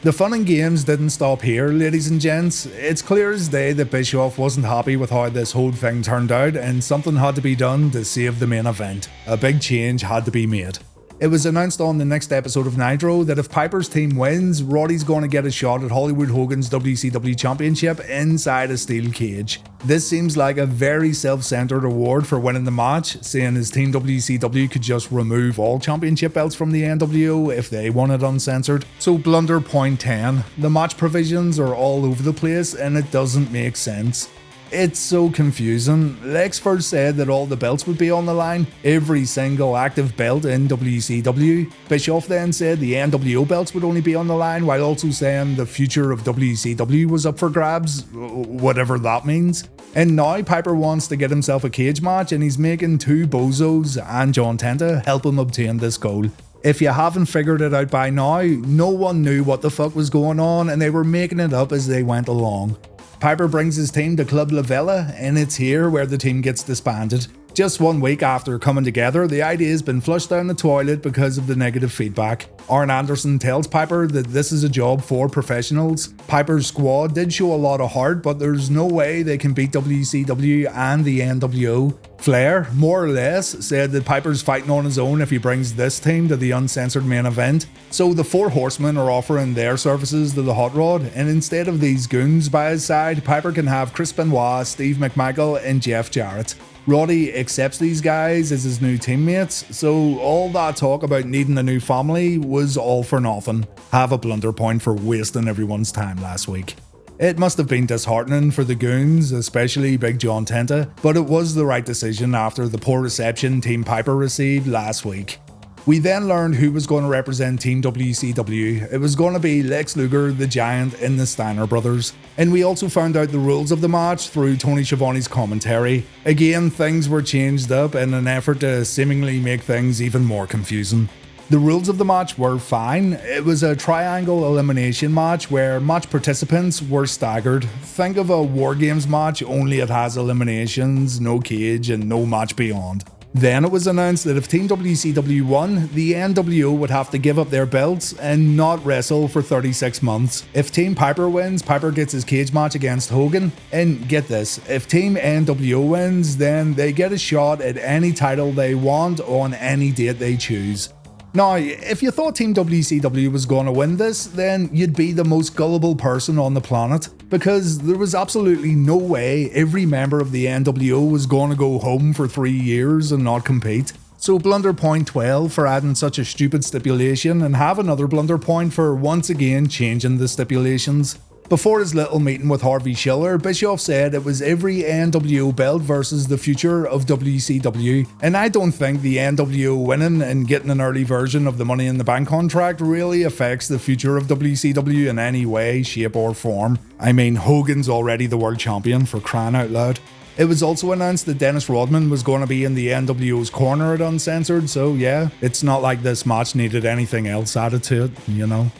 The fun and games didn't stop here, ladies and gents. It's clear as day that Bischoff wasn't happy with how this whole thing turned out and something had to be done to save the main event. A big change had to be made. It was announced on the next episode of Nitro that if Piper's team wins, Roddy's going to get a shot at Hollywood Hogan's WCW Championship inside a steel cage. This seems like a very self-centered award for winning the match, saying his team WCW could just remove all championship belts from the NWO if they wanted uncensored. So Blunder point 10, the match provisions are all over the place and it doesn't make sense. It's so confusing. Lex first said that all the belts would be on the line, every single active belt in WCW. Bischoff then said the NWO belts would only be on the line, while also saying the future of WCW was up for grabs, whatever that means. And now Piper wants to get himself a cage match and he's making two bozos and John Tenta help him obtain this goal. If you haven't figured it out by now, no one knew what the fuck was going on and they were making it up as they went along. Piper brings his team to Club La Vela, and it's here where the team gets disbanded. Just 1 week after coming together, the idea has been flushed down the toilet because of the negative feedback. Arn Anderson tells Piper that this is a job for professionals. Piper's squad did show a lot of heart, but there's no way they can beat WCW and the NWO. Flair, more or less, said that Piper's fighting on his own if he brings this team to the Uncensored main event. So the Four Horsemen are offering their services to the Hot Rod, and instead of these goons by his side, Piper can have Chris Benoit, Steve McMichael and Jeff Jarrett. Roddy accepts these guys as his new teammates, so all that talk about needing a new family was all for nothing. Have a Blunder point for wasting everyone's time last week. It must have been disheartening for the goons, especially Big John Tenta, but it was the right decision after the poor reception Team Piper received last week. We then learned who was going to represent Team WCW. It was going to be Lex Luger, the Giant, and the Steiner brothers. And we also found out the rules of the match through Tony Schiavone's commentary. Again, things were changed up in an effort to seemingly make things even more confusing. The rules of the match were fine. It was a triangle elimination match where match participants were staggered. Think of a War Games match, only it has eliminations, no cage, and no match beyond. Then it was announced that if Team WCW won, the NWO would have to give up their belts and not wrestle for 36 months. If Team Piper wins, Piper gets his cage match against Hogan. And get this, if Team NWO wins, then they get a shot at any title they want on any date they choose. Now, if you thought Team WCW was going to win this, then you'd be the most gullible person on the planet, because there was absolutely no way every member of the NWO was going to go home for 3 years and not compete. So blunder point 12 for adding such a stupid stipulation, and have another blunder point for once again changing the stipulations. Before his little meeting with Harvey Schiller, Bischoff said it was every NWO belt versus the future of WCW, and I don't think the NWO winning and getting an early version of the Money in the Bank contract really affects the future of WCW in any way, shape or form. I mean, Hogan's already the world champion, for crying out loud. It was also announced that Dennis Rodman was going to be in the NWO's corner at Uncensored, so yeah, it's not like this match needed anything else added to it, you know.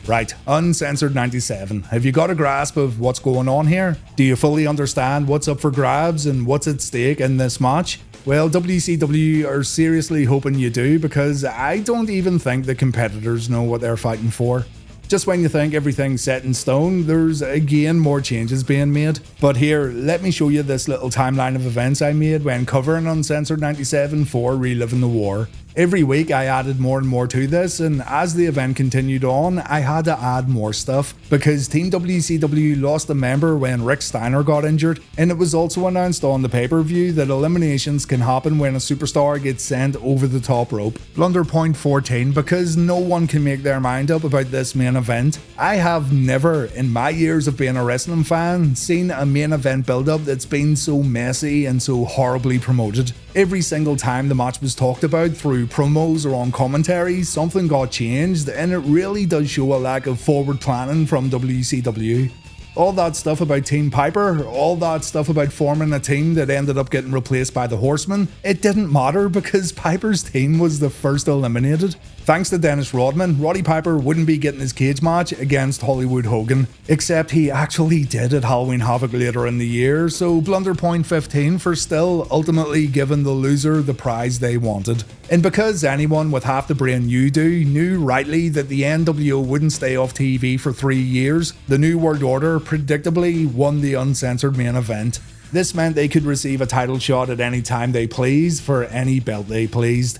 Right, Uncensored 97. Have you got a grasp of what's going on here? Do you fully understand what's up for grabs and what's at stake in this match? Well, WCW are seriously hoping you do, because I don't even think the competitors know what they're fighting for. Just when you think everything's set in stone, there's again more changes being made. But here, let me show you this little timeline of events I made when covering Uncensored 97 for Reliving the War. Every week I added more and more to this, and as the event continued on, I had to add more stuff, because Team WCW lost a member when Rick Steiner got injured, and it was also announced on the pay-per-view that eliminations can happen when a superstar gets sent over the top rope. Blunder point 14, because no one can make their mind up about this main event. I have never, in my years of being a wrestling fan, seen a main event build-up that's been so messy and so horribly promoted. Every single time the match was talked about through promos or on commentary, something got changed, and it really does show a lack of forward planning from WCW. All that stuff about Team Piper, all that stuff about forming a team that ended up getting replaced by the Horsemen, it didn't matter because Piper's team was the first eliminated. Thanks to Dennis Rodman, Roddy Piper wouldn't be getting his cage match against Hollywood Hogan, except he actually did at Halloween Havoc later in the year, so blunder point 15 for still ultimately giving the loser the prize they wanted. And because anyone with half the brain you do knew rightly that the NWO wouldn't stay off TV for 3 years, the New World Order predictably won the Uncensored main event. This meant they could receive a title shot at any time they pleased for any belt they pleased.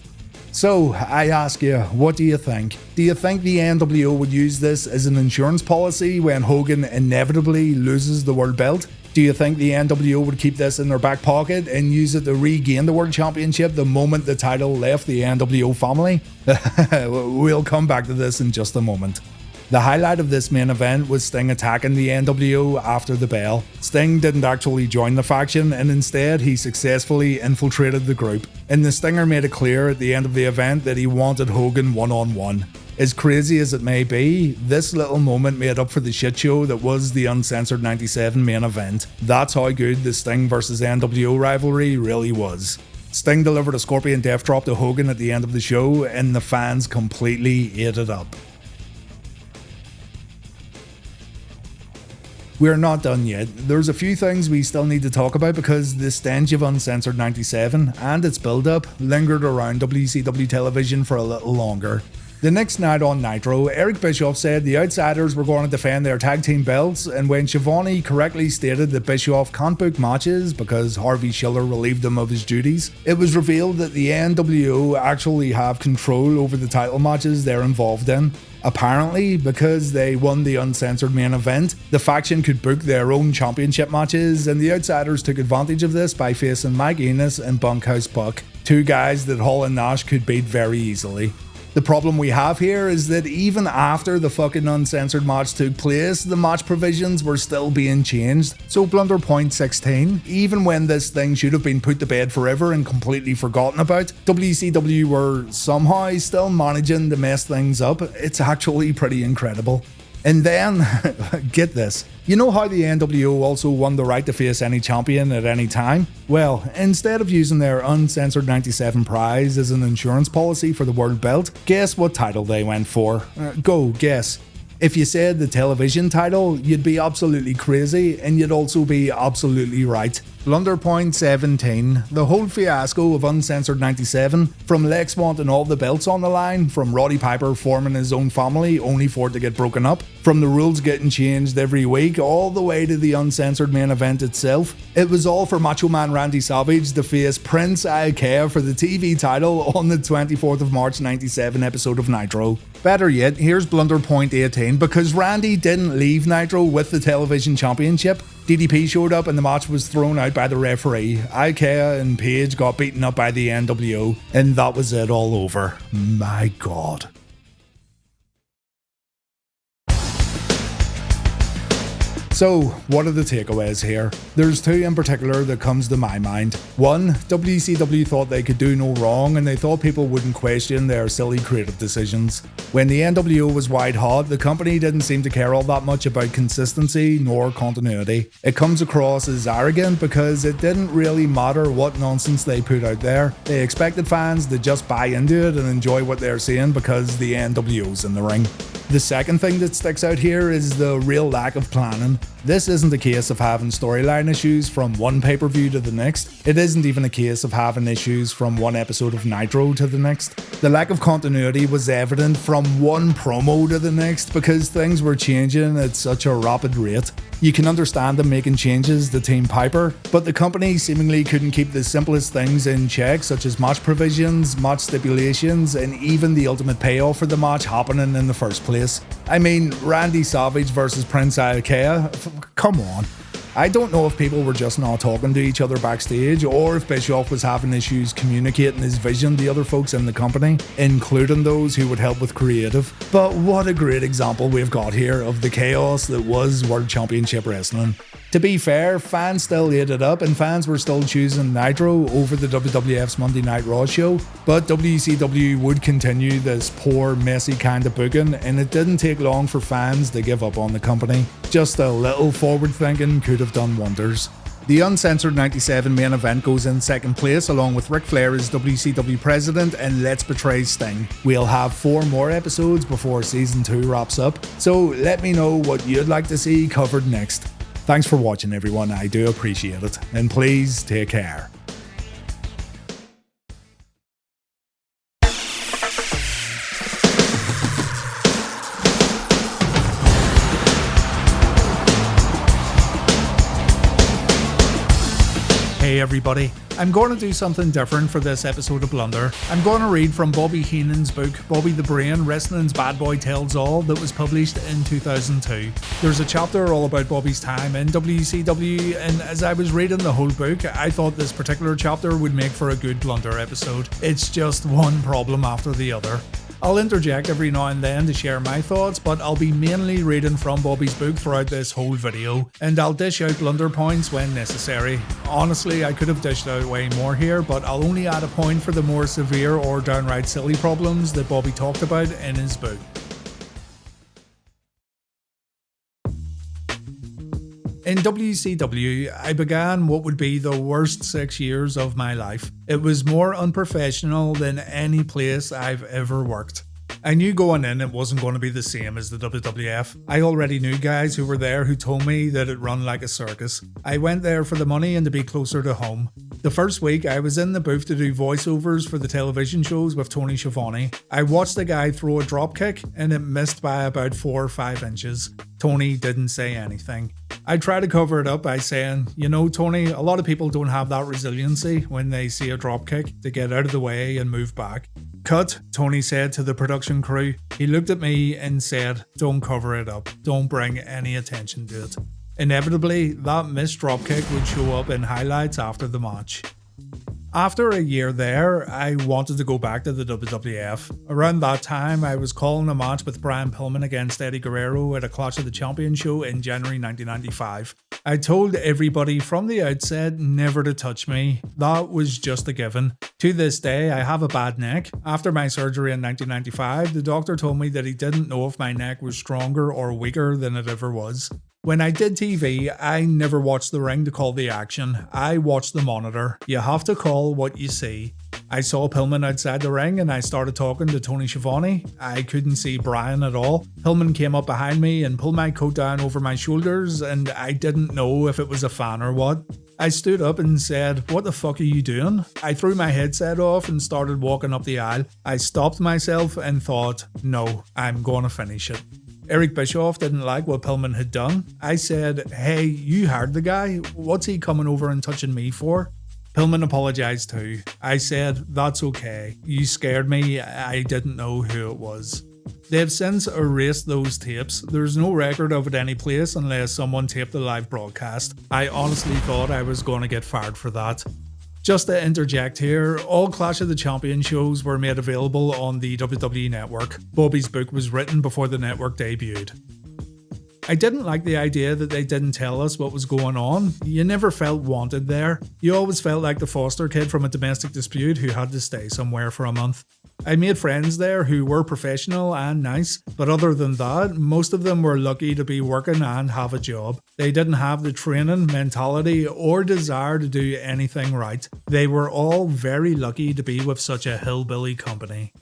So, I ask you, what do you think? Do you think the NWO would use this as an insurance policy when Hogan inevitably loses the world belt? Do you think the NWO would keep this in their back pocket and use it to regain the world championship the moment the title left the NWO family? We'll come back to this in just a moment. The highlight of this main event was Sting attacking the NWO after the bell. Sting didn't actually join the faction, and instead he successfully infiltrated the group. And the Stinger made it clear at the end of the event that he wanted Hogan one-on-one. As crazy as it may be, this little moment made up for the shit show that was the Uncensored 97 main event. That's how good the Sting vs NWO rivalry really was. Sting delivered a Scorpion Death Drop to Hogan at the end of the show, and the fans completely ate it up. We're not done yet. There's a few things we still need to talk about because the stench of Uncensored 97 and its build-up lingered around WCW television for a little longer. The next night on Nitro, Eric Bischoff said the Outsiders were going to defend their tag team belts, and when Schiavone correctly stated that Bischoff can't book matches because Harvey Schiller relieved him of his duties, it was revealed that the NWO actually have control over the title matches they're involved in. Apparently, because they won the Uncensored main event, the faction could book their own championship matches, and the Outsiders took advantage of this by facing Mike Enos and Bunkhouse Buck, two guys that Hall and Nash could beat very easily. The problem we have here is that even after the fucking Uncensored match took place, the match provisions were still being changed. So blunder point 16, even when this thing should have been put to bed forever and completely forgotten about, WCW were somehow still managing to mess things up. It's actually pretty incredible. And then, get this, you know how the NWO also won the right to face any champion at any time? Well, instead of using their Uncensored 97 prize as an insurance policy for the world belt, guess what title they went for? Go, guess. If you said the television title, you'd be absolutely crazy, and you'd also be absolutely right. Blunder point 17. The whole fiasco of Uncensored 97, from Lex wanting all the belts on the line, from Roddy Piper forming his own family only for it to get broken up, from the rules getting changed every week, all the way to the Uncensored main event itself. It was all for Macho Man Randy Savage to face Prince Ikea for the TV title on the 24th of March 97 episode of Nitro. Better yet, here's Blunder point 18, because Randy didn't leave Nitro with the television championship. DDP showed up and the match was thrown out by the referee. Ikea and Page got beaten up by the NWO, and that was it all over. My God. So, what are the takeaways here? There's two in particular that comes to my mind. One, WCW thought they could do no wrong and they thought people wouldn't question their silly creative decisions. When the NWO was white hot, the company didn't seem to care all that much about consistency nor continuity. It comes across as arrogant because it didn't really matter what nonsense they put out there. They expected fans to just buy into it and enjoy what they're seeing because the NWO's in the ring. The second thing that sticks out here is the real lack of planning. This isn't a case of having storyline issues from one pay-per-view to the next. It isn't even a case of having issues from one episode of Nitro to the next. The lack of continuity was evident from one promo to the next because things were changing at such a rapid rate. You can understand them making changes to Team Piper, but the company seemingly couldn't keep the simplest things in check, such as match provisions, match stipulations, and even the ultimate payoff for the match happening in the first place. I mean, Randy Savage versus Prince Ikea? Come on. I don't know if people were just not talking to each other backstage, or if Bischoff was having issues communicating his vision to other folks in the company, including those who would help with creative. But what a great example we've got here of the chaos that was World Championship Wrestling. To be fair, fans still ate it up and fans were still choosing Nitro over the WWF's Monday Night Raw show, but WCW would continue this poor, messy kind of booking, and it didn't take long for fans to give up on the company. Just a little forward thinking could have done wonders. The Uncensored 97 main event goes in second place along with Ric Flair as WCW President and Let's Betray Sting. We'll have 4 more episodes before season 2 wraps up, so let me know what you'd like to see covered next. Thanks for watching everyone, I do appreciate it, and please take care. Hey everybody, I'm going to do something different for this episode of Blunder. I'm going to read from Bobby Heenan's book, Bobby the Brain, Wrestling's Bad Boy Tells All, that was published in 2002. There's a chapter all about Bobby's time in WCW, and as I was reading the whole book, I thought this particular chapter would make for a good Blunder episode. It's just one problem after the other. I'll interject every now and then to share my thoughts, but I'll be mainly reading from Bobby's book throughout this whole video, and I'll dish out blunder points when necessary. Honestly, I could have dished out way more here, but I'll only add a point for the more severe or downright silly problems that Bobby talked about in his book. In WCW, I began what would be the worst 6 years of my life. It was more unprofessional than any place I've ever worked. I knew going in it wasn't going to be the same as the WWF. I already knew guys who were there who told me that it run like a circus. I went there for the money and to be closer to home. The first week I was in the booth to do voiceovers for the television shows with Tony Schiavone. I watched the guy throw a drop kick and it missed by about 4 or 5 inches. Tony didn't say anything. I tried to cover it up by saying, you know Tony, a lot of people don't have that resiliency when they see a drop kick to get out of the way and move back. Cut, Tony said to the production crew. He looked at me and said, don't cover it up, don't bring any attention to it. Inevitably, that missed dropkick would show up in highlights after the match. After a year there, I wanted to go back to the WWF. Around that time, I was calling a match with Brian Pillman against Eddie Guerrero at a Clash of the Champions show in January 1995. I told everybody from the outset never to touch me. That was just a given. To this day, I have a bad neck. After my surgery in 1995, the doctor told me that he didn't know if my neck was stronger or weaker than it ever was. When I did TV, I never watched the ring to call the action. I watched the monitor. You have to call what you see. I saw Pillman outside the ring and I started talking to Tony Schiavone. I couldn't see Brian at all. Pillman came up behind me and pulled my coat down over my shoulders, and I didn't know if it was a fan or what. I stood up and said, "What the fuck are you doing?" I threw my headset off and started walking up the aisle. I stopped myself and thought, no, I'm gonna finish it. Eric Bischoff didn't like what Pillman had done. I said, "Hey, you hired the guy. What's he coming over and touching me for?" Pillman apologized too. I said, "That's okay. You scared me. I didn't know who it was." They've since erased those tapes. There's no record of it any place unless someone taped the live broadcast. I honestly thought I was going to get fired for that. Just to interject here, all Clash of the Champions shows were made available on the WWE Network. Bobby's book was written before the network debuted. I didn't like the idea that they didn't tell us what was going on. You never felt wanted there. You always felt like the foster kid from a domestic dispute who had to stay somewhere for a month. I made friends there who were professional and nice, but other than that, most of them were lucky to be working and have a job. They didn't have the training, mentality, or desire to do anything right. They were all very lucky to be with such a hillbilly company.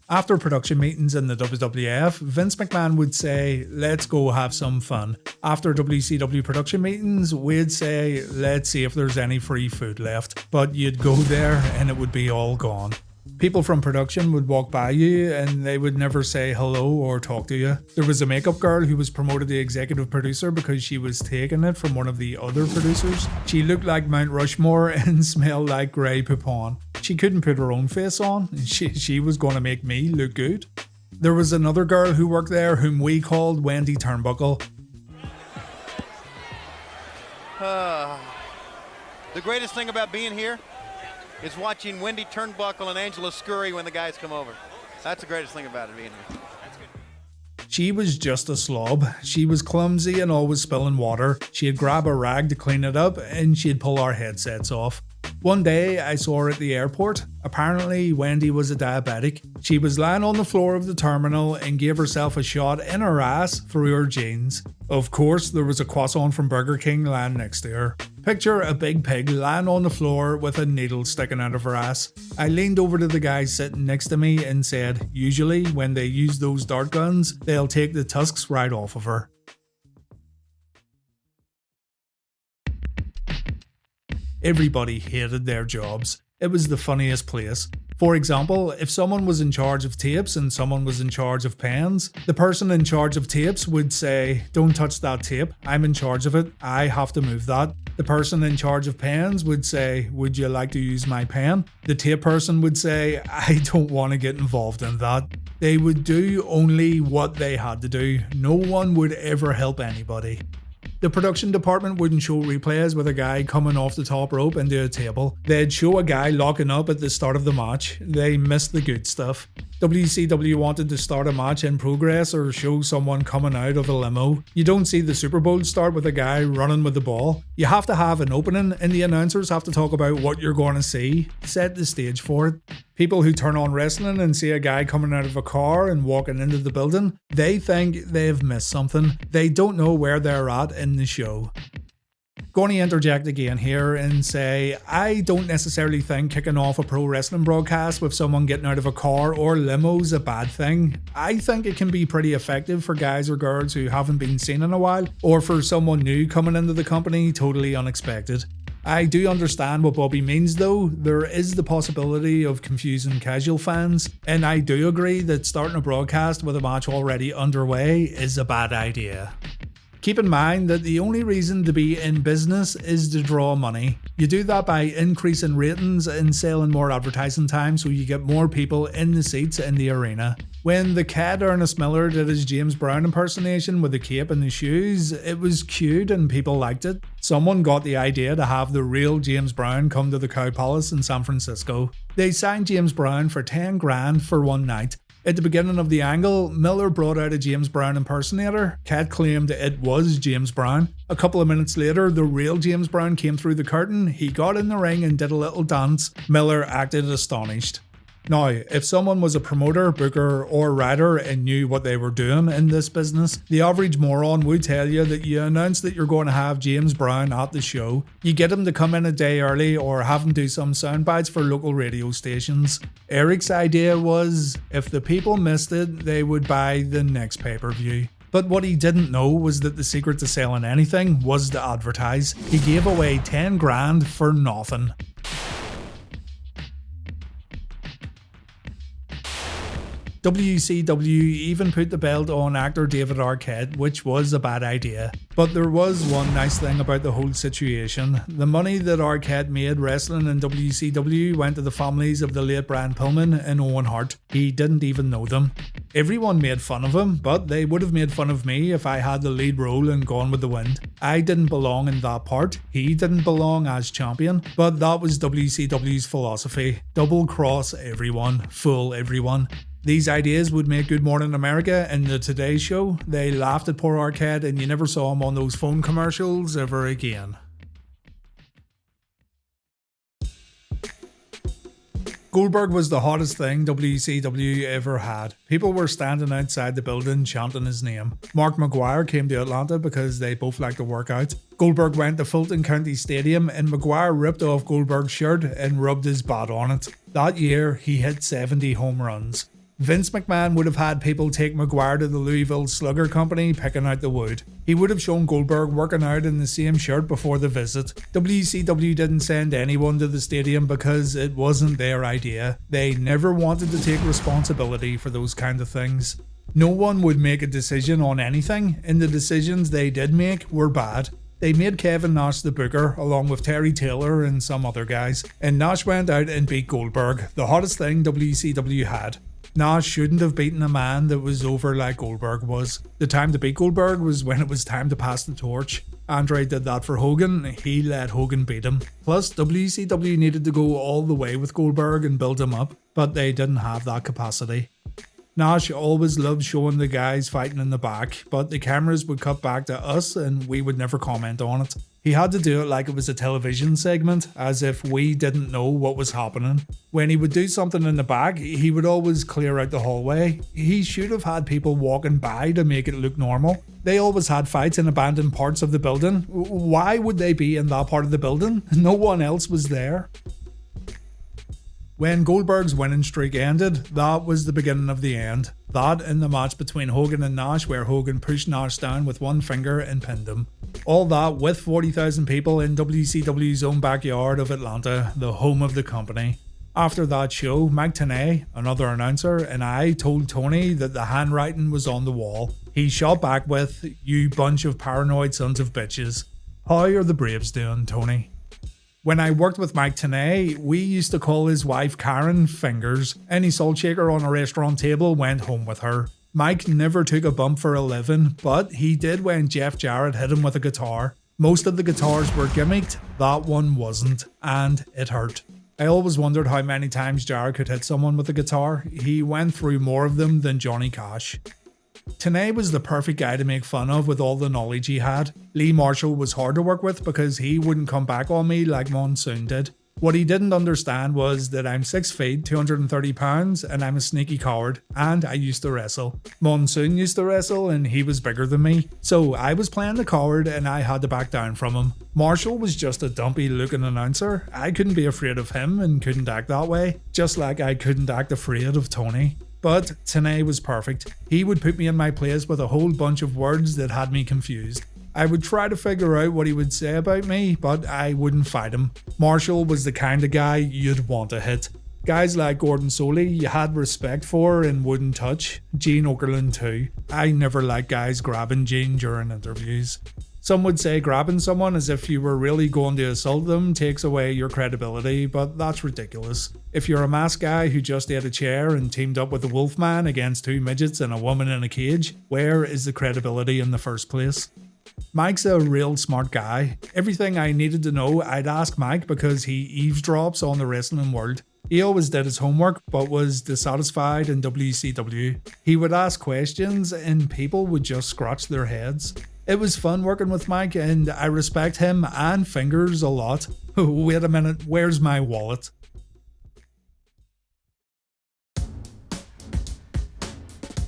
After production meetings in the WWF, Vince McMahon would say, "Let's go have some fun." After WCW production meetings, we'd say, "Let's see if there's any free food left." But you'd go there and it would be all gone. People from production would walk by you and they would never say hello or talk to you. There was a makeup girl who was promoted to executive producer because she was taking it from one of the other producers. She looked like Mount Rushmore and smelled like grey poupon. She couldn't put her own face on. She was going to make me look good. There was another girl who worked there whom we called Wendy Turnbuckle. The greatest thing about being here is watching Wendy Turnbuckle and Angela scurry when the guys come over. That's the greatest thing about it being here. She was just a slob. She was clumsy and always spilling water. She'd grab a rag to clean it up and she'd pull our headsets off. One day I saw her at the airport. Apparently Wendy was a diabetic. She was lying on the floor of the terminal and gave herself a shot in her ass through her jeans. Of course, there was a croissant from Burger King lying next to her. Picture a big pig lying on the floor with a needle sticking out of her ass. I leaned over to the guy sitting next to me and said, usually when they use those dart guns, they'll take the tusks right off of her. Everybody hated their jobs. It was the funniest place. For example, if someone was in charge of tapes and someone was in charge of pens, the person in charge of tapes would say, "Don't touch that tape, I'm in charge of it, I have to move that." The person in charge of pens would say, "Would you like to use my pen?" The tape person would say, "I don't want to get involved in that." They would do only what they had to do. No one would ever help anybody. The production department wouldn't show replays with a guy coming off the top rope into a table. They'd show a guy locking up at the start of the match. They missed the good stuff. WCW wanted to start a match in progress or show someone coming out of a limo. You don't see the Super Bowl start with a guy running with the ball. You have to have an opening and the announcers have to talk about what you're going to see. Set the stage for it. People who turn on wrestling and see a guy coming out of a car and walking into the building, they think they've missed something. They don't know where they're at in the show. Going to interject again here and say, I don't necessarily think kicking off a pro wrestling broadcast with someone getting out of a car or limo is a bad thing. I think it can be pretty effective for guys or girls who haven't been seen in a while, or for someone new coming into the company totally unexpected. I do understand what Bobby means though. There is the possibility of confusing casual fans, and I do agree that starting a broadcast with a match already underway is a bad idea. Keep in mind that the only reason to be in business is to draw money. You do that by increasing ratings and selling more advertising time so you get more people in the seats in the arena. When the cat Ernest Miller did his James Brown impersonation with the cape and the shoes, it was cute and people liked it. Someone got the idea to have the real James Brown come to the Cow Palace in San Francisco. They signed James Brown for 10 grand for one night. At the beginning of the angle, Miller brought out a James Brown impersonator. Cat claimed it was James Brown. A couple of minutes later, the real James Brown came through the curtain. He got in the ring and did a little dance. Miller acted astonished. Now, if someone was a promoter, booker, or writer and knew what they were doing in this business, the average moron would tell you that you announce that you're going to have James Brown at the show, you get him to come in a day early or have him do some sound bites for local radio stations. Eric's idea was, if the people missed it, they would buy the next pay-per-view. But what he didn't know was that the secret to selling anything was to advertise. He gave away 10 grand for nothing. WCW even put the belt on actor David Arquette, which was a bad idea. But there was one nice thing about the whole situation. The money that Arquette made wrestling in WCW went to the families of the late Brian Pillman and Owen Hart. He didn't even know them. Everyone made fun of him, but they would have made fun of me if I had the lead role in Gone with the Wind. I didn't belong in that part. He didn't belong as champion, but that was WCW's philosophy. Double cross everyone, fool everyone. These ideas would make Good Morning America and the Today Show. They laughed at poor Arquette and you never saw him on those phone commercials ever again. Goldberg was the hottest thing WCW ever had. People were standing outside the building chanting his name. Mark McGuire came to Atlanta because they both like to work out. Goldberg went to Fulton County Stadium and McGuire ripped off Goldberg's shirt and rubbed his bat on it. That year, he hit 70 home runs. Vince McMahon would have had people take McGuire to the Louisville Slugger Company picking out the wood. He would have shown Goldberg working out in the same shirt before the visit. WCW didn't send anyone to the stadium because it wasn't their idea. They never wanted to take responsibility for those kind of things. No one would make a decision on anything, and the decisions they did make were bad. They made Kevin Nash the booker, along with Terry Taylor and some other guys, and Nash went out and beat Goldberg, the hottest thing WCW had. Nash shouldn't have beaten a man that was over like Goldberg was. The time to beat Goldberg was when it was time to pass the torch. Andre did that for Hogan, he let Hogan beat him. Plus, WCW needed to go all the way with Goldberg and build him up, but they didn't have that capacity. Nash always loved showing the guys fighting in the back, but the cameras would cut back to us and we would never comment on it. He had to do it like it was a television segment, as if we didn't know what was happening. When he would do something in the back, he would always clear out the hallway. He should have had people walking by to make it look normal. They always had fights in abandoned parts of the building. Why would they be in that part of the building? No one else was there. When Goldberg's winning streak ended, that was the beginning of the end. That and the match between Hogan and Nash where Hogan pushed Nash down with one finger and pinned him. All that with 40,000 people in WCW's own backyard of Atlanta, the home of the company. After that show, Mike Tenay, another announcer, and I told Tony that the handwriting was on the wall. He shot back with, "You bunch of paranoid sons of bitches. How are the Braves doing, Tony?" When I worked with Mike Tenay, we used to call his wife Karen Fingers. Any salt shaker on a restaurant table went home with her. Mike never took a bump for a living, but he did when Jeff Jarrett hit him with a guitar. Most of the guitars were gimmicked, that one wasn't, and it hurt. I always wondered how many times Jarrett could hit someone with a guitar. He went through more of them than Johnny Cash. Tenay was the perfect guy to make fun of with all the knowledge he had. Lee Marshall was hard to work with because he wouldn't come back on me like Monsoon did. What he didn't understand was that I'm 6 feet, 230 pounds, and I'm a sneaky coward, and I used to wrestle. Monsoon used to wrestle, and he was bigger than me, so I was playing the coward and I had to back down from him. Marshall was just a dumpy looking announcer. I couldn't be afraid of him and couldn't act that way, just like I couldn't act afraid of Tony. But Tenay was perfect. He would put me in my place with a whole bunch of words that had me confused. I would try to figure out what he would say about me, but I wouldn't fight him. Marshall was the kind of guy you'd want to hit. Guys like Gordon Soley you had respect for and wouldn't touch. Gene Okerlund too. I never liked guys grabbing Gene during interviews. Some would say grabbing someone as if you were really going to assault them takes away your credibility, but that's ridiculous. If you're a masked guy who just ate a chair and teamed up with the Wolfman against 2 midgets and a woman in a cage, where is the credibility in the first place? Mike's a real smart guy. Everything I needed to know I'd ask Mike because he eavesdrops on the wrestling world. He always did his homework but was dissatisfied in WCW. He would ask questions and people would just scratch their heads. It was fun working with Mike and I respect him and Fingers a lot. Wait a minute, where's my wallet?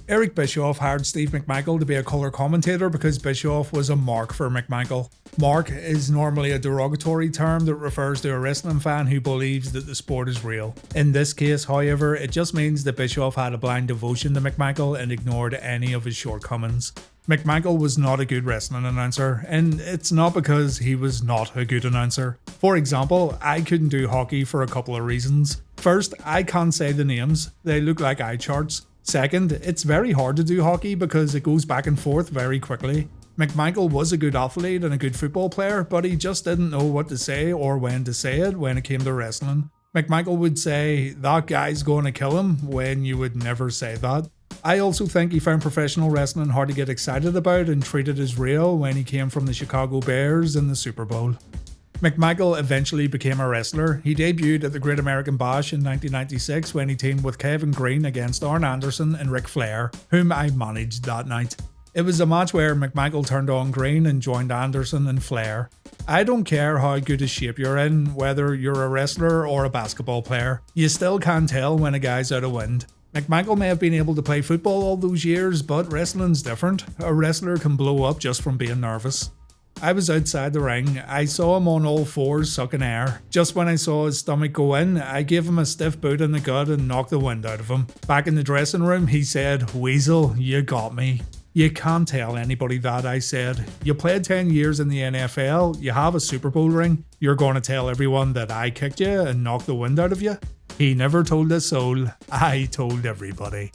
Eric Bischoff hired Steve McMichael to be a colour commentator because Bischoff was a mark for McMichael. Mark is normally a derogatory term that refers to a wrestling fan who believes that the sport is real. In this case, however, it just means that Bischoff had a blind devotion to McMichael and ignored any of his shortcomings. McMichael was not a good wrestling announcer, and it's not because he was not a good announcer. For example, I couldn't do hockey for a couple of reasons. First, I can't say the names, they look like eye charts. Second, it's very hard to do hockey because it goes back and forth very quickly. McMichael was a good athlete and a good football player, but he just didn't know what to say or when to say it when it came to wrestling. McMichael would say, "That guy's going to kill him," when you would never say that. I also think he found professional wrestling hard to get excited about and treated as real when he came from the Chicago Bears in the Super Bowl. McMichael eventually became a wrestler. He debuted at the Great American Bash in 1996 when he teamed with Kevin Green against Arn Anderson and Ric Flair, whom I managed that night. It was a match where McMichael turned on Green and joined Anderson and Flair. I don't care how good a shape you're in, whether you're a wrestler or a basketball player. You still can't tell when a guy's out of wind. McMichael may have been able to play football all those years, but wrestling's different. A wrestler can blow up just from being nervous. I was outside the ring. I saw him on all fours sucking air. Just when I saw his stomach go in, I gave him a stiff boot in the gut and knocked the wind out of him. Back in the dressing room, he said, "Weasel, you got me." You can't tell anybody that, I said. You played 10 years in the NFL, you have a Super Bowl ring, you're going to tell everyone that I kicked you and knocked the wind out of you? He never told a soul, I told everybody.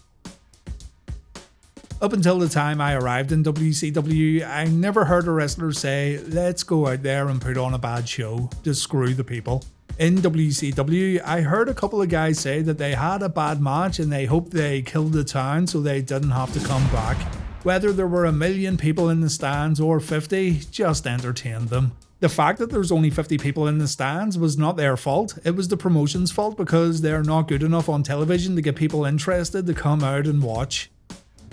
Up until the time I arrived in WCW, I never heard a wrestler say, "Let's go out there and put on a bad show to screw the people." In WCW, I heard a couple of guys say that they had a bad match and they hoped they killed the town so they didn't have to come back. Whether there were 1 million people in the stands or 50, just entertained them. The fact that there's only 50 people in the stands was not their fault, it was the promotion's fault because they're not good enough on television to get people interested to come out and watch.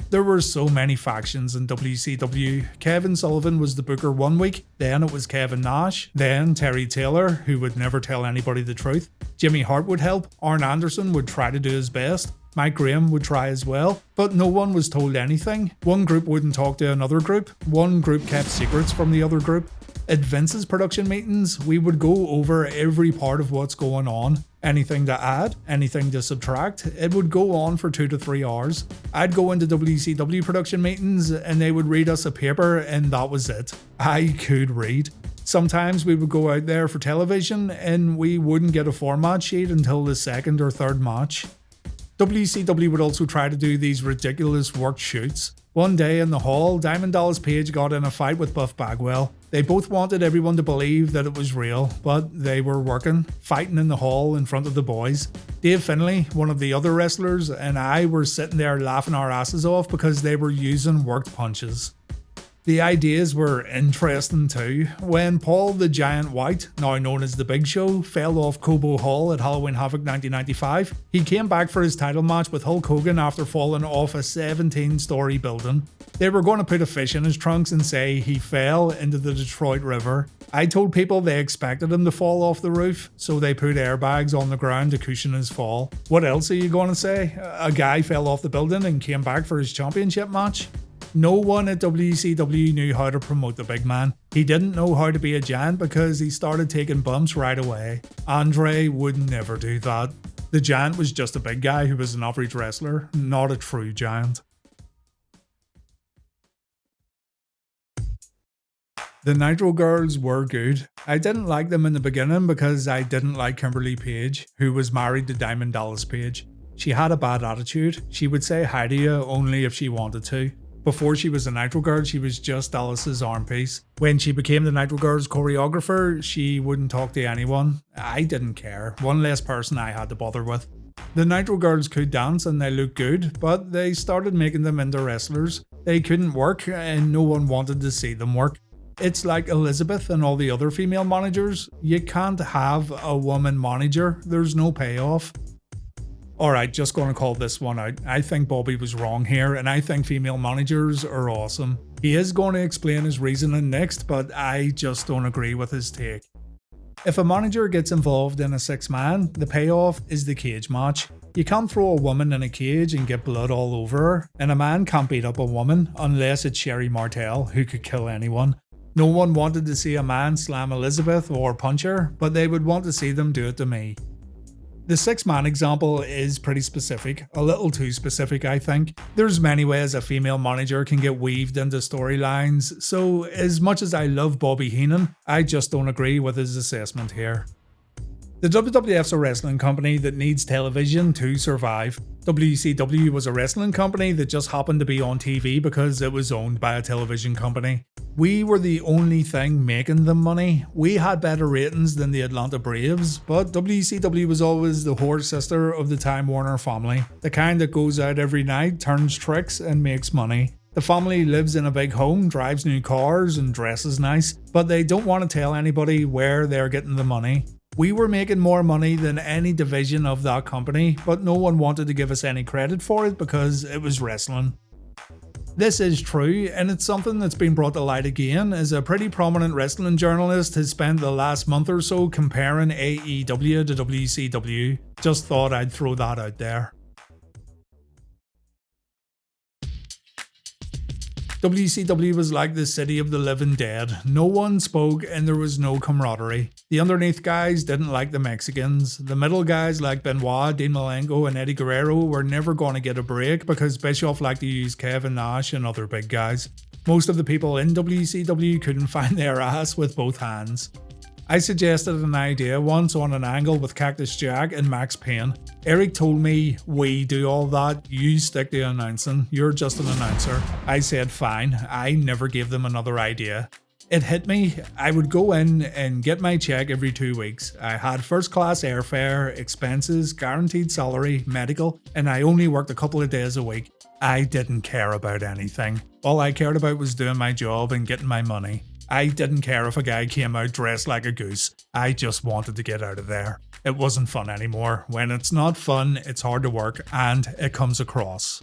There were so many factions in WCW. Kevin Sullivan was the booker one week, then it was Kevin Nash, then Terry Taylor, who would never tell anybody the truth. Jimmy Hart would help, Arn Anderson would try to do his best, Mike Graham would try as well, but no one was told anything. One group wouldn't talk to another group, one group kept secrets from the other group. At Vince's production meetings, we would go over every part of what's going on. Anything to add, anything to subtract, it would go on for 2 to 3 hours. I'd go into WCW production meetings and they would read us a paper and that was it. I could read. Sometimes we would go out there for television and we wouldn't get a format sheet until the second or third match. WCW would also try to do these ridiculous work shoots. One day in the hall, Diamond Dallas Page got in a fight with Buff Bagwell. They both wanted everyone to believe that it was real, but they were working, fighting in the hall in front of the boys. Dave Finlay, one of the other wrestlers, and I were sitting there laughing our asses off because they were using worked punches. The ideas were interesting too. When Paul the Giant White, now known as The Big Show, fell off Cobo Hall at Halloween Havoc 1995, he came back for his title match with Hulk Hogan after falling off a 17-story building. They were going to put a fish in his trunks and say he fell into the Detroit River. I told people they expected him to fall off the roof, so they put airbags on the ground to cushion his fall. What else are you going to say? A guy fell off the building and came back for his championship match? No one at WCW knew how to promote the big man. He didn't know how to be a giant because he started taking bumps right away. Andre would never do that. The giant was just a big guy who was an average wrestler, not a true giant. The Nitro Girls were good. I didn't like them in the beginning because I didn't like Kimberly Page, who was married to Diamond Dallas Page. She had a bad attitude. She would say hi to you only if she wanted to. Before she was a Nitro Girl, she was just Dallas's arm piece. When she became the Nitro Girls choreographer, she wouldn't talk to anyone. I didn't care. One less person I had to bother with. The Nitro Girls could dance and they looked good, but they started making them into wrestlers. They couldn't work and no one wanted to see them work. It's like Elizabeth and all the other female managers. You can't have a woman manager. There's no payoff. Alright, just going to call this one out. I think Bobby was wrong here, and I think female managers are awesome. He is going to explain his reasoning next, but I just don't agree with his take. If a manager gets involved in a 6-man, the payoff is the cage match. You can't throw a woman in a cage and get blood all over her, and a man can't beat up a woman unless it's Sherry Martel, who could kill anyone. No one wanted to see a man slam Elizabeth or punch her, but they would want to see them do it to me. The 6-man example is pretty specific, a little too specific I think. There's many ways a female manager can get weaved into storylines, so as much as I love Bobby Heenan, I just don't agree with his assessment here. The WWF's a wrestling company that needs television to survive. WCW was a wrestling company that just happened to be on TV because it was owned by a television company. We were the only thing making them money. We had better ratings than the Atlanta Braves, but WCW was always the whore sister of the Time Warner family. The kind that goes out every night, turns tricks and makes money. The family lives in a big home, drives new cars and dresses nice, but they don't want to tell anybody where they're getting the money. We were making more money than any division of that company, but no one wanted to give us any credit for it because it was wrestling. This is true, and it's something that's been brought to light again, as a pretty prominent wrestling journalist has spent the last month or so comparing AEW to WCW. Just thought I'd throw that out there. WCW was like the city of the living dead. No one spoke and there was no camaraderie. The underneath guys didn't like the Mexicans. The middle guys like Benoit, Dean Malenko and Eddie Guerrero were never going to get a break because Bischoff liked to use Kevin Nash and other big guys. Most of the people in WCW couldn't find their ass with both hands. I suggested an idea once on an angle with Cactus Jack and Max Payne. Eric told me, "We do all that, you stick to announcing, you're just an announcer." I said fine, I never gave them another idea. It hit me, I would go in and get my check every 2 weeks. I had first class airfare, expenses, guaranteed salary, medical, and I only worked a couple of days a week. I didn't care about anything. All I cared about was doing my job and getting my money. I didn't care if a guy came out dressed like a goose. I just wanted to get out of there. It wasn't fun anymore. When it's not fun, it's hard to work, and it comes across.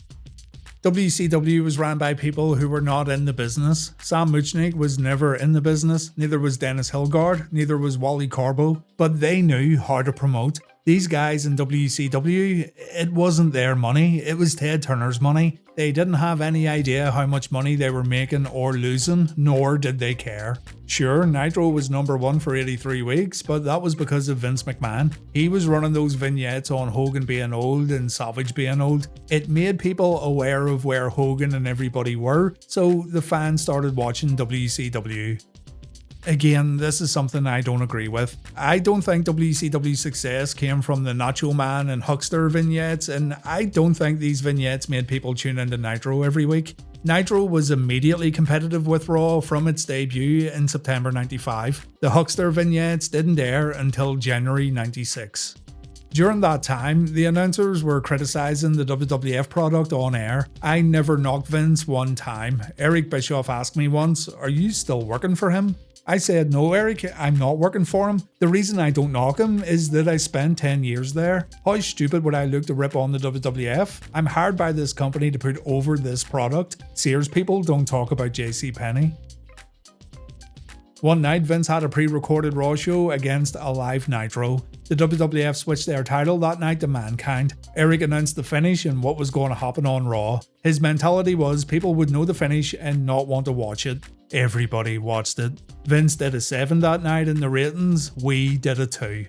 WCW was ran by people who were not in the business. Sam Muchnick was never in the business, neither was Dennis Hilgard, neither was Wally Corbo, but they knew how to promote. These guys in WCW, it wasn't their money, it was Ted Turner's money. They didn't have any idea how much money they were making or losing, nor did they care. Sure, Nitro was number 1 for 83 weeks, but that was because of Vince McMahon. He was running those vignettes on Hogan being old and Savage being old. It made people aware of where Hogan and everybody were, so the fans started watching WCW. Again, this is something I don't agree with. I don't think WCW's success came from the Nacho Man and Huckster vignettes, and I don't think these vignettes made people tune into Nitro every week. Nitro was immediately competitive with Raw from its debut in September 95. The Huckster vignettes didn't air until January 96. During that time, the announcers were criticising the WWF product on air. I never knocked Vince one time. Eric Bischoff asked me once, "Are you still working for him?" I said, "No, Eric, I'm not working for him. The reason I don't knock him is that I spent 10 years there. How stupid would I look to rip on the WWF? I'm hired by this company to put over this product. Sears people don't talk about JCPenney." One night, Vince had a pre-recorded Raw show against a live Nitro. The WWF switched their title that night to Mankind. Eric announced the finish and what was going to happen on Raw. His mentality was people would know the finish and not want to watch it. Everybody watched it. Vince did a 7 that night in the ratings, we did a 2.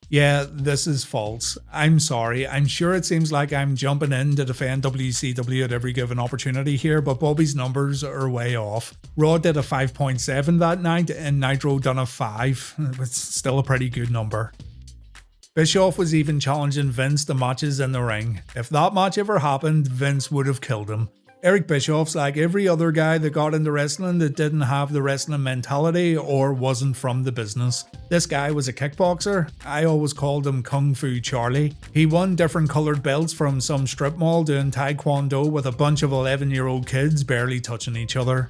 Yeah, this is false. I'm sorry, I'm sure it seems like I'm jumping in to defend WCW at every given opportunity here, but Bobby's numbers are way off. Raw did a 5.7 that night and Nitro done a 5. It's still a pretty good number. Bischoff was even challenging Vince to matches in the ring. If that match ever happened, Vince would have killed him. Eric Bischoff's like every other guy that got into wrestling that didn't have the wrestling mentality or wasn't from the business. This guy was a kickboxer. I always called him Kung Fu Charlie. He won different coloured belts from some strip mall doing taekwondo with a bunch of 11-year-old kids barely touching each other.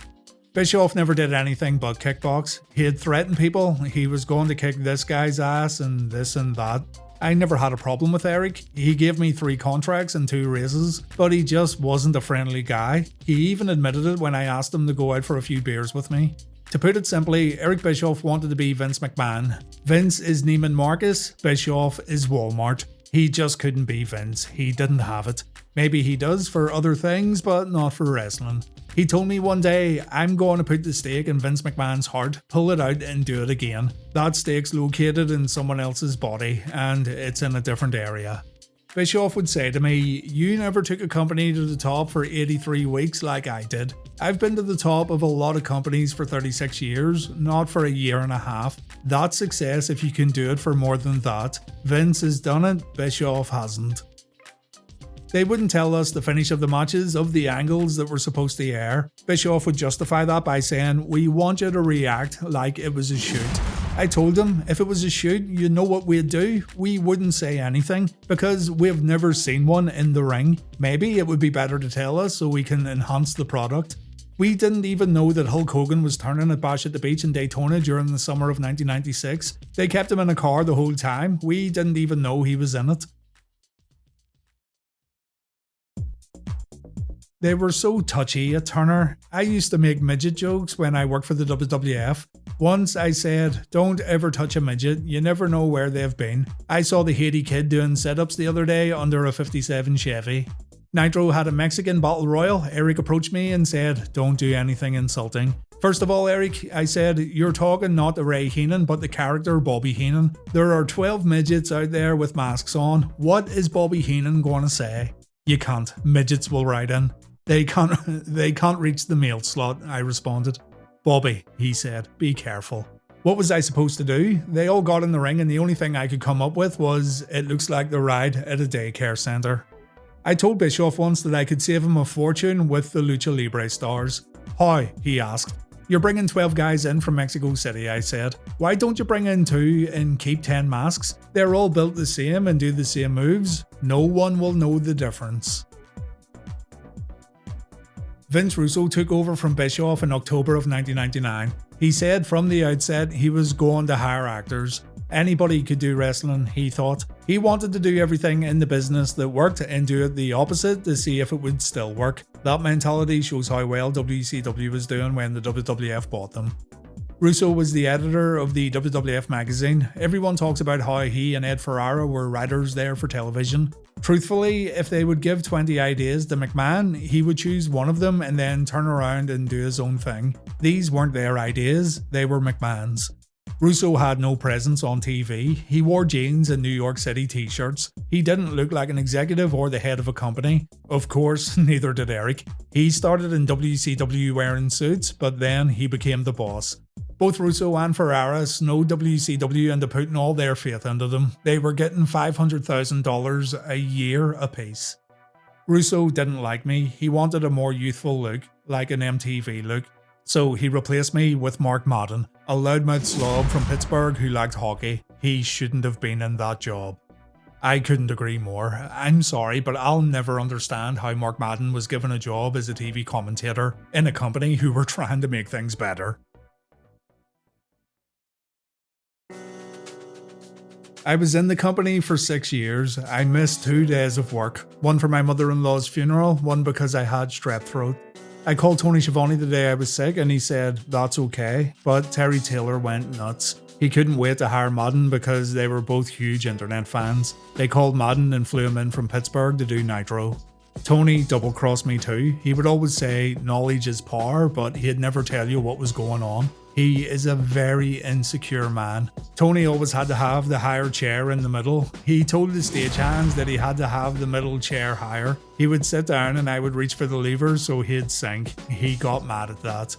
Bischoff never did anything but kickbox. He'd threaten people, he was going to kick this guy's ass and this and that. I never had a problem with Eric. He gave me 3 contracts and 2 raises, but he just wasn't a friendly guy. He even admitted it when I asked him to go out for a few beers with me. To put it simply, Eric Bischoff wanted to be Vince McMahon. Vince is Neiman Marcus, Bischoff is Walmart. He just couldn't be Vince. He didn't have it. Maybe he does for other things, but not for wrestling. He told me one day, I'm going to put the stake in Vince McMahon's heart, pull it out and do it again. That stake's located in someone else's body, and it's in a different area. Bischoff would say to me, you never took a company to the top for 83 weeks like I did. I've been to the top of a lot of companies for 36 years, not for a year and a half. That's success if you can do it for more than that. Vince has done it, Bischoff hasn't. They wouldn't tell us the finish of the matches, of the angles that were supposed to air. Bischoff would justify that by saying, we want you to react like it was a shoot. I told him, if it was a shoot, you know what we'd do? We wouldn't say anything, because we've never seen one in the ring. Maybe it would be better to tell us so we can enhance the product. We didn't even know that Hulk Hogan was turning at Bash at the Beach in Daytona during the summer of 1996. They kept him in a car the whole time. We didn't even know he was in it. They were so touchy at Turner. I used to make midget jokes when I worked for the WWF. Once I said, don't ever touch a midget, you never know where they've been. I saw the Haiti kid doing sit-ups the other day under a 57 Chevy. Nitro had a Mexican battle royal. Eric approached me and said, don't do anything insulting. First of all, Eric, I said, you're talking not to Ray Heenan, but the character Bobby Heenan. There are 12 midgets out there with masks on. What is Bobby Heenan going to say? You can't. Midgets will write in. They can't reach the mail slot, I responded. Bobby, he said, be careful. What was I supposed to do? They all got in the ring and the only thing I could come up with was, it looks like the ride at a daycare centre. I told Bischoff once that I could save him a fortune with the Lucha Libre stars. How? He asked. You're bringing 12 guys in from Mexico City, I said. Why don't you bring in 2 and keep 10 masks? They're all built the same and do the same moves. No one will know the difference. Vince Russo took over from Bischoff in October of 1999. He said from the outset he was going to hire actors. Anybody could do wrestling, he thought. He wanted to do everything in the business that worked and do it the opposite to see if it would still work. That mentality shows how well WCW was doing when the WWF bought them. Russo was the editor of the WWF magazine. Everyone talks about how he and Ed Ferrara were writers there for television. Truthfully, if they would give 20 ideas to McMahon, he would choose one of them and then turn around and do his own thing. These weren't their ideas, they were McMahon's. Russo had no presence on TV. He wore jeans and New York City t-shirts. He didn't look like an executive or the head of a company. Of course, neither did Eric. He started in WCW wearing suits, but then he became the boss. Both Russo and Ferrara snowed WCW into putting all their faith into them. They were getting $500,000 a year apiece. Russo didn't like me. He wanted a more youthful look, like an MTV look. So he replaced me with Mark Madden, a loudmouth slob from Pittsburgh who liked hockey. He shouldn't have been in that job. I couldn't agree more. I'm sorry, but I'll never understand how Mark Madden was given a job as a TV commentator in a company who were trying to make things better. I was in the company for 6 years. I missed 2 days of work. One for my mother-in-law's funeral, one because I had strep throat. I called Tony Schiavone the day I was sick and he said, that's okay, but Terry Taylor went nuts. He couldn't wait to hire Madden because they were both huge internet fans. They called Madden and flew him in from Pittsburgh to do Nitro. Tony double-crossed me too. He would always say knowledge is power, but he'd never tell you what was going on. He is a very insecure man. Tony always had to have the higher chair in the middle. He told the stagehands that he had to have the middle chair higher. He would sit down and I would reach for the lever so he'd sink. He got mad at that.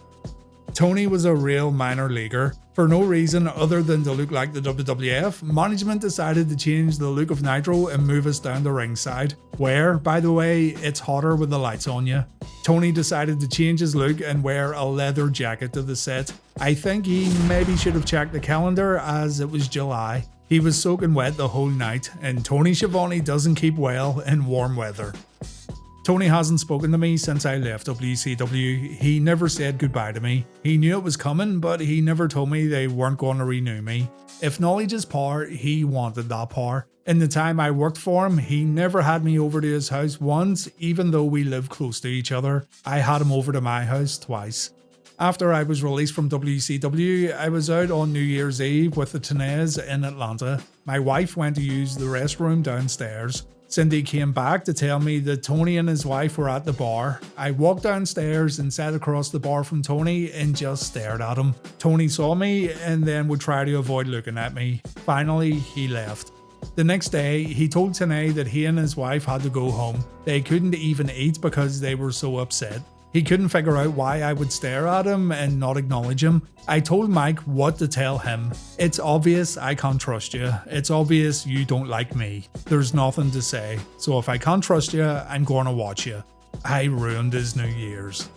Tony was a real minor leaguer. For no reason other than to look like the WWF, management decided to change the look of Nitro and move us down the ringside, where, by the way, it's hotter with the lights on you. Tony decided to change his look and wear a leather jacket to the set. I think he maybe should have checked the calendar as it was July. He was soaking wet the whole night, and Tony Schiavone doesn't keep well in warm weather. Tony hasn't spoken to me since I left WCW. He never said goodbye to me. He knew it was coming, but he never told me they weren't going to renew me. If knowledge is power, he wanted that power. In the time I worked for him, he never had me over to his house once, even though we lived close to each other. I had him over to my house twice. After I was released from WCW, I was out on New Year's Eve with the Tenez in Atlanta. My wife went to use the restroom downstairs. Cindy came back to tell me that Tony and his wife were at the bar. I walked downstairs and sat across the bar from Tony and just stared at him. Tony saw me and then would try to avoid looking at me. Finally, he left. The next day, he told Tenay that he and his wife had to go home. They couldn't even eat because they were so upset. He couldn't figure out why I would stare at him and not acknowledge him. I told Mike what to tell him. It's obvious I can't trust you. It's obvious you don't like me. There's nothing to say. So if I can't trust you, I'm gonna watch you. I ruined his New Year's.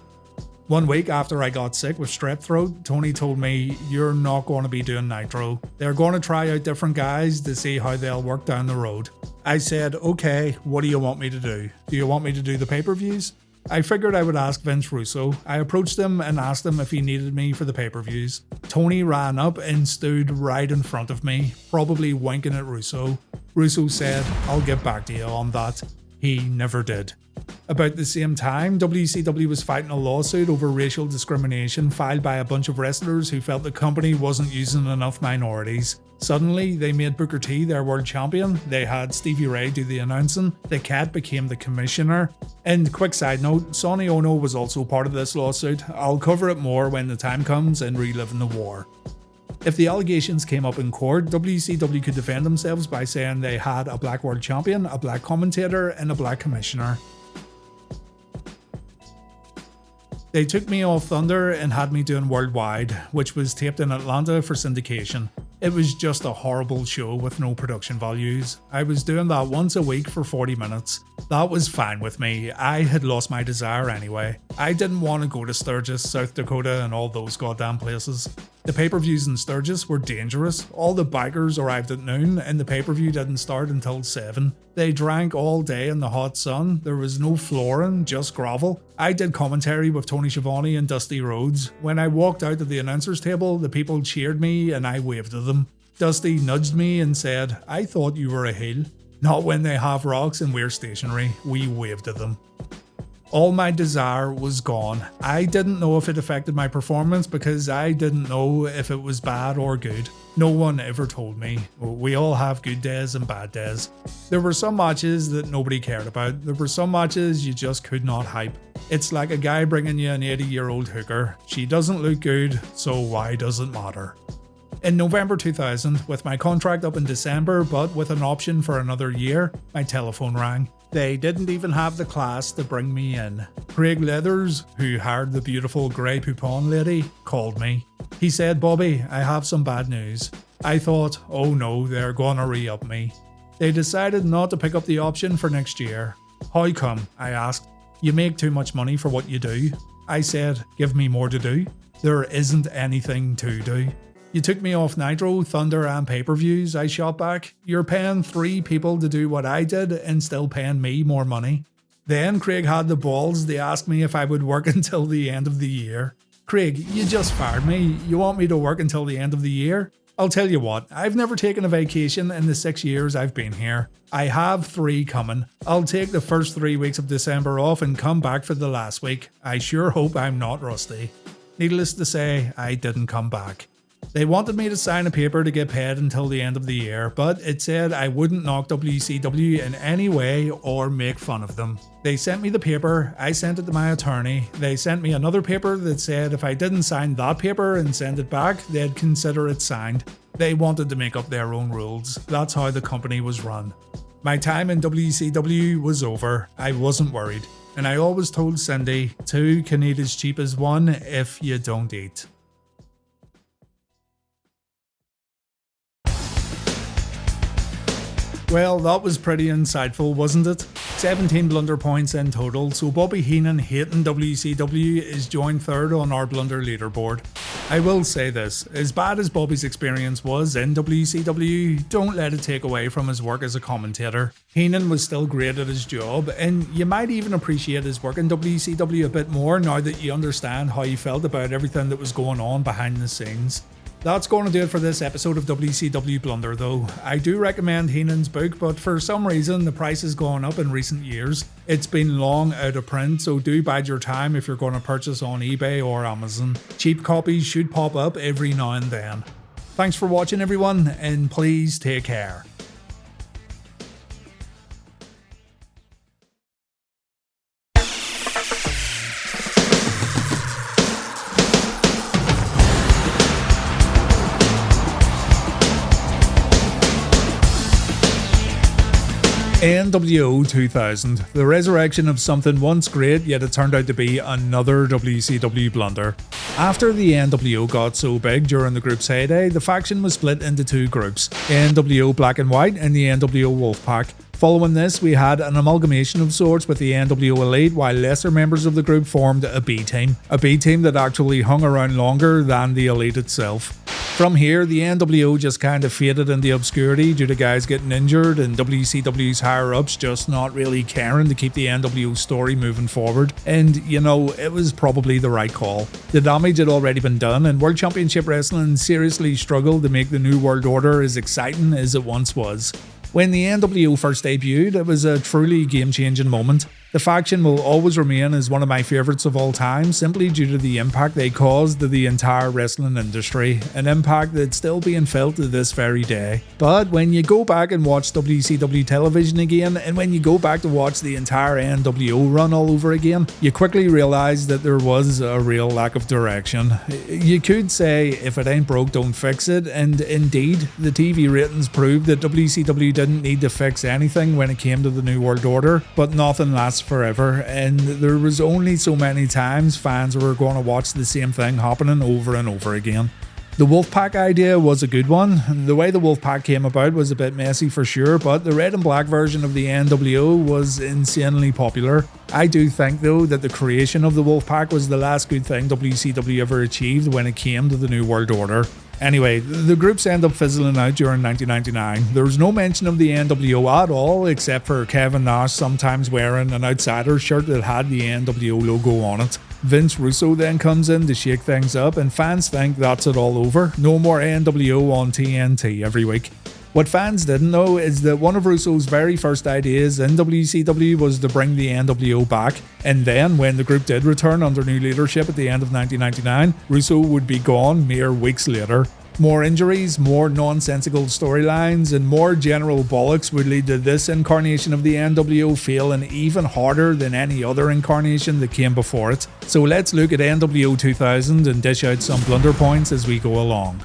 1 week after I got sick with strep throat, Tony told me, "You're not going to be doing Nitro. They're going to try out different guys to see how they'll work down the road." I said, "Okay, what do you want me to do? Do you want me to do the pay-per-views?" I figured I would ask Vince Russo. I approached him and asked him if he needed me for the pay-per-views. Tony ran up and stood right in front of me, probably winking at Russo. Russo said, "I'll get back to you on that." He never did. About the same time, WCW was fighting a lawsuit over racial discrimination filed by a bunch of wrestlers who felt the company wasn't using enough minorities. Suddenly, they made Booker T their world champion, they had Stevie Ray do the announcing, the Cat became the commissioner. And quick side note, Sonny Ono was also part of this lawsuit. I'll cover it more when the time comes and reliving the war. If the allegations came up in court, WCW could defend themselves by saying they had a black world champion, a black commentator, and a black commissioner. They took me off Thunder and had me doing Worldwide, which was taped in Atlanta for syndication. It was just a horrible show with no production values. I was doing that once a week for 40 minutes. That was fine with me. I had lost my desire anyway. I didn't want to go to Sturgis, South Dakota and all those goddamn places. The pay-per-views in Sturgis were dangerous. All the bikers arrived at noon and the pay-per-view didn't start until 7. They drank all day in the hot sun. There was no flooring, just gravel. I did commentary with Tony Schiavone and Dusty Rhodes. When I walked out of the announcer's table, the people cheered me and I waved to them. Dusty nudged me and said, "I thought you were a heel." Not when they have rocks and we're stationary. We waved to them. All my desire was gone. I didn't know if it affected my performance because I didn't know if it was bad or good. No one ever told me. We all have good days and bad days. There were some matches that nobody cared about. There were some matches you just could not hype. It's like a guy bringing you an 80-year-old hooker. She doesn't look good, so why does it matter? In November 2000, with my contract up in December but with an option for another year, my telephone rang. They didn't even have the class to bring me in. Craig Leathers, who hired the beautiful Grey Poupon lady, called me. He said, "Bobby, I have some bad news." I thought, oh no, they're gonna re-up me. They decided not to pick up the option for next year. "How come?" I asked. "You make too much money for what you do." I said, "Give me more to do." "There isn't anything to do." "You took me off Nitro, Thunder and pay-per-views," I shot back. "You're paying 3 people to do what I did and still paying me more money." Then Craig had the balls to ask me if I would work until the end of the year. "Craig, you just fired me. You want me to work until the end of the year?" "I'll tell you what, I've never taken a vacation in the 6 years I've been here. I have 3 coming. I'll take the first 3 weeks of December off and come back for the last week. I sure hope I'm not rusty." Needless to say, I didn't come back. They wanted me to sign a paper to get paid until the end of the year, but it said I wouldn't knock WCW in any way or make fun of them. They sent me the paper, I sent it to my attorney. They sent me another paper that said if I didn't sign that paper and send it back, they'd consider it signed. They wanted to make up their own rules. That's how the company was run. My time in WCW was over. I wasn't worried. And I always told Cindy, 2 can eat as cheap as 1 if you don't eat. Well, that was pretty insightful, wasn't it? 17 blunder points in total, so Bobby Heenan hating WCW is joined third on our blunder leaderboard. I will say this, as bad as Bobby's experience was in WCW, don't let it take away from his work as a commentator. Heenan was still great at his job, and you might even appreciate his work in WCW a bit more now that you understand how he felt about everything that was going on behind the scenes. That's going to do it for this episode of WCW Blunder though. I do recommend Heenan's book, but for some reason the price has gone up in recent years. It's been long out of print, so do bide your time if you're going to purchase on eBay or Amazon. Cheap copies should pop up every now and then. Thanks for watching everyone, and please take care. NWO 2000, the resurrection of something once great, yet it turned out to be another WCW blunder. After the NWO got so big during the group's heyday, the faction was split into two groups, NWO Black and White and the NWO Wolfpack. Following this, we had an amalgamation of sorts with the NWO Elite, while lesser members of the group formed a B-team. A B-team that actually hung around longer than the Elite itself. From here, the NWO just kind of faded into obscurity due to guys getting injured and WCW's higher-ups just not really caring to keep the NWO story moving forward. And, you know, it was probably the right call. The damage had already been done, and World Championship Wrestling seriously struggled to make the New World Order as exciting as it once was. When the NWO first debuted, it was a truly game-changing moment. The faction will always remain as one of my favourites of all time, simply due to the impact they caused to the entire wrestling industry, an impact that's still being felt to this very day. But when you go back and watch WCW television again, and when you go back to watch the entire NWO run all over again, you quickly realise that there was a real lack of direction. You could say, if it ain't broke, don't fix it, and indeed, the TV ratings proved that WCW didn't need to fix anything when it came to the New World Order, but nothing lasts forever, and there was only so many times fans were going to watch the same thing happening over and over again. The Wolfpack idea was a good one. The way the Wolfpack came about was a bit messy for sure, but the red and black version of the NWO was insanely popular. I do think though that the creation of the Wolfpack was the last good thing WCW ever achieved when it came to the New World Order. Anyway, the groups end up fizzling out during 1999. There was no mention of the NWO at all, except for Kevin Nash sometimes wearing an Outsiders shirt that had the NWO logo on it. Vince Russo then comes in to shake things up, and fans think that's it all over. No more NWO on TNT every week. What fans didn't know is that one of Russo's very first ideas in WCW was to bring the NWO back, and then when the group did return under new leadership at the end of 1999, Russo would be gone mere weeks later. More injuries, more nonsensical storylines, and more general bollocks would lead to this incarnation of the NWO failing even harder than any other incarnation that came before it. So let's look at NWO 2000 and dish out some blunder points as we go along.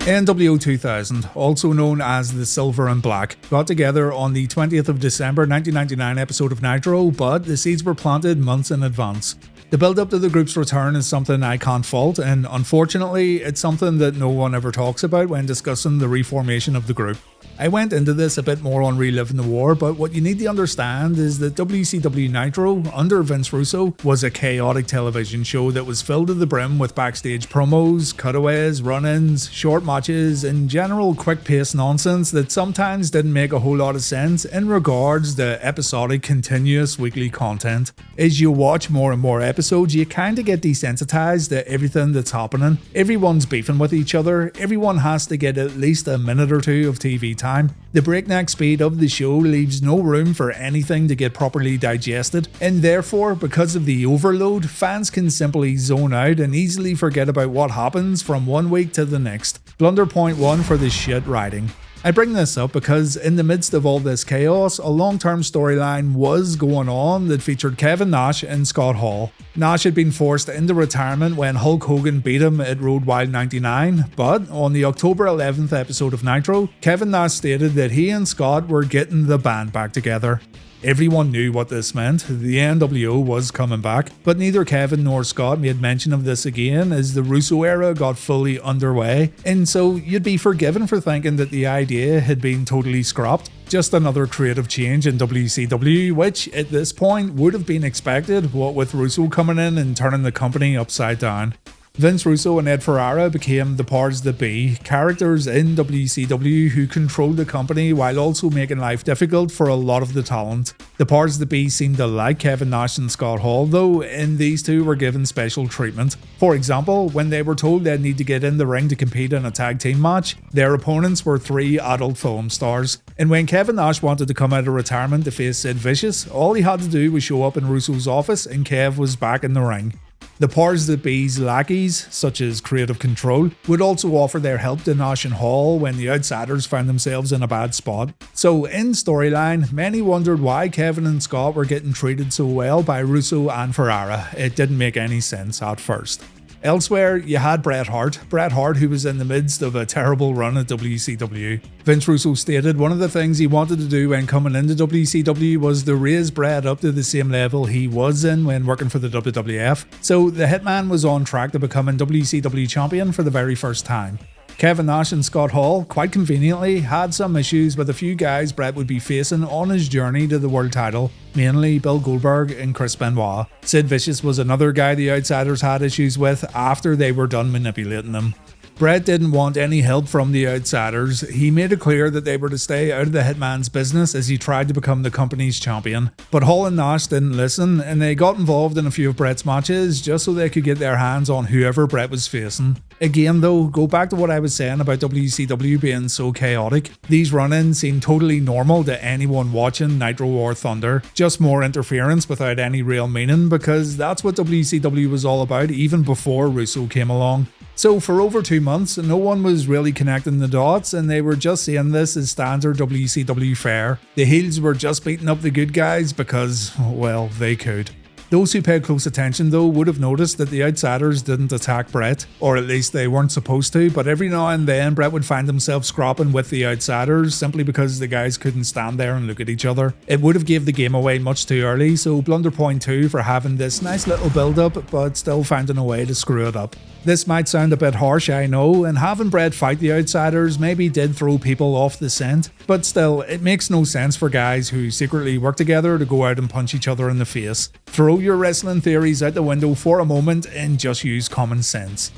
NWO 2000, also known as the Silver and Black, got together on the 20th of December 1999 episode of Nitro, but the seeds were planted months in advance. The build-up to the group's return is something I can't fault, and unfortunately, it's something that no one ever talks about when discussing the reformation of the group. I went into this a bit more on Reliving the War, but what you need to understand is that WCW Nitro, under Vince Russo, was a chaotic television show that was filled to the brim with backstage promos, cutaways, run-ins, short matches, and general quick-paced nonsense that sometimes didn't make a whole lot of sense in regards to episodic, continuous weekly content. As you watch more and more episodes, you kinda get desensitized to everything that's happening. Everyone's beefing with each other, everyone has to get at least a minute or two of TV time. The breakneck speed of the show leaves no room for anything to get properly digested, and therefore, because of the overload, fans can simply zone out and easily forget about what happens from one week to the next. Blunder point 1 for the shit writing. I bring this up because in the midst of all this chaos, a long-term storyline was going on that featured Kevin Nash and Scott Hall. Nash had been forced into retirement when Hulk Hogan beat him at Road Wild 99, but on the October 11th episode of Nitro, Kevin Nash stated that he and Scott were getting the band back together. Everyone knew what this meant, the NWO was coming back, but neither Kevin nor Scott made mention of this again as the Russo era got fully underway, and so you'd be forgiven for thinking that the idea had been totally scrapped. Just another creative change in WCW, which at this point would have been expected, what with Russo coming in and turning the company upside down. Vince Russo and Ed Ferrara became the powers that be, characters in WCW who controlled the company while also making life difficult for a lot of the talent. The powers that be seemed to like Kevin Nash and Scott Hall though, and these two were given special treatment. For example, when they were told they'd need to get in the ring to compete in a tag team match, their opponents were 3 adult film stars. And when Kevin Nash wanted to come out of retirement to face Sid Vicious, all he had to do was show up in Russo's office and Kev was back in the ring. The powers that be's lackeys, such as Creative Control, would also offer their help to Nash and Hall when the outsiders found themselves in a bad spot. So in storyline, many wondered why Kevin and Scott were getting treated so well by Russo and Ferrara. It didn't make any sense at first. Elsewhere, you had Bret Hart, who was in the midst of a terrible run at WCW. Vince Russo stated one of the things he wanted to do when coming into WCW was to raise Bret up to the same level he was in when working for the WWF, so the Hitman was on track to becoming WCW champion for the very first time. Kevin Nash and Scott Hall, quite conveniently, had some issues with a few guys Bret would be facing on his journey to the world title, mainly Bill Goldberg and Chris Benoit. Sid Vicious was another guy the outsiders had issues with after they were done manipulating them. Bret didn't want any help from the outsiders. He made it clear that they were to stay out of the Hitman's business as he tried to become the company's champion. But Hall and Nash didn't listen, and they got involved in a few of Bret's matches just so they could get their hands on whoever Bret was facing. Again though, go back to what I was saying about WCW being so chaotic. These run-ins seemed totally normal to anyone watching Nitro or Thunder, just more interference without any real meaning, because that's what WCW was all about even before Russo came along. So for over 2 months, no one was really connecting the dots, and they were just seeing this as standard WCW fare. The heels were just beating up the good guys because, well, they could. Those who paid close attention though would have noticed that the outsiders didn't attack Bret, or at least they weren't supposed to, but every now and then Bret would find himself scrapping with the outsiders simply because the guys couldn't stand there and look at each other. It would have gave the game away much too early, so blunder point 2 for having this nice little build up but still finding a way to screw it up. This might sound a bit harsh, I know, and having Bret fight the outsiders maybe did throw people off the scent, but still, it makes no sense for guys who secretly work together to go out and punch each other in the face. Throw your wrestling theories out the window for a moment and just use common sense.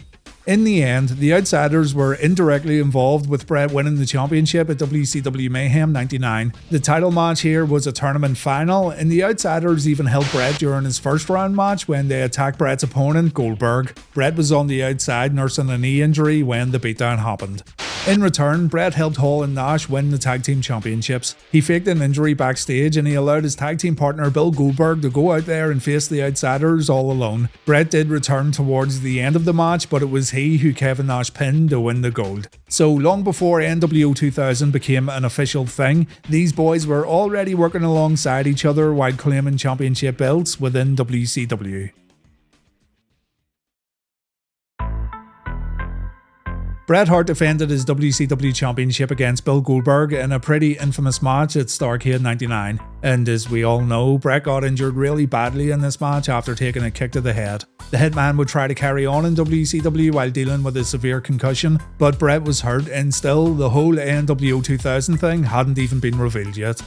In the end, the outsiders were indirectly involved with Bret winning the championship at WCW Mayhem 99. The title match here was a tournament final, and the outsiders even helped Bret during his first round match when they attacked Bret's opponent, Goldberg. Bret was on the outside nursing a knee injury when the beatdown happened. In return, Bret helped Hall and Nash win the tag team championships. He faked an injury backstage and he allowed his tag team partner Bill Goldberg to go out there and face the outsiders all alone. Bret did return towards the end of the match, but it was he who Kevin Nash pinned to win the gold. So long before NWO 2000 became an official thing, these boys were already working alongside each other while claiming championship belts within WCW. Bret Hart defended his WCW championship against Bill Goldberg in a pretty infamous match at Starrcade 99, and as we all know, Bret got injured really badly in this match after taking a kick to the head. The Hitman would try to carry on in WCW while dealing with a severe concussion, but Bret was hurt, and still, the whole NWO 2000 thing hadn't even been revealed yet.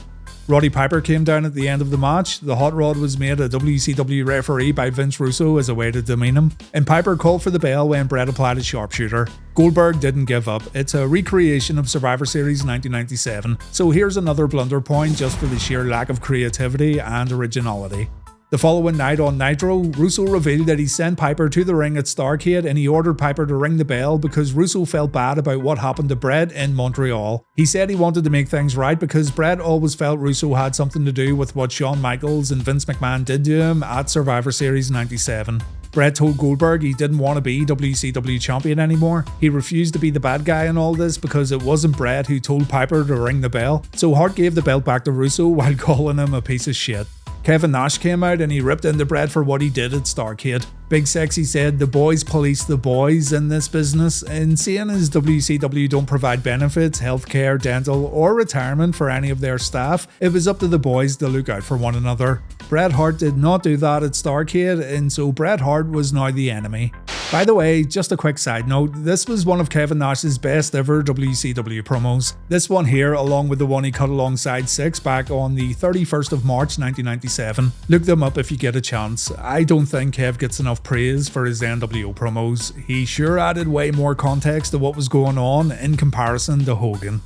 Roddy Piper came down at the end of the match. The Hot Rod was made a WCW referee by Vince Russo as a way to demean him, and Piper called for the bell when Bret applied a sharpshooter. Goldberg didn't give up. It's a recreation of Survivor Series 1997, so here's another blunder point just for the sheer lack of creativity and originality. The following night on Nitro, Russo revealed that he sent Piper to the ring at Starrcade and he ordered Piper to ring the bell because Russo felt bad about what happened to Bret in Montreal. He said he wanted to make things right because Bret always felt Russo had something to do with what Shawn Michaels and Vince McMahon did to him at Survivor Series 97. Bret told Goldberg he didn't want to be WCW champion anymore. He refused to be the bad guy in all this because it wasn't Bret who told Piper to ring the bell, so Hart gave the belt back to Russo while calling him a piece of shit. Kevin Nash came out and he ripped into Bret for what he did at Starrcade. Big Sexy said the boys police the boys in this business, and seeing as WCW don't provide benefits, healthcare, dental or retirement for any of their staff, it was up to the boys to look out for one another. Bret Hart did not do that at Starrcade, and so Bret Hart was now the enemy. By the way, just a quick side note, this was one of Kevin Nash's best ever WCW promos. This one here, along with the one he cut alongside Six back on the 31st of March 1997. Look them up if you get a chance. I don't think Kev gets enough praise for his NWO promos. He sure added way more context to what was going on in comparison to Hogan.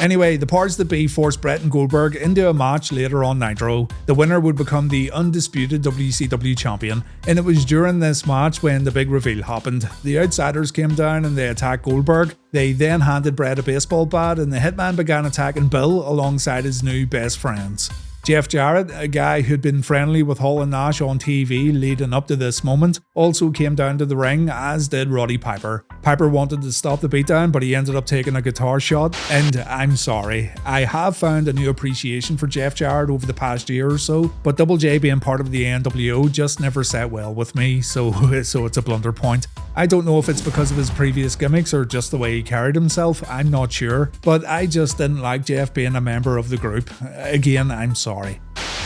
Anyway, the powers that be forced Bret and Goldberg into a match later on Nitro. The winner would become the undisputed WCW champion, and it was during this match when the big reveal happened. The Outsiders came down and they attacked Goldberg. They then handed Bret a baseball bat and the Hitman began attacking Bill alongside his new best friends. Jeff Jarrett, a guy who'd been friendly with Hall and Nash on TV leading up to this moment, also came down to the ring, as did Roddy Piper. Piper wanted to stop the beatdown, but he ended up taking a guitar shot, and I'm sorry, I have found a new appreciation for Jeff Jarrett over the past year or so, but Double J being part of the NWO just never sat well with me, so it's a blunder point. I don't know if it's because of his previous gimmicks or just the way he carried himself, I'm not sure, but I just didn't like Jeff being a member of the group. Again, I'm sorry.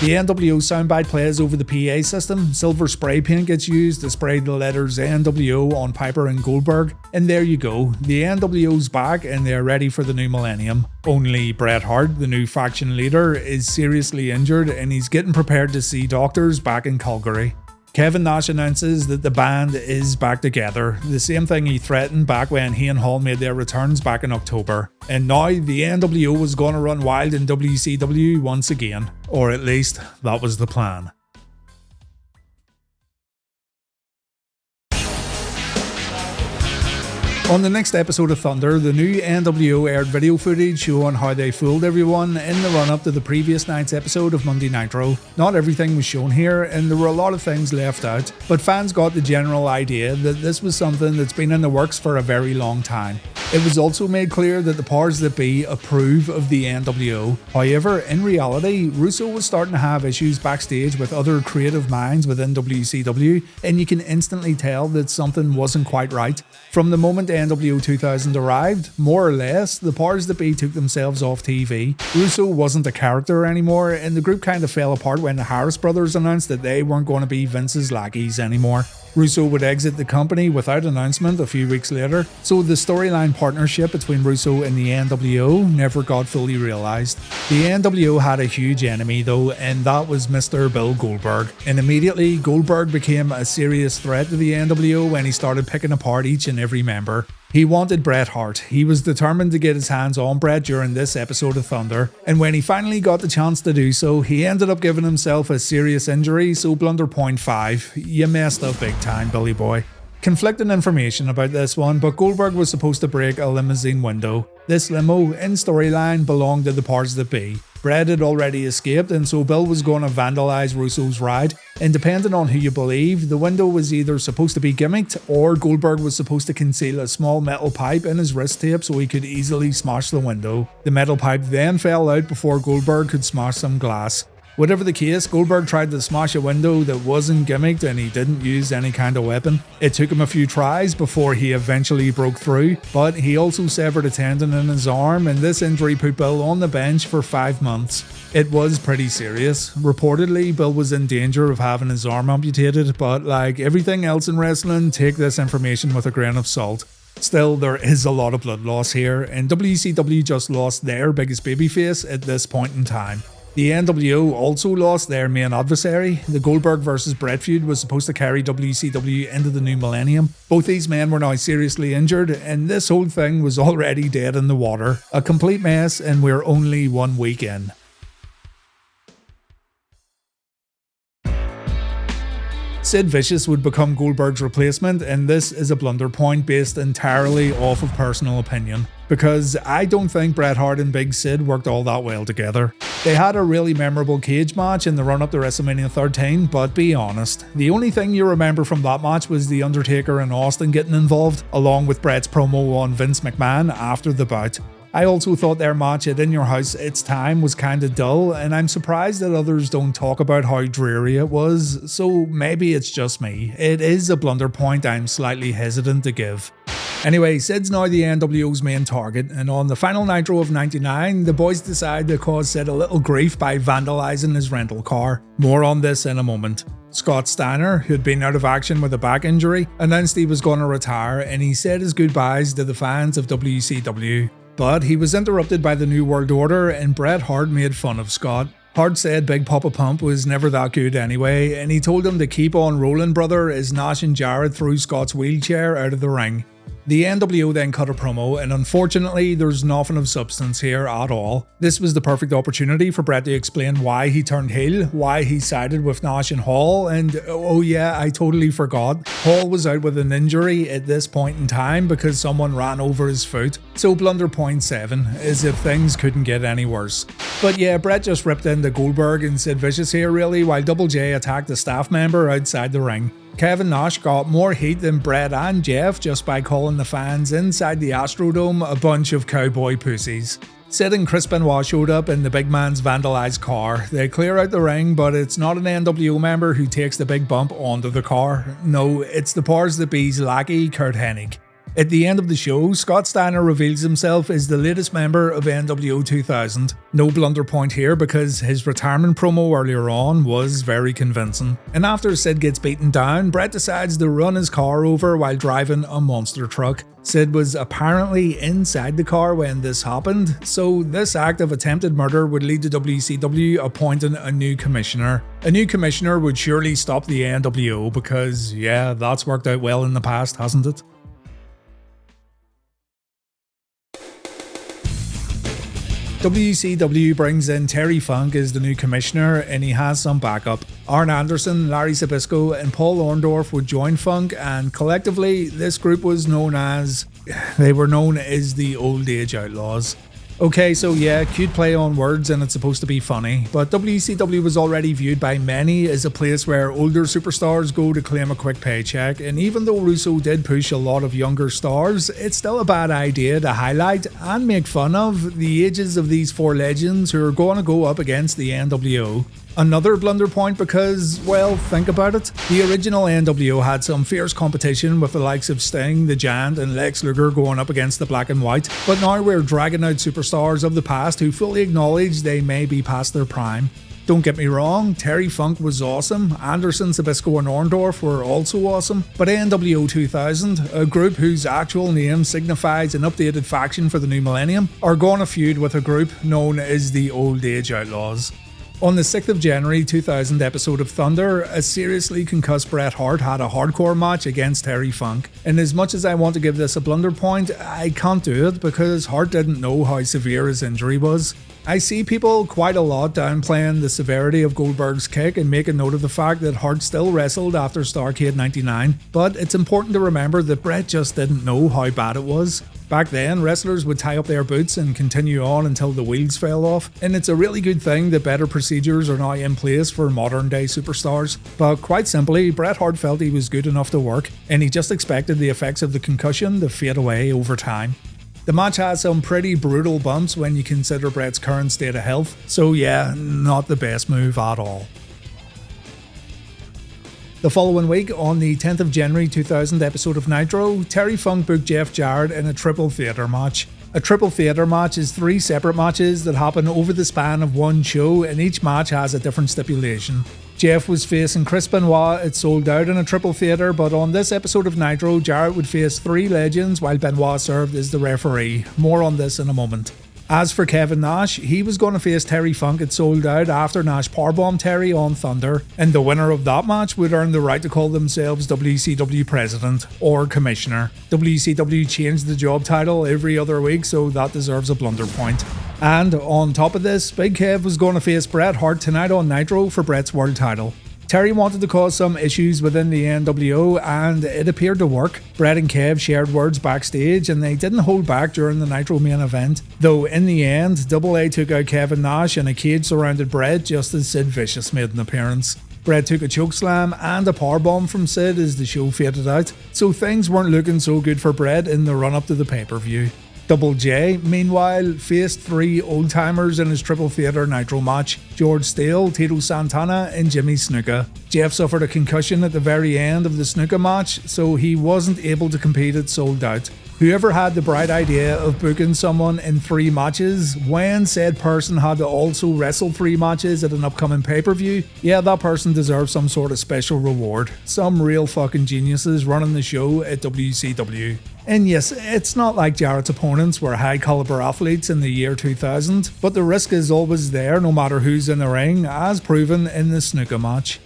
The NWO soundbite plays over the PA system, silver spray paint gets used to spray the letters NWO on Piper and Goldberg, and there you go, the NWO's back and they're ready for the new millennium. Only Bret Hart, the new faction leader, is seriously injured and he's getting prepared to see doctors back in Calgary. Kevin Nash announces that the band is back together, the same thing he threatened back when he and Hall made their returns back in October. And now the NWO was going to run wild in WCW once again, or at least that was the plan. On the next episode of Thunder, the new NWO aired video footage showing how they fooled everyone in the run-up to the previous night's episode of Monday Nitro. Not everything was shown here, and there were a lot of things left out, but fans got the general idea that this was something that's been in the works for a very long time. It was also made clear that the powers that be approve of the NWO. However, in reality, Russo was starting to have issues backstage with other creative minds within WCW, and you can instantly tell that something wasn't quite right. From the moment NWO 2000 arrived, more or less, the powers that be took themselves off TV. Russo wasn't a character anymore, and the group kind of fell apart when the Harris brothers announced that they weren't going to be Vince's lackeys anymore. Russo would exit the company without announcement a few weeks later, so the storyline partnership between Russo and the NWO never got fully realised. The NWO had a huge enemy though, and that was Mr. Bill Goldberg, and immediately Goldberg became a serious threat to the NWO when he started picking apart each and every member. He wanted Bret Hart. He was determined to get his hands on Bret during this episode of Thunder, and when he finally got the chance to do so, he ended up giving himself a serious injury, so blunder point 5. You messed up big time, Billy boy. Conflicting information about this one, but Goldberg was supposed to break a limousine window. This limo, in storyline, belonged to the powers that be. Bret had already escaped, and so Bill was going to vandalise Russo's ride, and depending on who you believe, the window was either supposed to be gimmicked, or Goldberg was supposed to conceal a small metal pipe in his wrist tape so he could easily smash the window. The metal pipe then fell out before Goldberg could smash some glass. Whatever the case, Goldberg tried to smash a window that wasn't gimmicked and he didn't use any kind of weapon. It took him a few tries before he eventually broke through, but he also severed a tendon in his arm, and this injury put Bill on the bench for 5 months. It was pretty serious. Reportedly, Bill was in danger of having his arm amputated, but like everything else in wrestling, take this information with a grain of salt. Still, there is a lot of blood loss here, and WCW just lost their biggest babyface at this point in time. The NWO also lost their main adversary. The Goldberg vs Bret feud was supposed to carry WCW into the new millennium. Both these men were now seriously injured, and this whole thing was already dead in the water. A complete mess, and we're only 1 week in. Sid Vicious would become Goldberg's replacement, and this is a blunder point based entirely off of personal opinion, because I don't think Bret Hart and Big Sid worked all that well together. They had a really memorable cage match in the run-up to WrestleMania 13, but be honest, the only thing you remember from that match was The Undertaker and Austin getting involved, along with Bret's promo on Vince McMahon after the bout. I also thought their match at In Your House It's Time was kinda dull, and I'm surprised that others don't talk about how dreary it was, so maybe it's just me. It is a blunder point I'm slightly hesitant to give. Anyway, Sid's now the NWO's main target, and on the final Nitro of '99, the boys decide to cause Sid a little grief by vandalising his rental car. More on this in a moment. Scott Steiner, who'd been out of action with a back injury, announced he was going to retire, and he said his goodbyes to the fans of WCW. But he was interrupted by the New World Order, and Bret Hart made fun of Scott. Hart said Big Papa Pump was never that good anyway, and he told him to keep on rolling, brother, as Nash and Jarrett threw Scott's wheelchair out of the ring. The NWO then cut a promo, and unfortunately there's nothing of substance here at all. This was the perfect opportunity for Bret to explain why he turned heel, why he sided with Nash and Hall, and oh yeah, I totally forgot. Hall was out with an injury at this point in time because someone ran over his foot. So blunder point 7, as if things couldn't get any worse. But yeah, Bret just ripped into Goldberg and Sid Vicious here really, while Double J attacked a staff member outside the ring. Kevin Nash got more heat than Bret and Jeff just by calling the fans inside the Astrodome a bunch of cowboy pussies. Sid and Chris Benoit showed up in the big man's vandalized car. They clear out the ring, but it's not an NWO member who takes the big bump onto the car. No, it's the powers that be's lackey, Kurt Hennig. At the end of the show, Scott Steiner reveals himself as the latest member of NWO 2000. No blunder point here because his retirement promo earlier on was very convincing. And after Sid gets beaten down, Bret decides to run his car over while driving a monster truck. Sid was apparently inside the car when this happened, so this act of attempted murder would lead to WCW appointing a new commissioner. A new commissioner would surely stop the NWO because, yeah, that's worked out well in the past, hasn't it? WCW brings in Terry Funk as the new commissioner, and he has some backup. Arn Anderson, Larry Zbyszko and Paul Orndorff would join Funk, and collectively this group was known as the Old Age Outlaws. Okay, so yeah, cute play on words and it's supposed to be funny, but WCW was already viewed by many as a place where older superstars go to claim a quick paycheck, and even though Russo did push a lot of younger stars, it's still a bad idea to highlight and make fun of the ages of these 4 legends who are going to go up against the NWO. Another blunder point because, well, think about it. The original NWO had some fierce competition with the likes of Sting, The Giant and Lex Luger going up against the Black and White, but now we're dragging out superstars of the past who fully acknowledge they may be past their prime. Don't get me wrong, Terry Funk was awesome, Anderson, Zbyszko and Orndorff were also awesome, but NWO 2000, a group whose actual name signifies an updated faction for the new millennium, are going to feud with a group known as the Old Age Outlaws. On the 6th of January 2000 episode of Thunder, a seriously concussed Bret Hart had a hardcore match against Terry Funk. And as much as I want to give this a blunder point, I can't do it because Hart didn't know how severe his injury was. I see people quite a lot downplaying the severity of Goldberg's kick and make a note of the fact that Hart still wrestled after Starrcade 99, but it's important to remember that Bret just didn't know how bad it was. Back then, wrestlers would tie up their boots and continue on until the wheels fell off, and it's a really good thing that better procedures are now in place for modern day superstars. But quite simply, Bret Hart felt he was good enough to work, and he just expected the effects of the concussion to fade away over time. The match has some pretty brutal bumps when you consider Bret's current state of health, so yeah, not the best move at all. The following week, on the 10th of January 2000 episode of Nitro, Terry Funk booked Jeff Jarrett in a triple theatre match. A triple theatre match is 3 separate matches that happen over the span of one show, and each match has a different stipulation. Jeff was facing Chris Benoit. It sold out in a triple theatre, but on this episode of Nitro, Jarrett would face 3 legends while Benoit served as the referee. More on this in a moment. As for Kevin Nash, he was going to face Terry Funk at Sold Out after Nash powerbombed Terry on Thunder, and the winner of that match would earn the right to call themselves WCW President or Commissioner. WCW changed the job title every other week, so that deserves a blunder point. And on top of this, Big Kev was going to face Bret Hart tonight on Nitro for Bret's world title. Terry wanted to cause some issues within the NWO, and it appeared to work. Bret and Kev shared words backstage, and they didn't hold back during the Nitro main event. Though in the end, Double A took out Kevin Nash and a cage surrounded Bret just as Sid Vicious made an appearance. Bret took a chokeslam and a powerbomb from Sid as the show faded out, so things weren't looking so good for Bret in the run-up to the pay-per-view. Double J, meanwhile, faced 3 old-timers in his Triple Theatre Nitro match: George Steele, Tito Santana and Jimmy Snuka. Jeff suffered a concussion at the very end of the Snuka match, so he wasn't able to compete at Sold Out. Whoever had the bright idea of booking someone in 3 matches when said person had to also wrestle 3 matches at an upcoming pay-per-view, yeah, that person deserves some sort of special reward. Some real fucking geniuses running the show at WCW. And yes, it's not like Jarrett's opponents were high caliber athletes in the year 2000, but the risk is always there no matter who's in the ring, as proven in the Snuka match.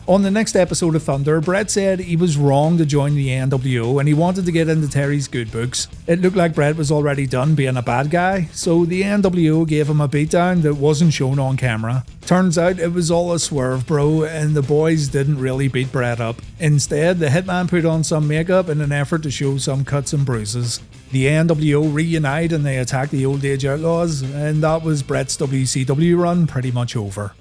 On the next episode of Thunder, Bret said he was wrong to join the NWO and he wanted to get into Terry's good books. It looked like Bret was already done being a bad guy, so the NWO gave him a beatdown that wasn't shown on camera. Turns out it was all a swerve, bro, and the boys didn't really beat Bret up. Instead, the Hitman put on some makeup in an effort to show some cuts and bruises. The NWO reunite and they attack the Old Age Outlaws, and that was Bret's WCW run pretty much over.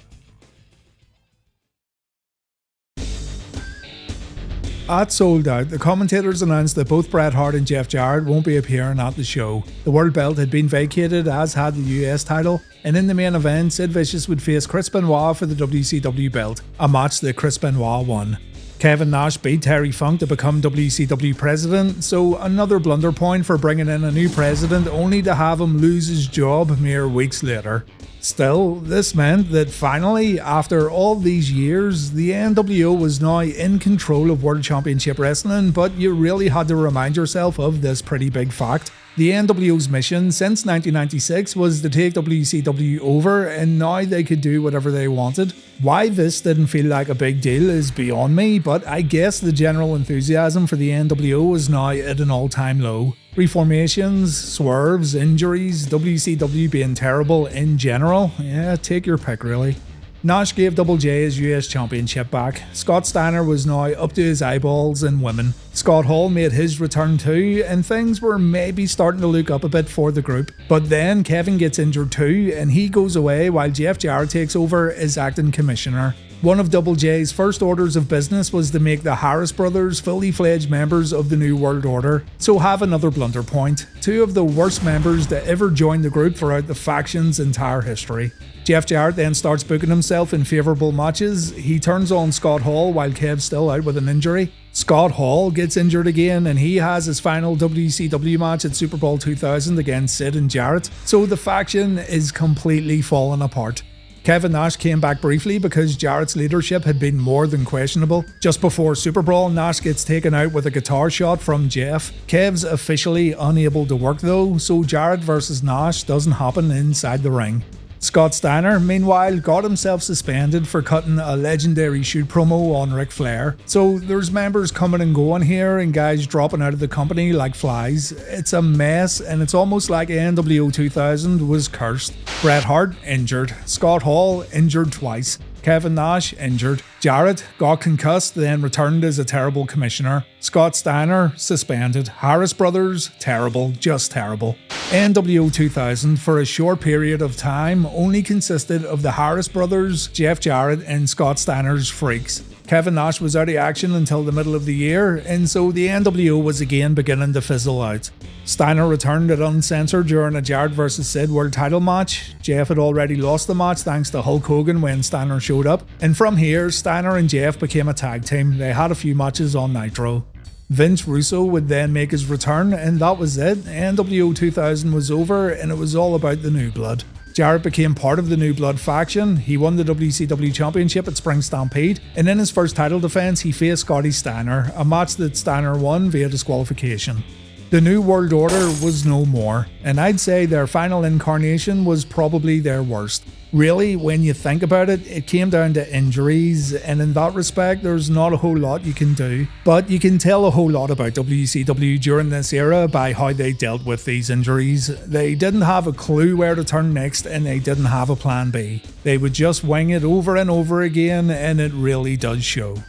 At Sold Out, the commentators announced that both Bret Hart and Jeff Jarrett won't be appearing at the show. The world belt had been vacated, as had the US title, and in the main event, Sid Vicious would face Chris Benoit for the WCW belt, a match that Chris Benoit won. Kevin Nash beat Terry Funk to become WCW President, so another blunder point for bringing in a new president only to have him lose his job mere weeks later. Still, this meant that finally, after all these years, the NWO was now in control of World Championship Wrestling, but you really had to remind yourself of this pretty big fact. The NWO's mission since 1996 was to take WCW over, and now they could do whatever they wanted. Why this didn't feel like a big deal is beyond me, but I guess the general enthusiasm for the NWO is now at an all-time low. Reformations, swerves, injuries, WCW being terrible in general, yeah, take your pick really. Nash gave Double J his US Championship back. Scott Steiner was now up to his eyeballs in women. Scott Hall made his return too, and things were maybe starting to look up a bit for the group. But then Kevin gets injured too, and he goes away while Jeff Jarrett takes over as acting commissioner. One of Double J's first orders of business was to make the Harris brothers fully fledged members of the New World Order. So have another blunder point. Two of the worst members to ever join the group throughout the faction's entire history. Jeff Jarrett then starts booking himself in favourable matches. He turns on Scott Hall while Kev's still out with an injury. Scott Hall gets injured again and he has his final WCW match at Super Bowl 2000 against Sid and Jarrett. So the faction is completely falling apart. Kevin Nash came back briefly because Jarrett's leadership had been more than questionable. Just before Super Brawl, Nash gets taken out with a guitar shot from Jeff. Kev's officially unable to work though, so Jarrett versus Nash doesn't happen inside the ring. Scott Steiner, meanwhile, got himself suspended for cutting a legendary shoot promo on Ric Flair. So there's members coming and going here and guys dropping out of the company like flies. It's a mess and it's almost like NWO 2000 was cursed. Bret Hart injured, Scott Hall injured twice, Kevin Nash injured, Jarrett got concussed then returned as a terrible commissioner, Scott Steiner suspended, Harris brothers terrible, just terrible. NWO 2000 for a short period of time only consisted of the Harris brothers, Jeff Jarrett and Scott Steiner's freaks. Kevin Nash was out of action until the middle of the year, and so the NWO was again beginning to fizzle out. Steiner returned at Uncensored during a Jarrett vs Sid world title match. Jeff had already lost the match thanks to Hulk Hogan when Steiner showed up, and from here Steiner and Jeff became a tag team. They had a few matches on Nitro. Vince Russo would then make his return, and that was it. NWO 2000 was over and it was all about the New Blood. Jarrett became part of the New Blood faction. He won the WCW Championship at Spring Stampede, and in his first title defense he faced Scotty Steiner, a match that Steiner won via disqualification. The New World Order was no more, and I'd say their final incarnation was probably their worst. Really, when you think about it, it came down to injuries, and in that respect there's not a whole lot you can do. But you can tell a whole lot about WCW during this era by how they dealt with these injuries. They didn't have a clue where to turn next, and they didn't have a plan B. They would just wing it over and over again, and it really does show.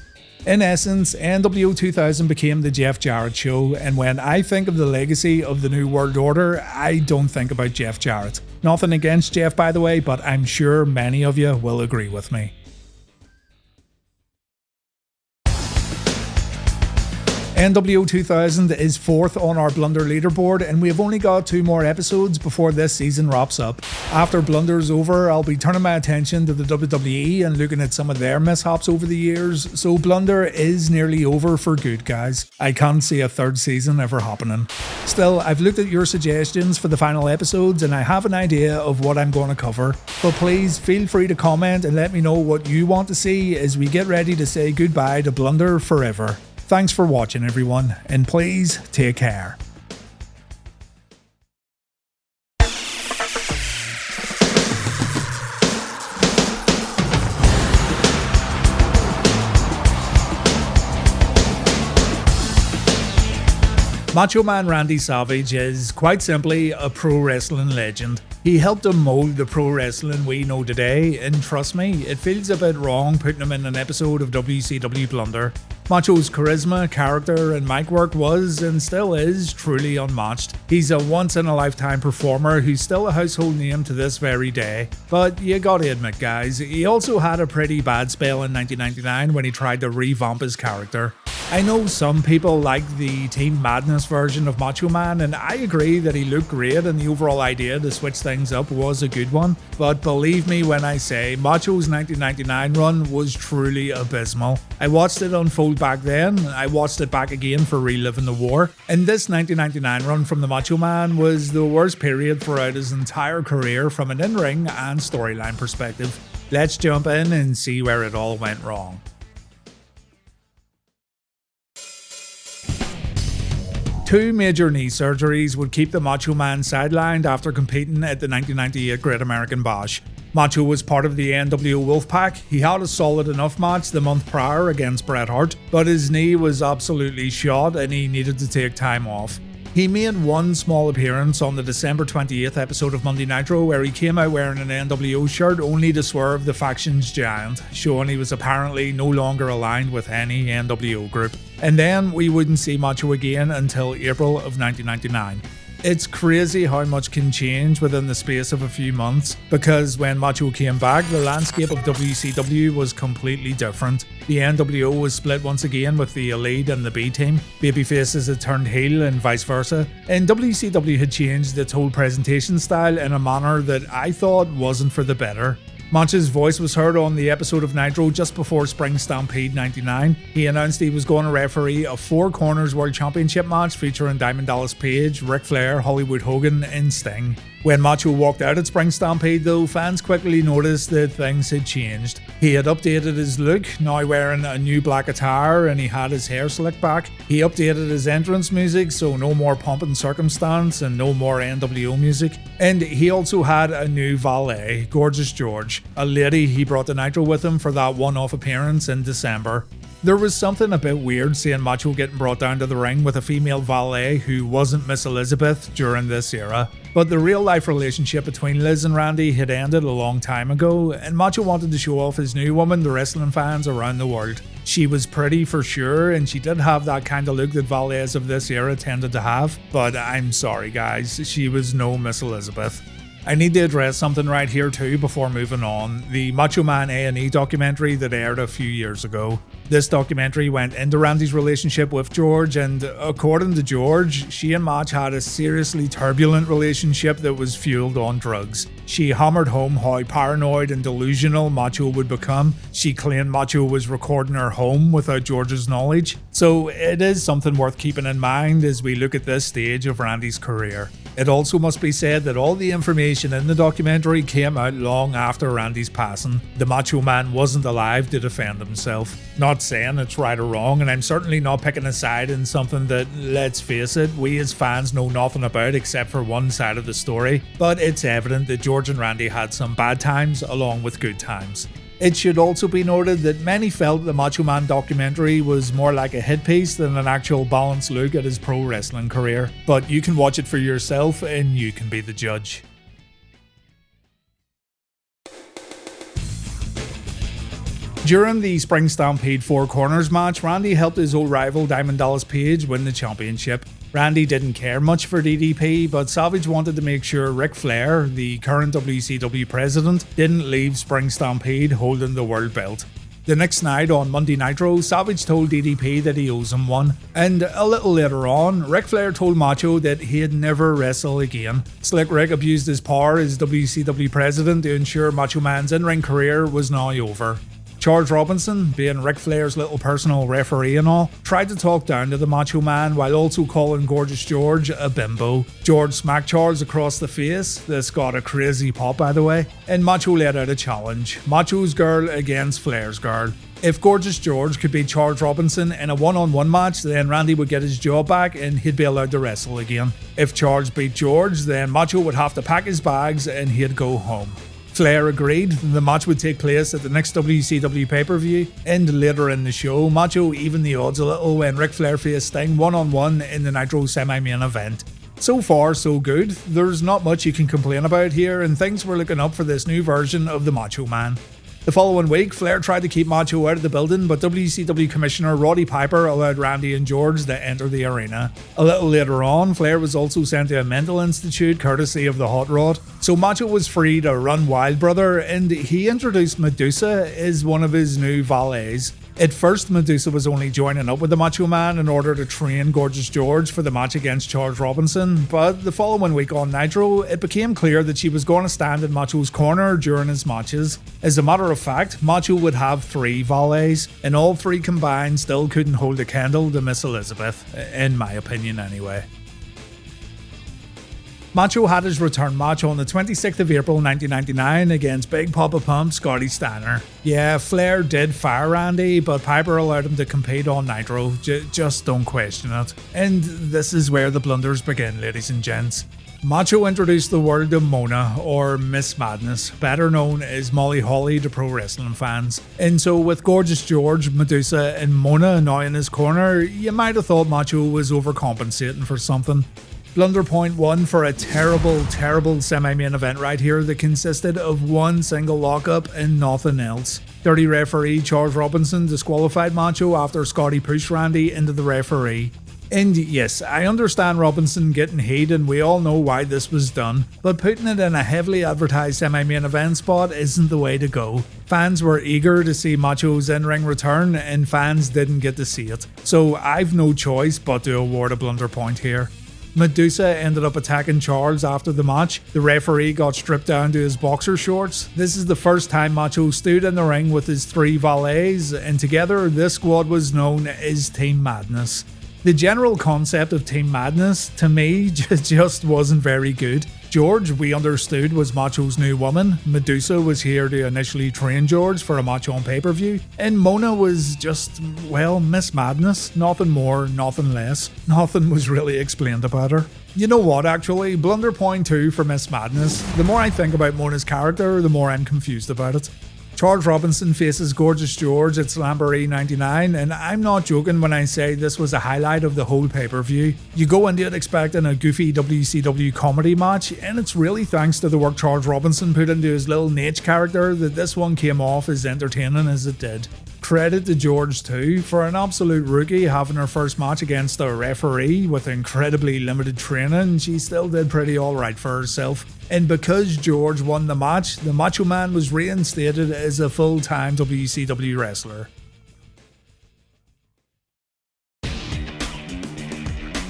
In essence, NWO 2000 became the Jeff Jarrett show, and when I think of the legacy of the New World Order, I don't think about Jeff Jarrett. Nothing against Jeff, by the way, but I'm sure many of you will agree with me. NWO 2000 is 4th on our Blunder leaderboard, and we have only got 2 more episodes before this season wraps up. After Blunder's over, I'll be turning my attention to the WWE and looking at some of their mishaps over the years, so Blunder is nearly over for good, guys. I can't see a 3rd season ever happening. Still, I've looked at your suggestions for the final episodes and I have an idea of what I'm going to cover, but please feel free to comment and let me know what you want to see as we get ready to say goodbye to Blunder forever. Thanks for watching everyone, and please take care. Macho Man Randy Savage is, quite simply, a pro wrestling legend. He helped to mold the pro wrestling we know today, and trust me, it feels a bit wrong putting him in an episode of WCW Blunder. Macho's charisma, character, and mic work was, and still is, truly unmatched. He's a once-in-a-lifetime performer who's still a household name to this very day. But you gotta admit guys, he also had a pretty bad spell in 1999 when he tried to revamp his character. I know some people like the Team Madness version of Macho Man, and I agree that he looked great and the overall idea to switch things up was a good one, but believe me when I say Macho's 1999 run was truly abysmal. I watched it unfold back then, I watched it back again for reliving the war, and this 1999 run from the Macho Man was the worst period throughout his entire career from an in-ring and storyline perspective. Let's jump in and see where it all went wrong. Two major knee surgeries would keep the Macho Man sidelined after competing at the 1998 Great American Bash. Macho was part of the NWO Wolfpack. He had a solid enough match the month prior against Bret Hart, but his knee was absolutely shot and he needed to take time off. He made one small appearance on the December 28th episode of Monday Nitro where he came out wearing an NWO shirt only to swerve the faction's giant, showing he was apparently no longer aligned with any NWO group. And then we wouldn't see Macho again until April of 1999. It's crazy how much can change within the space of a few months, because when Macho came back, the landscape of WCW was completely different. The NWO was split once again with the Elite and the B team, babyfaces had turned heel and vice versa, and WCW had changed its whole presentation style in a manner that I thought wasn't for the better. Macho's voice was heard on the episode of Nitro just before Spring Stampede 99. He announced he was going to referee a Four Corners World Championship match featuring Diamond Dallas Page, Ric Flair, Hollywood Hogan, and Sting. When Macho walked out at Spring Stampede though, fans quickly noticed that things had changed. He had updated his look, now wearing a new black attire, and he had his hair slicked back. He updated his entrance music, so no more pomp and circumstance and no more NWO music. And he also had a new valet, Gorgeous George, a lady he brought to Nitro with him for that one-off appearance in December. There was something a bit weird seeing Macho getting brought down to the ring with a female valet who wasn't Miss Elizabeth during this era. But the real life relationship between Liz and Randy had ended a long time ago, and Macho wanted to show off his new woman to wrestling fans around the world. She was pretty for sure, and she did have that kind of look that valets of this era tended to have, but I'm sorry guys, she was no Miss Elizabeth. I need to address something right here too before moving on. The Macho Man A&E documentary that aired a few years ago. This documentary went into Randy's relationship with George, and according to George, she and Mach had a seriously turbulent relationship that was fueled on drugs. She hammered home how paranoid and delusional Macho would become. She claimed Macho was recording her home without George's knowledge. So it is something worth keeping in mind as we look at this stage of Randy's career. It also must be said that all the information in the documentary came out long after Randy's passing. The Macho Man wasn't alive to defend himself. Not saying it's right or wrong, and I'm certainly not picking a side in something that, let's face it, we as fans know nothing about except for one side of the story, but it's evident that George and Randy had some bad times along with good times. It should also be noted that many felt the Macho Man documentary was more like a hit piece than an actual balanced look at his pro wrestling career. But you can watch it for yourself and you can be the judge. During the Spring Stampede Four Corners match, Randy helped his old rival Diamond Dallas Page win the championship. Randy didn't care much for DDP, but Savage wanted to make sure Ric Flair, the current WCW President, didn't leave Spring Stampede holding the world belt. The next night on Monday Nitro, Savage told DDP that he owes him one, and a little later on, Ric Flair told Macho that he'd never wrestle again. Slick Rick abused his power as WCW President to ensure Macho Man's in-ring career was now over. Charles Robinson, being Ric Flair's little personal referee and all, tried to talk down to the Macho Man while also calling Gorgeous George a bimbo. George smacked Charles across the face, this got a crazy pop by the way, and Macho let out a challenge, Macho's girl against Flair's girl. If Gorgeous George could beat Charles Robinson in a one-on-one match, then Randy would get his job back and he'd be allowed to wrestle again. If Charles beat George, then Macho would have to pack his bags and he'd go home. Flair agreed. The match would take place at the next WCW pay-per-view, and later in the show, Macho evened the odds a little when Ric Flair faced Sting one-on-one in the Nitro semi-main event. So far, so good. There's not much you can complain about here, and things were looking up for this new version of the Macho Man. The following week, Flair tried to keep Macho out of the building, but WCW Commissioner Roddy Piper allowed Randy and George to enter the arena. A little later on, Flair was also sent to a mental institute courtesy of the Hot Rod, so Macho was free to run wild, brother, and he introduced Medusa as one of his new valets. At first, Medusa was only joining up with the Macho Man in order to train Gorgeous George for the match against Charles Robinson, but the following week on Nitro, it became clear that she was going to stand in Macho's corner during his matches. As a matter of fact, Macho would have 3 valets, and all 3 combined still couldn't hold a candle to Miss Elizabeth, in my opinion anyway. Macho had his return match on the 26th of April 1999 against Big Papa Pump Scotty Steiner. Yeah, Flair did fire Randy, but Piper allowed him to compete on Nitro, just don't question it. And this is where the blunders begin, ladies and gents. Macho introduced the world of Mona, or Miss Madness, better known as Molly Holly to pro wrestling fans. And so with Gorgeous George, Medusa and Mona now in his corner, you might have thought Macho was overcompensating for something. Blunder point 1 for a terrible semi-main event right here that consisted of one single lockup and nothing else. Dirty referee Charles Robinson disqualified Macho after Scotty pushed Randy into the referee. And yes, I understand Robinson getting heat and we all know why this was done, but putting it in a heavily advertised semi-main event spot isn't the way to go. Fans were eager to see Macho's in-ring return and fans didn't get to see it, so I've no choice but to award a blunder point here. Medusa ended up attacking Charles after the match. The referee got stripped down to his boxer shorts. This is the first time Macho stood in the ring with his 3 valets, and together this squad was known as Team Madness. The general concept of Team Madness, to me, just wasn't very good. George, we understood, was Macho's new woman. Medusa was here to initially train George for a match on pay-per-view. And Mona was just, well, Miss Madness. Nothing more, nothing less. Nothing was really explained about her. You know what, actually? Blunder point 2 for Miss Madness. The more I think about Mona's character, the more I'm confused about it. Charles Robinson faces Gorgeous George at Slamboree 99, and I'm not joking when I say this was a highlight of the whole pay-per-view. You go into it expecting a goofy WCW comedy match, and it's really thanks to the work Charles Robinson put into his little Nate character that this one came off as entertaining as it did. Credit to George too, for an absolute rookie having her first match against a referee with incredibly limited training. She still did pretty alright for herself. And because George won the match, the Macho Man was reinstated as a full-time WCW wrestler.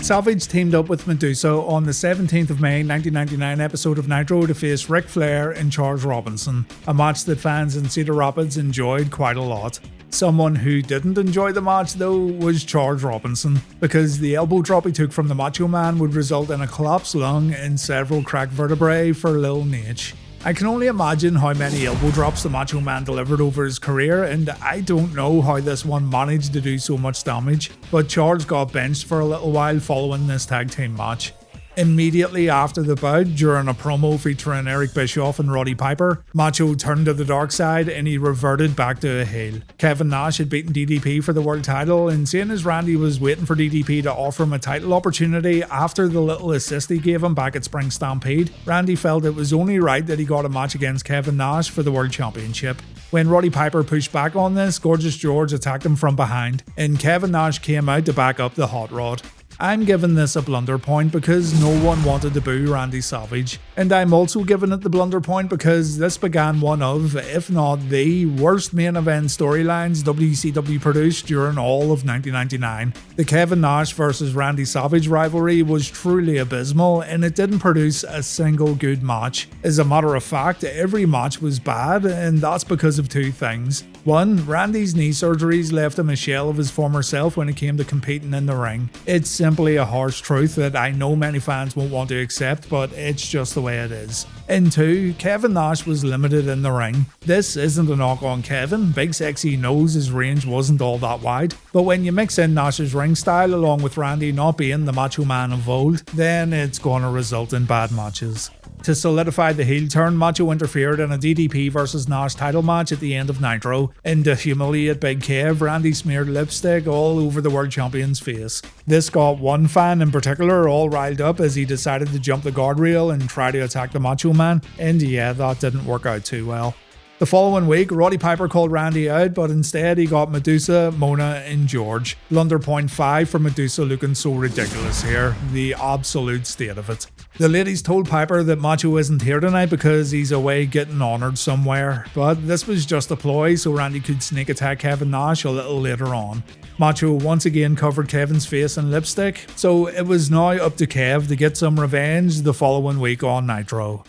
Savage teamed up with Medusa on the 17th of May 1999 episode of Nitro to face Ric Flair and Charles Robinson, a match that fans in Cedar Rapids enjoyed quite a lot. Someone who didn't enjoy the match though was Charles Robinson, because the elbow drop he took from the Macho Man would result in a collapsed lung and several cracked vertebrae for Lil Nate. I can only imagine how many elbow drops the Macho Man delivered over his career, and I don't know how this one managed to do so much damage, but Charles got benched for a little while following this tag team match. Immediately after the bout, during a promo featuring Eric Bischoff and Roddy Piper, Macho turned to the dark side and he reverted back to a heel. Kevin Nash had beaten DDP for the world title, and seeing as Randy was waiting for DDP to offer him a title opportunity after the little assist he gave him back at Spring Stampede, Randy felt it was only right that he got a match against Kevin Nash for the world championship. When Roddy Piper pushed back on this, Gorgeous George attacked him from behind, and Kevin Nash came out to back up the Hot Rod. I'm giving this a blunder point because no one wanted to boo Randy Savage, and I'm also giving it the blunder point because this began one of, if not the worst main event storylines WCW produced during all of 1999. The Kevin Nash vs Randy Savage rivalry was truly abysmal, and it didn't produce a single good match. As a matter of fact, every match was bad, and that's because of 2 things. 1, Randy's knee surgeries left him a shell of his former self when it came to competing in the ring. It's simply a harsh truth that I know many fans won't want to accept, but it's just the way it is. In 2, Kevin Nash was limited in the ring. This isn't a knock on Kevin, Big Sexy knows his range wasn't all that wide, but when you mix in Nash's ring style along with Randy not being the Macho Man of old, then it's going to result in bad matches. To solidify the heel turn, Macho interfered in a DDP vs Nash title match at the end of Nitro, and to humiliate Big Kev, Randy smeared lipstick all over the world champion's face. This got one fan in particular all riled up as he decided to jump the guardrail and try to attack the Macho Man, and yeah, that didn't work out too well. The following week, Roddy Piper called Randy out, but instead he got Medusa, Mona and George. Blunder point 5 for Medusa looking so ridiculous here, the absolute state of it. The ladies told Piper that Macho isn't here tonight because he's away getting honoured somewhere, but this was just a ploy so Randy could sneak attack Kevin Nash a little later on. Macho once again covered Kevin's face in lipstick, so it was now up to Kev to get some revenge the following week on Nitro.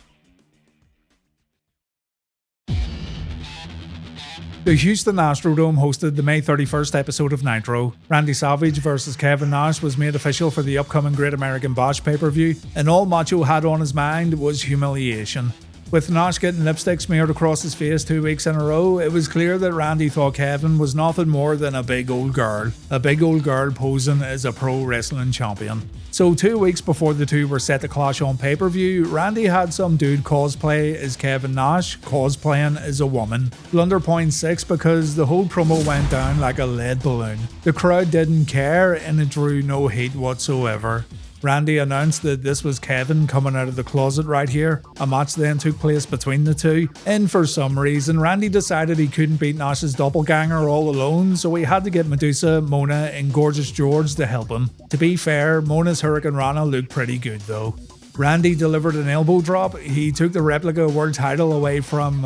The Houston Astrodome hosted the May 31st episode of Nitro. Randy Savage vs Kevin Nash was made official for the upcoming Great American Bash pay-per-view, and all Macho had on his mind was humiliation. With Nash getting lipstick smeared across his face 2 weeks in a row, it was clear that Randy thought Kevin was nothing more than a big old girl posing as a pro wrestling champion. So 2 weeks before the two were set to clash on pay-per-view, Randy had some dude cosplay as Kevin Nash, cosplaying as a woman. Blunder point 6 because the whole promo went down like a lead balloon. The crowd didn't care and it drew no heat whatsoever. Randy announced that this was Kevin coming out of the closet right here. A match then took place between the two, and for some reason Randy decided he couldn't beat Nash's doppelganger all alone, so he had to get Medusa, Mona and Gorgeous George to help him. To be fair, Mona's Hurricane Rana looked pretty good though. Randy delivered an elbow drop, he took the replica world title away from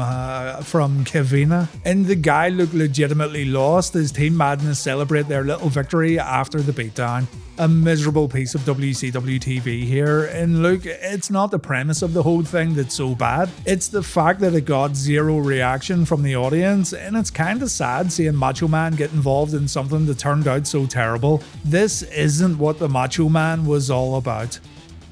Kevina, and the guy looked legitimately lost as Team Madness celebrate their little victory after the beatdown. A miserable piece of WCW TV here, and look, it's not the premise of the whole thing that's so bad, it's the fact that it got zero reaction from the audience, and it's kinda sad seeing Macho Man get involved in something that turned out so terrible. This isn't what the Macho Man was all about.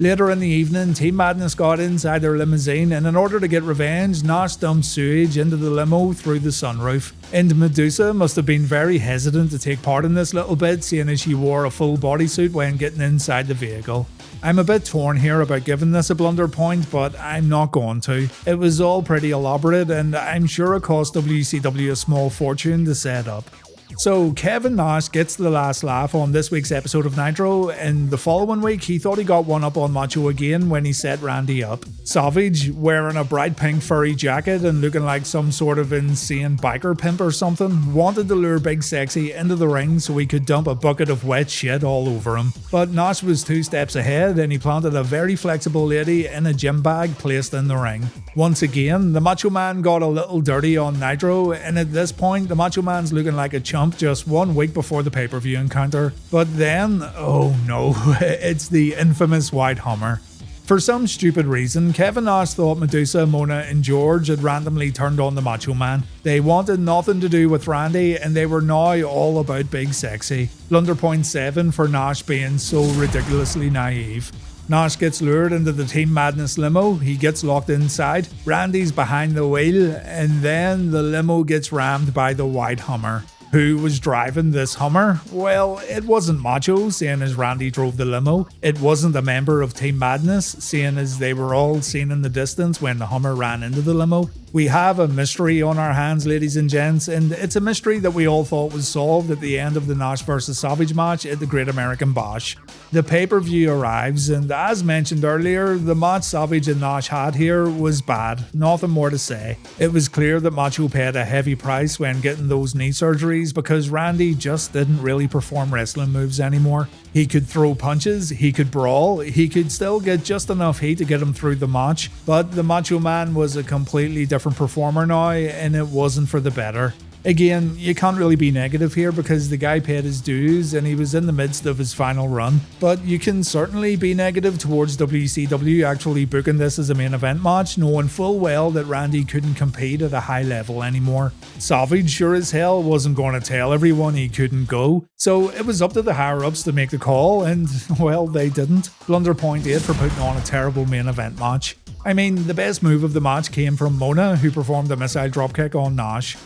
Later in the evening, Team Madness got inside their limousine, and in order to get revenge, Nash dumped sewage into the limo through the sunroof. And Medusa must have been very hesitant to take part in this little bit, seeing as she wore a full bodysuit when getting inside the vehicle. I'm a bit torn here about giving this a blunder point, but I'm not going to. It was all pretty elaborate, and I'm sure it cost WCW a small fortune to set up. So Kevin Nash gets the last laugh on this week's episode of Nitro, and the following week he thought he got one up on Macho again when he set Randy up. Savage, wearing a bright pink furry jacket and looking like some sort of insane biker pimp or something, wanted to lure Big Sexy into the ring so he could dump a bucket of wet shit all over him. But Nash was 2 steps ahead and he planted a very flexible lady in a gym bag placed in the ring. Once again, the Macho Man got a little dirty on Nitro, and at this point the Macho Man's looking like a chump just 1 week before the pay-per-view encounter. But then, oh no, it's the infamous White Hummer. For some stupid reason, Kevin Nash thought Medusa, Mona and George had randomly turned on the Macho Man. They wanted nothing to do with Randy and they were now all about Big Sexy. Blunder point 7 for Nash being so ridiculously naive. Nash gets lured into the Team Madness limo, he gets locked inside, Randy's behind the wheel, and then the limo gets rammed by the White Hummer. Who was driving this Hummer? Well, it wasn't Macho, seeing as Randy drove the limo. It wasn't a member of Team Madness, seeing as they were all seen in the distance when the Hummer ran into the limo. We have a mystery on our hands, ladies and gents, and it's a mystery that we all thought was solved at the end of the Nash vs Savage match at the Great American Bash. The pay-per-view arrives, and as mentioned earlier, the match Savage and Nash had here was bad, nothing more to say. It was clear that Macho paid a heavy price when getting those knee surgeries because Randy just didn't really perform wrestling moves anymore. He could throw punches, he could brawl, he could still get just enough heat to get him through the match, but the Macho Man was a completely different performer now, and it wasn't for the better. Again, you can't really be negative here because the guy paid his dues and he was in the midst of his final run, but you can certainly be negative towards WCW actually booking this as a main event match, knowing full well that Randy couldn't compete at a high level anymore. Savage sure as hell wasn't going to tell everyone he couldn't go, so it was up to the higher ups to make the call, and well, they didn't. Blunder point 8 for putting on a terrible main event match. I mean, the best move of the match came from Mona, who performed a missile dropkick on Nash.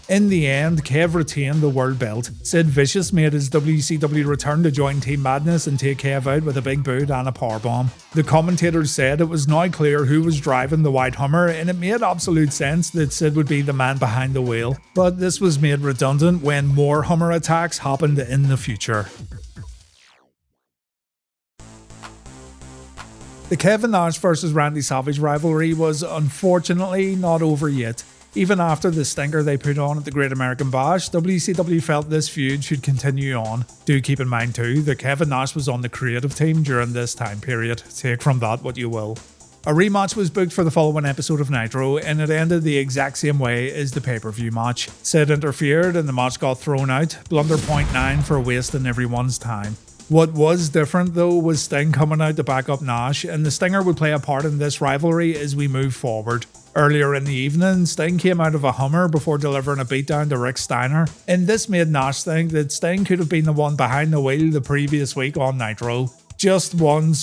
In the end, Kev retained the world belt. Sid Vicious made his WCW return to join Team Madness and take Kev out with a big boot and a powerbomb. The commentators said it was now clear who was driving the white Hummer, and it made absolute sense that Sid would be the man behind the wheel. But this was made redundant when more Hummer attacks happened in the future. The Kevin Nash vs Randy Savage rivalry was unfortunately not over yet. Even after the stinker they put on at the Great American Bash, WCW felt this feud should continue on. Do keep in mind too that Kevin Nash was on the creative team during this time period. Take from that what you will. A rematch was booked for the following episode of Nitro, and it ended the exact same way as the pay-per-view match. Sid interfered and the match got thrown out. Blunder .9 for wasting everyone's time. What was different though was Sting coming out to back up Nash, and the Stinger would play a part in this rivalry as we move forward. Earlier in the evening, Sting came out of a Hummer before delivering a beatdown to Rick Steiner, and this made Nash think that Sting could have been the one behind the wheel the previous week on Nitro. Just one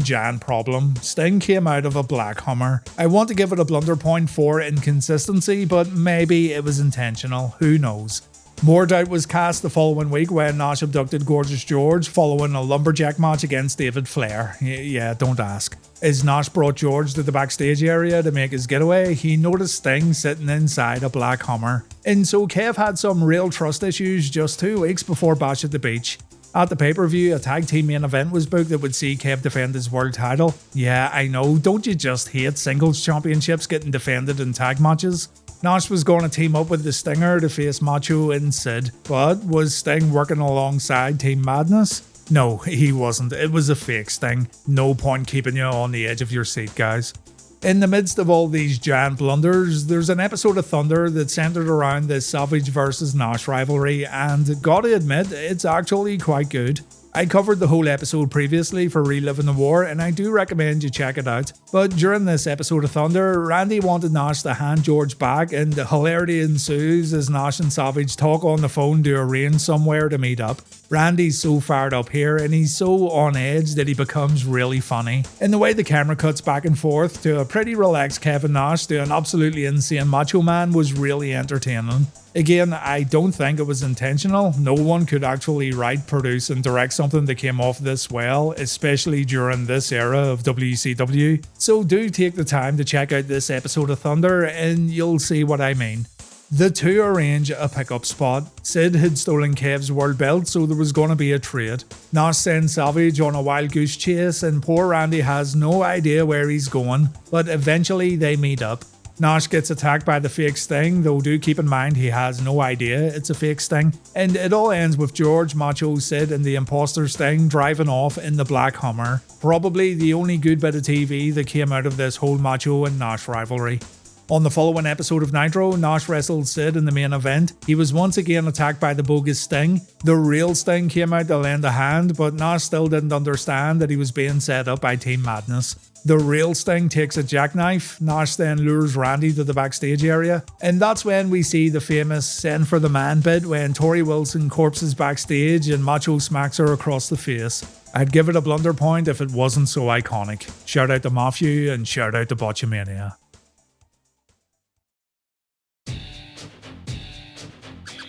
giant problem. Sting came out of a black Hummer. I want to give it a blunder point for inconsistency, but maybe it was intentional, who knows. More doubt was cast the following week when Nash abducted Gorgeous George following a lumberjack match against David Flair. Yeah, don't ask. As Nash brought George to the backstage area to make his getaway, he noticed Sting sitting inside a black Hummer. And so Kev had some real trust issues just 2 weeks before Bash at the Beach. At the pay-per-view, a tag team main event was booked that would see Kev defend his world title. Yeah, I know, don't you just hate singles championships getting defended in tag matches? Nash was going to team up with the Stinger to face Macho and Sid, but was Sting working alongside Team Madness? No, he wasn't. It was a fake Sting. No point keeping you on the edge of your seat, guys. In the midst of all these giant blunders, there's an episode of Thunder that's centered around the Savage vs Nash rivalry, and gotta admit, it's actually quite good. I covered the whole episode previously for Reliving the War, and I do recommend you check it out. But during this episode of Thunder, Randy wanted Nash to hand George back, and hilarity ensues as Nash and Savage talk on the phone to arrange somewhere to meet up. Randy's so fired up here, and he's so on edge that he becomes really funny. And the way the camera cuts back and forth to a pretty relaxed Kevin Nash to an absolutely insane Macho Man was really entertaining. Again, I don't think it was intentional. No one could actually write, produce and direct something that came off this well, especially during this era of WCW. So do take the time to check out this episode of Thunder and you'll see what I mean. The two arrange a pickup spot. Sid had stolen Kev's world belt, so there was going to be a trade. Nash sends Savage on a wild goose chase and poor Randy has no idea where he's going, but eventually they meet up. Nash gets attacked by the fake Sting, though do keep in mind he has no idea it's a fake Sting. And it all ends with George, Macho, Sid and the imposter Sting driving off in the black Hummer. Probably the only good bit of TV that came out of this whole Macho and Nash rivalry. On the following episode of Nitro, Nash wrestled Sid in the main event. He was once again attacked by the bogus Sting. The real Sting came out to lend a hand, but Nash still didn't understand that he was being set up by Team Madness. The real Sting takes a jackknife. Nash then lures Randy to the backstage area. And that's when we see the famous send for the man bit when Tori Wilson corpses backstage and Macho smacks her across the face. I'd give it a blunder point if it wasn't so iconic. Shout out to Matthew and shout out to Botchamania.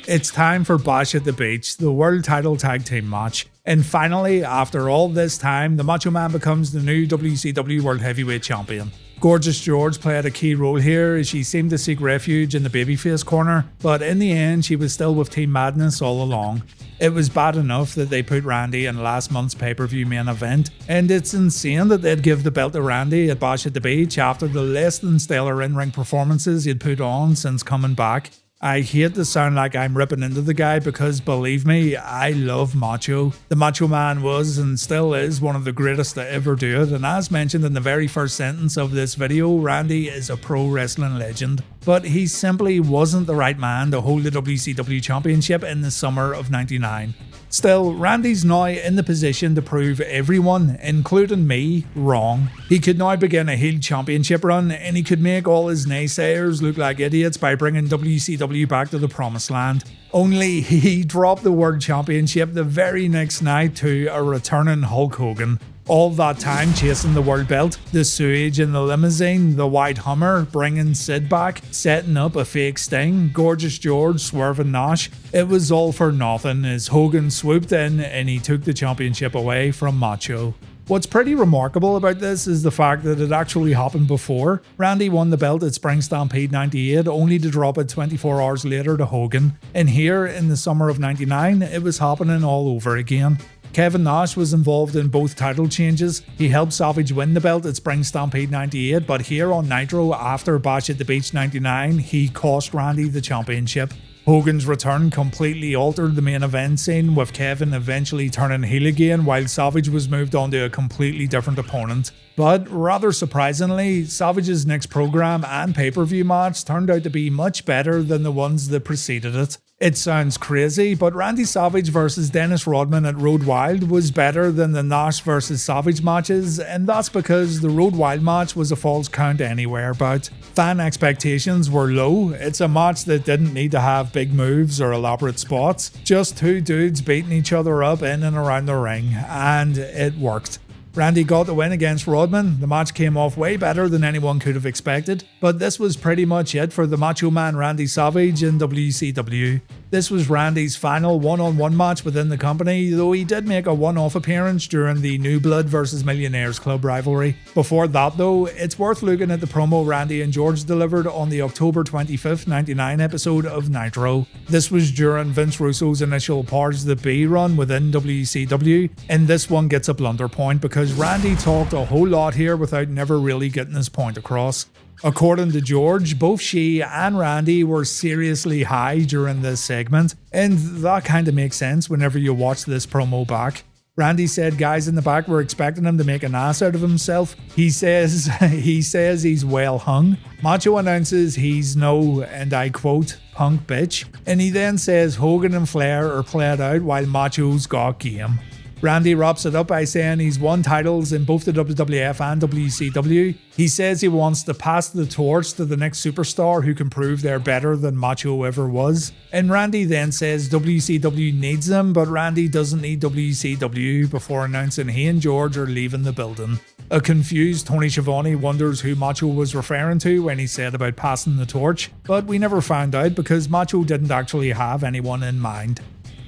It's time for Bash at the Beach, the world title tag team match. And finally, after all this time, the Macho Man becomes the new WCW World Heavyweight Champion. Gorgeous George played a key role here as she seemed to seek refuge in the babyface corner, but in the end she was still with Team Madness all along. It was bad enough that they put Randy in last month's pay-per-view main event, and it's insane that they'd give the belt to Randy at Bash at the Beach after the less than stellar in-ring performances he'd put on since coming back. I hate to sound like I'm ripping into the guy because believe me, I love Macho. The Macho Man was and still is one of the greatest to ever do it, and as mentioned in the very first sentence of this video, Randy is a pro wrestling legend. But he simply wasn't the right man to hold the WCW Championship in the summer of '99. Still, Randy's now in the position to prove everyone, including me, wrong. He could now begin a heel championship run, and he could make all his naysayers look like idiots by bringing WCW back to the promised land. Only he dropped the World Championship the very next night to a returning Hulk Hogan. All that time chasing the world belt, the sewage in the limousine, the white Hummer, bringing Sid back, setting up a fake Sting, Gorgeous George swerving Nash. It was all for nothing as Hogan swooped in and he took the championship away from Macho. What's pretty remarkable about this is the fact that it actually happened before. Randy won the belt at Spring Stampede 98 only to drop it 24 hours later to Hogan. And here in the summer of 99 it was happening all over again. Kevin Nash was involved in both title changes. He helped Savage win the belt at Spring Stampede 98, but here on Nitro after Bash at the Beach 99, he cost Randy the championship. Hogan's return completely altered the main event scene, with Kevin eventually turning heel again while Savage was moved on to a completely different opponent. But rather surprisingly, Savage's next program and pay-per-view match turned out to be much better than the ones that preceded it. It sounds crazy, but Randy Savage vs Dennis Rodman at Road Wild was better than the Nash vs Savage matches, and that's because the Road Wild match was a false count anywhere bout. Fan expectations were low. It's a match that didn't need to have big moves or elaborate spots, just two dudes beating each other up in and around the ring, and it worked. Randy got the win against Rodman. The match came off way better than anyone could have expected, but this was pretty much it for the Macho Man Randy Savage in WCW. This was Randy's final one-on-one match within the company, though he did make a one-off appearance during the New Blood vs Millionaires Club rivalry. Before that though, it's worth looking at the promo Randy and George delivered on the October 25th, 99 episode of Nitro. This was during Vince Russo's initial Powers That Be run within WCW, and this one gets a blunder point because Randy talked a whole lot here without never really getting his point across. According to George, both she and Randy were seriously high during this segment, and that kinda makes sense whenever you watch this promo back. Randy said guys in the back were expecting him to make an ass out of himself. He says he's well hung. Macho announces he's no, and I quote, punk bitch, and he then says Hogan and Flair are played out while Macho's got game. Randy wraps it up by saying he's won titles in both the WWF and WCW. He says he wants to pass the torch to the next superstar who can prove they're better than Macho ever was. And Randy then says WCW needs him, but Randy doesn't need WCW before announcing he and George are leaving the building. A confused Tony Schiavone wonders who Macho was referring to when he said about passing the torch, but we never found out because Macho didn't actually have anyone in mind.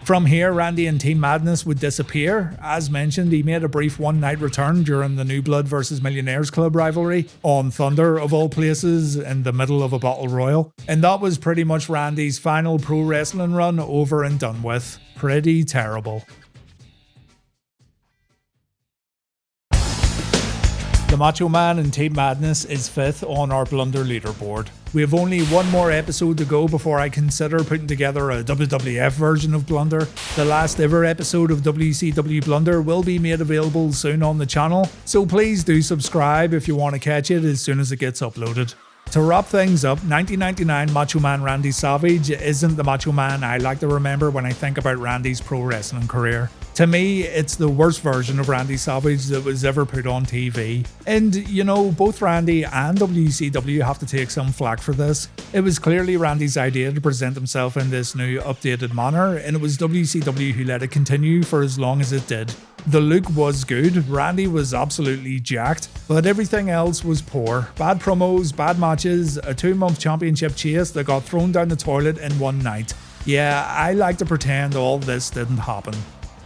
From here, Randy and Team Madness would disappear. As mentioned, he made a brief one-night return during the New Blood vs Millionaires Club rivalry on Thunder, of all places, in the middle of a battle royal. And that was pretty much Randy's final pro wrestling run over and done with. Pretty terrible. The Macho Man in Team Madness is 5th on our Blunder leaderboard. We have only one more episode to go before I consider putting together a WWF version of Blunder. The last ever episode of WCW Blunder will be made available soon on the channel, so please do subscribe if you want to catch it as soon as it gets uploaded. To wrap things up, 1999 Macho Man Randy Savage isn't the Macho Man I like to remember when I think about Randy's pro wrestling career. To me, it's the worst version of Randy Savage that was ever put on TV. And, you know, both Randy and WCW have to take some flack for this. It was clearly Randy's idea to present himself in this new updated manner, and it was WCW who let it continue for as long as it did. The look was good, Randy was absolutely jacked, but everything else was poor. Bad promos, bad matches, a 2-month championship chase that got thrown down the toilet in one night. Yeah, I like to pretend all this didn't happen.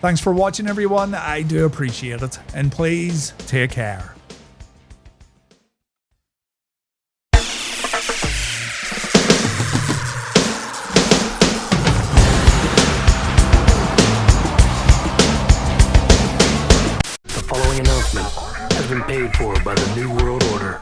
Thanks for watching everyone, I do appreciate it, and please take care. The following announcement has been paid for by the New World Order.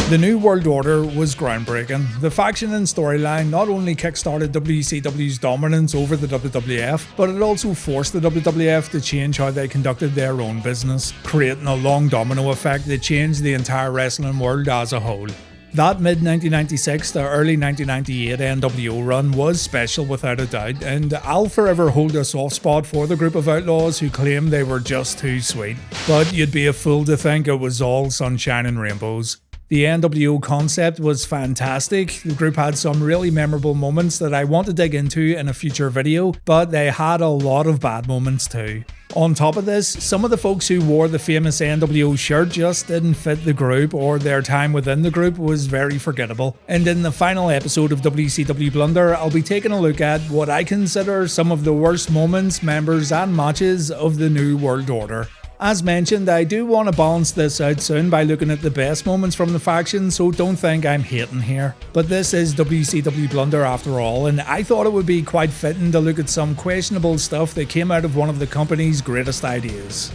The New World Order was groundbreaking. The faction and storyline not only kickstarted WCW's dominance over the WWF, but it also forced the WWF to change how they conducted their own business, creating a long domino effect that changed the entire wrestling world as a whole. That mid-1996 to early 1998 NWO run was special without a doubt, and I'll forever hold a soft spot for the group of outlaws who claimed they were just too sweet. But you'd be a fool to think it was all sunshine and rainbows. The NWO concept was fantastic. The group had some really memorable moments that I want to dig into in a future video, but they had a lot of bad moments too. On top of this, some of the folks who wore the famous NWO shirt just didn't fit the group, or their time within the group was very forgettable. And in the final episode of WCW Blunder, I'll be taking a look at what I consider some of the worst moments, members and matches of the New World Order. As mentioned, I do want to balance this out soon by looking at the best moments from the faction, so don't think I'm hating here. But this is WCW Blunder after all, and I thought it would be quite fitting to look at some questionable stuff that came out of one of the company's greatest ideas.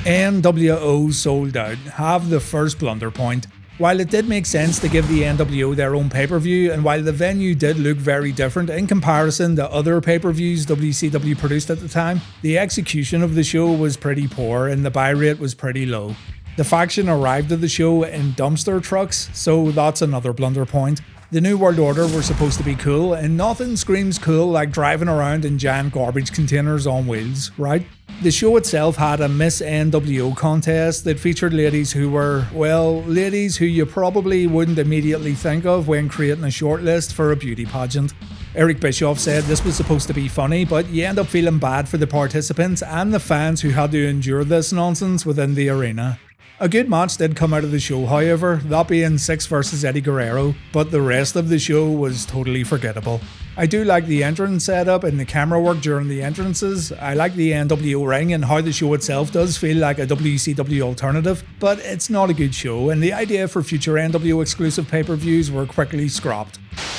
NWO Sold Out have the first blunder point. While it did make sense to give the NWO their own pay-per-view, and while the venue did look very different in comparison to other pay-per-views WCW produced at the time, the execution of the show was pretty poor and the buy rate was pretty low. The faction arrived at the show in dumpster trucks, so that's another blunder point. The New World Order were supposed to be cool, and nothing screams cool like driving around in giant garbage containers on wheels, right? The show itself had a Miss NWO contest that featured ladies who were, well, ladies who you probably wouldn't immediately think of when creating a shortlist for a beauty pageant. Eric Bischoff said this was supposed to be funny, but you end up feeling bad for the participants and the fans who had to endure this nonsense within the arena. A good match did come out of the show, however, that being Syxx vs Eddie Guerrero, but the rest of the show was totally forgettable. I do like the entrance setup and the camera work during the entrances. I like the NWO ring and how the show itself does feel like a WCW alternative, but it's not a good show, and the idea for future NWO exclusive pay-per-views were quickly scrapped.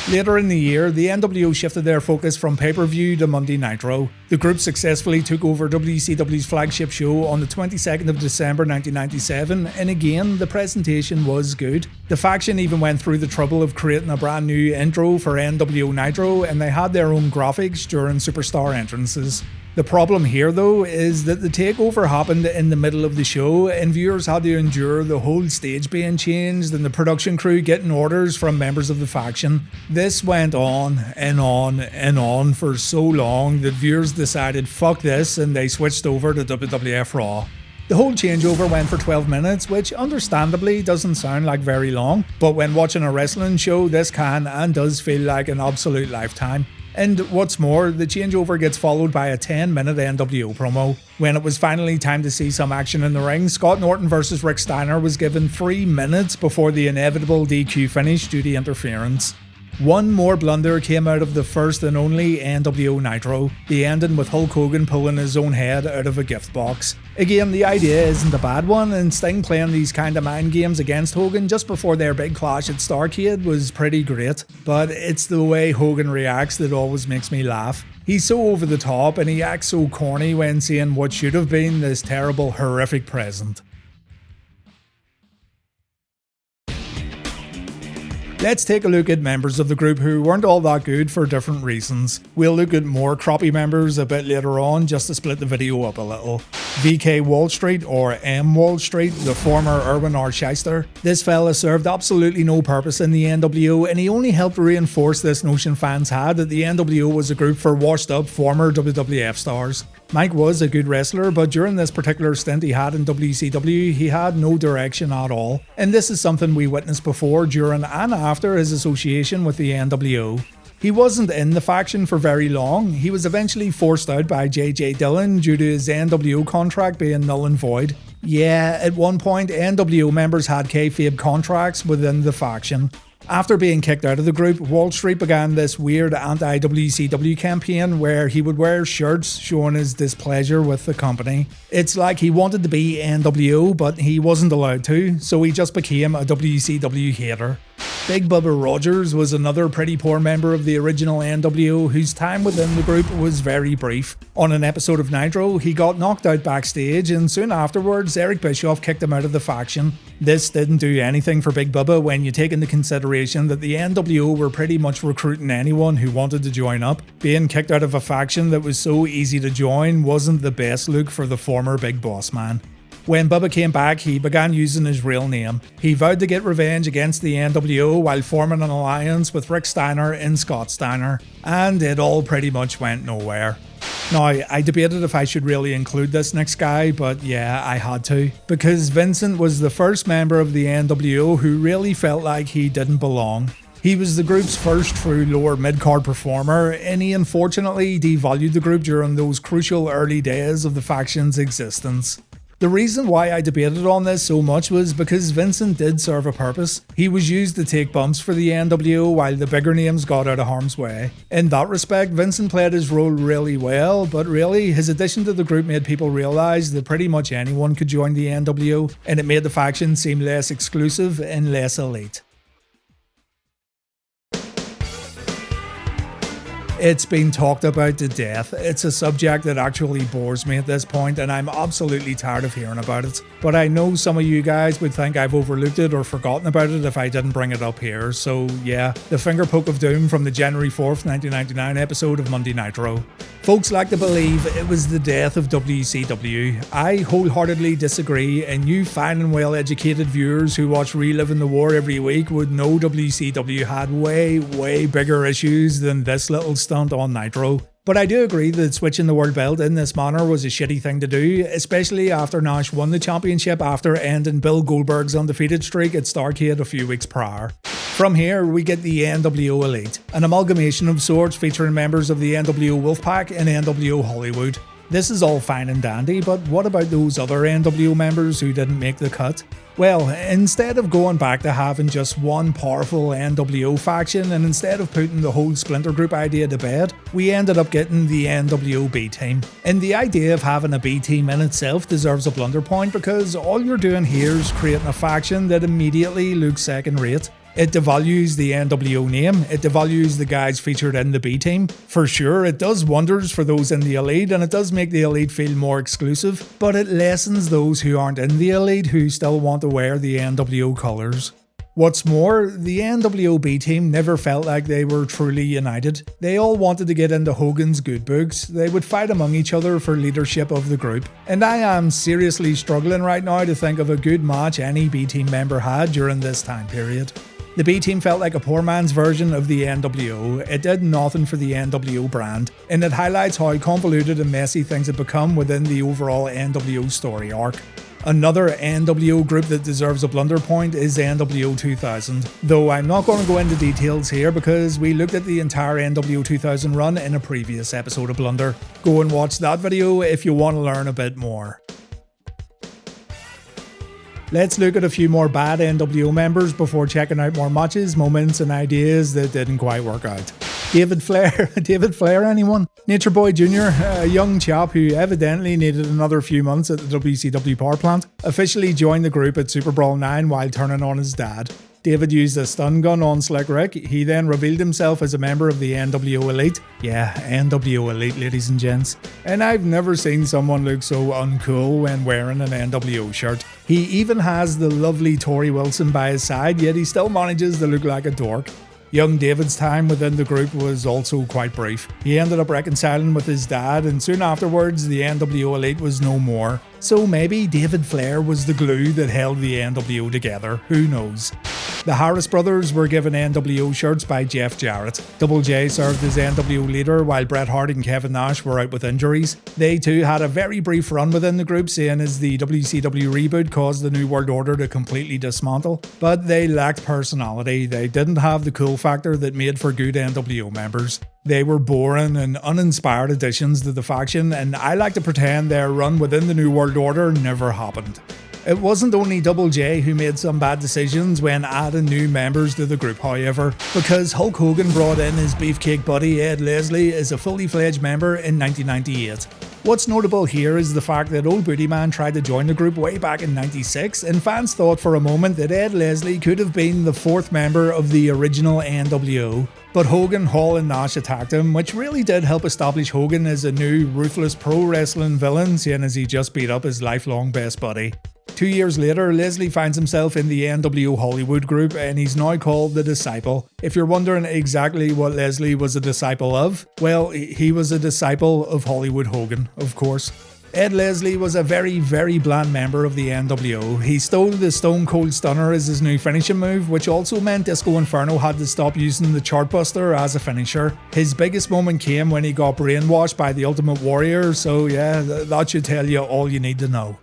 Later in the year, the NWO shifted their focus from pay-per-view to Monday Nitro. The group successfully took over WCW's flagship show on the 22nd of December 1997, and again, the presentation was good. The faction even went through the trouble of creating a brand new intro for NWO Nitro, and they had their own graphics during superstar entrances. The problem here though is that the takeover happened in the middle of the show and viewers had to endure the whole stage being changed and the production crew getting orders from members of the faction. This went on and on and on for so long that viewers decided fuck this and they switched over to WWF Raw. The whole changeover went for 12 minutes, which understandably doesn't sound like very long, but when watching a wrestling show this can and does feel like an absolute lifetime. And what's more, the changeover gets followed by a 10-minute NWO promo. When it was finally time to see some action in the ring, Scott Norton vs Rick Steiner was given 3 minutes before the inevitable DQ finish due to interference. One more blunder came out of the first and only NWO Nitro, the ending with Hulk Hogan pulling his own head out of a gift box. Again, the idea isn't a bad one, and Sting playing these kind of mind games against Hogan just before their big clash at Starrcade was pretty great, but it's the way Hogan reacts that always makes me laugh. He's so over the top and he acts so corny when seeing what should have been this terrible, horrific present. Let's take a look at members of the group who weren't all that good for different reasons. We'll look at more crappy members a bit later on just to split the video up a little. VK Wall Street, or M Wall Street, the former Irwin R. Shyster. This fella served absolutely no purpose in the NWO and he only helped reinforce this notion fans had that the NWO was a group for washed up former WWF stars. Mike was a good wrestler, but during this particular stint he had in WCW, he had no direction at all. And this is something we witnessed before, during and after his association with the NWO. He wasn't in the faction for very long. He was eventually forced out by J.J. Dillon due to his NWO contract being null and void. Yeah, at one point NWO members had kayfabe contracts within the faction. After being kicked out of the group, Wall Street began this weird anti-WCW campaign where he would wear shirts showing his displeasure with the company. It's like he wanted to be NWO, but he wasn't allowed to, so he just became a WCW hater. Big Bubba Rogers was another pretty poor member of the original NWO whose time within the group was very brief. On an episode of Nitro, he got knocked out backstage and soon afterwards Eric Bischoff kicked him out of the faction. This didn't do anything for Big Bubba when you take into consideration that the NWO were pretty much recruiting anyone who wanted to join up. Being kicked out of a faction that was so easy to join wasn't the best look for the former Big Boss Man. When Bubba came back, he began using his real name. He vowed to get revenge against the NWO while forming an alliance with Rick Steiner and Scott Steiner, and it all pretty much went nowhere. Now, I debated if I should really include this next guy, but yeah, I had to. Because Vincent was the first member of the NWO who really felt like he didn't belong. He was the group's first true lower mid-card performer, and he unfortunately devalued the group during those crucial early days of the faction's existence. The reason why I debated on this so much was because Vincent did serve a purpose. He was used to take bumps for the NWO while the bigger names got out of harm's way. In that respect, Vincent played his role really well, but really, his addition to the group made people realise that pretty much anyone could join the NWO, and it made the faction seem less exclusive and less elite. It's been talked about to death. It's a subject that actually bores me at this point, and I'm absolutely tired of hearing about it. But I know some of you guys would think I've overlooked it or forgotten about it if I didn't bring it up here. So yeah, the finger poke of doom from the January 4th, 1999 episode of Monday Nitro. Folks like to believe it was the death of WCW. I wholeheartedly disagree, and you fine and well educated viewers who watch Reliving the War every week would know WCW had way bigger issues than this little stunt on Nitro. But I do agree that switching the world belt in this manner was a shitty thing to do, especially after Nash won the championship after ending Bill Goldberg's undefeated streak at Starrcade a few weeks prior. From here, we get the NWO Elite, an amalgamation of sorts featuring members of the NWO Wolfpack and NWO Hollywood. This is all fine and dandy, but what about those other NWO members who didn't make the cut? Well, instead of going back to having just one powerful NWO faction, and instead of putting the whole splinter group idea to bed, we ended up getting the NWO B team. And the idea of having a B team in itself deserves a blunder point, because all you're doing here is creating a faction that immediately looks second rate. It devalues the NWO name, it devalues the guys featured in the B team. For sure, it does wonders for those in the Elite, and it does make the Elite feel more exclusive, but it lessens those who aren't in the Elite who still want to wear the NWO colours. What's more, the NWO B team never felt like they were truly united. They all wanted to get into Hogan's good books. They would fight among each other for leadership of the group. And I am seriously struggling right now to think of a good match any B team member had during this time period. The B team felt like a poor man's version of the NWO. It did nothing for the NWO brand, and it highlights how convoluted and messy things have become within the overall NWO story arc. Another NWO group that deserves a blunder point is NWO 2000, though I'm not going to go into details here because we looked at the entire NWO 2000 run in a previous episode of Blunder. Go and watch that video if you want to learn a bit more. Let's look at a few more bad NWO members before checking out more matches, moments and ideas that didn't quite work out. David Flair. David Flair, anyone? Nature Boy Jr., a young chap who evidently needed another few months at the WCW power plant, officially joined the group at Super Brawl 9 while turning on his dad. David used a stun gun on Slick Rick. He then revealed himself as a member of the NWO Elite. Yeah, NWO Elite, ladies and gents. And I've never seen someone look so uncool when wearing an NWO shirt. He even has the lovely Tori Wilson by his side, yet he still manages to look like a dork. Young David's time within the group was also quite brief. He ended up reconciling with his dad, and soon afterwards the NWO Elite was no more. So maybe David Flair was the glue that held the NWO together, who knows. The Harris brothers were given NWO shirts by Jeff Jarrett. Double J served as NWO leader while Bret Hart and Kevin Nash were out with injuries. They too had a very brief run within the group, seeing as the WCW reboot caused the New World Order to completely dismantle. But they lacked personality. They didn't have the cool factor that made for good NWO members. They were boring and uninspired additions to the faction, and I like to pretend their run within the New World Order never happened. It wasn't only Double J who made some bad decisions when adding new members to the group, however, because Hulk Hogan brought in his beefcake buddy Ed Leslie as a fully fledged member in 1998. What's notable here is the fact that Old Booty Man tried to join the group way back in '96, and fans thought for a moment that Ed Leslie could have been the fourth member of the original NWO. But Hogan, Hall and Nash attacked him, which really did help establish Hogan as a new ruthless pro wrestling villain, seeing as he just beat up his lifelong best buddy. 2 years later, Leslie finds himself in the NWO Hollywood group, and he's now called the Disciple. If you're wondering exactly what Leslie was a disciple of, well, he was a disciple of Hollywood Hogan, of course. Ed Leslie was a very bland member of the NWO. He stole the Stone Cold Stunner as his new finishing move, which also meant Disco Inferno had to stop using the Chartbuster as a finisher. His biggest moment came when he got brainwashed by the Ultimate Warrior, so yeah, that should tell you all you need to know.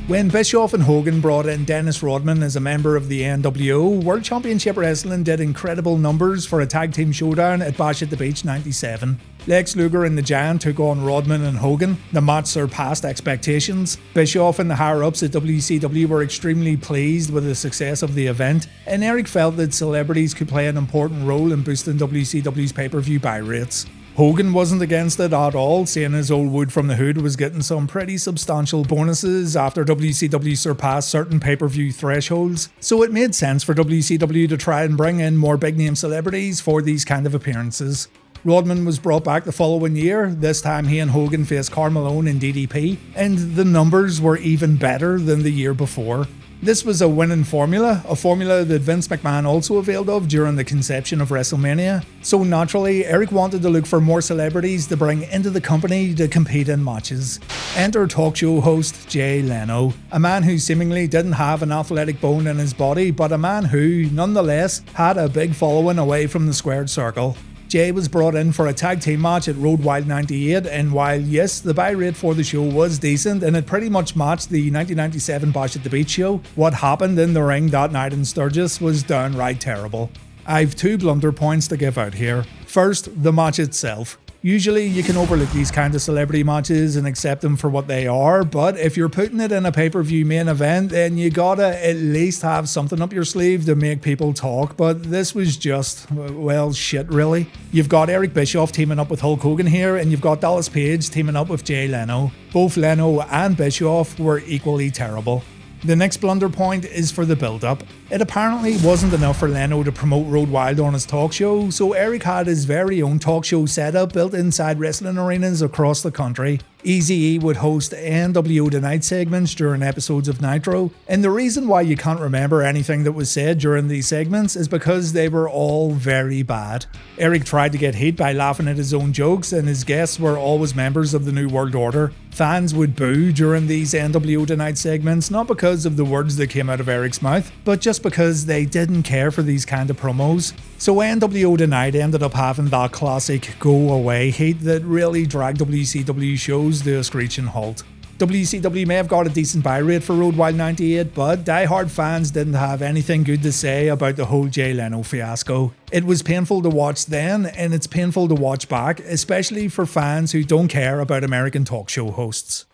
When Bischoff and Hogan brought in Dennis Rodman as a member of the NWO, World Championship Wrestling did incredible numbers for a tag team showdown at Bash at the Beach 97. Lex Luger and the Giant took on Rodman and Hogan. The match surpassed expectations. Bischoff and the higher-ups at WCW were extremely pleased with the success of the event, and Eric felt that celebrities could play an important role in boosting WCW's pay-per-view buy rates. Hogan wasn't against it at all, seeing as old Wood from the Hood was getting some pretty substantial bonuses after WCW surpassed certain pay-per-view thresholds, so it made sense for WCW to try and bring in more big-name celebrities for these kind of appearances. Rodman was brought back the following year. This time he and Hogan faced Karl Malone in DDP, and the numbers were even better than the year before. This was a winning formula, a formula that Vince McMahon also availed of during the conception of WrestleMania. So naturally, Eric wanted to look for more celebrities to bring into the company to compete in matches. Enter talk show host Jay Leno, a man who seemingly didn't have an athletic bone in his body, but a man who, nonetheless, had a big following away from the squared circle. Jay was brought in for a tag team match at Road Wild 98, and while yes, the buy rate for the show was decent and it pretty much matched the 1997 Bash at the Beach show, what happened in the ring that night in Sturgis was downright terrible. I've 2 blunder points to give out here. First, the match itself. Usually you can overlook these kind of celebrity matches and accept them for what they are, but if you're putting it in a pay-per-view main event, then you gotta at least have something up your sleeve to make people talk, but this was just, well, shit really. You've got Eric Bischoff teaming up with Hulk Hogan here, and you've got Dallas Page teaming up with Jay Leno. Both Leno and Bischoff were equally terrible. The next blunder point is for the build-up. It apparently wasn't enough for Leno to promote Road Wild on his talk show, so Eric had his very own talk show setup built inside wrestling arenas across the country. Eazy-E would host NWO Tonight segments during episodes of Nitro, and the reason why you can't remember anything that was said during these segments is because they were all very bad. Eric tried to get heat by laughing at his own jokes, and his guests were always members of the New World Order. Fans would boo during these NWO Tonight segments, not because of the words that came out of Eric's mouth, but just because they didn't care for these kind of promos. So NWO Tonight ended up having that classic go away heat that really dragged WCW shows to a screeching halt. WCW may have got a decent buy rate for Road Wild 98, but diehard fans didn't have anything good to say about the whole Jay Leno fiasco. It was painful to watch then, and it's painful to watch back, especially for fans who don't care about American talk show hosts.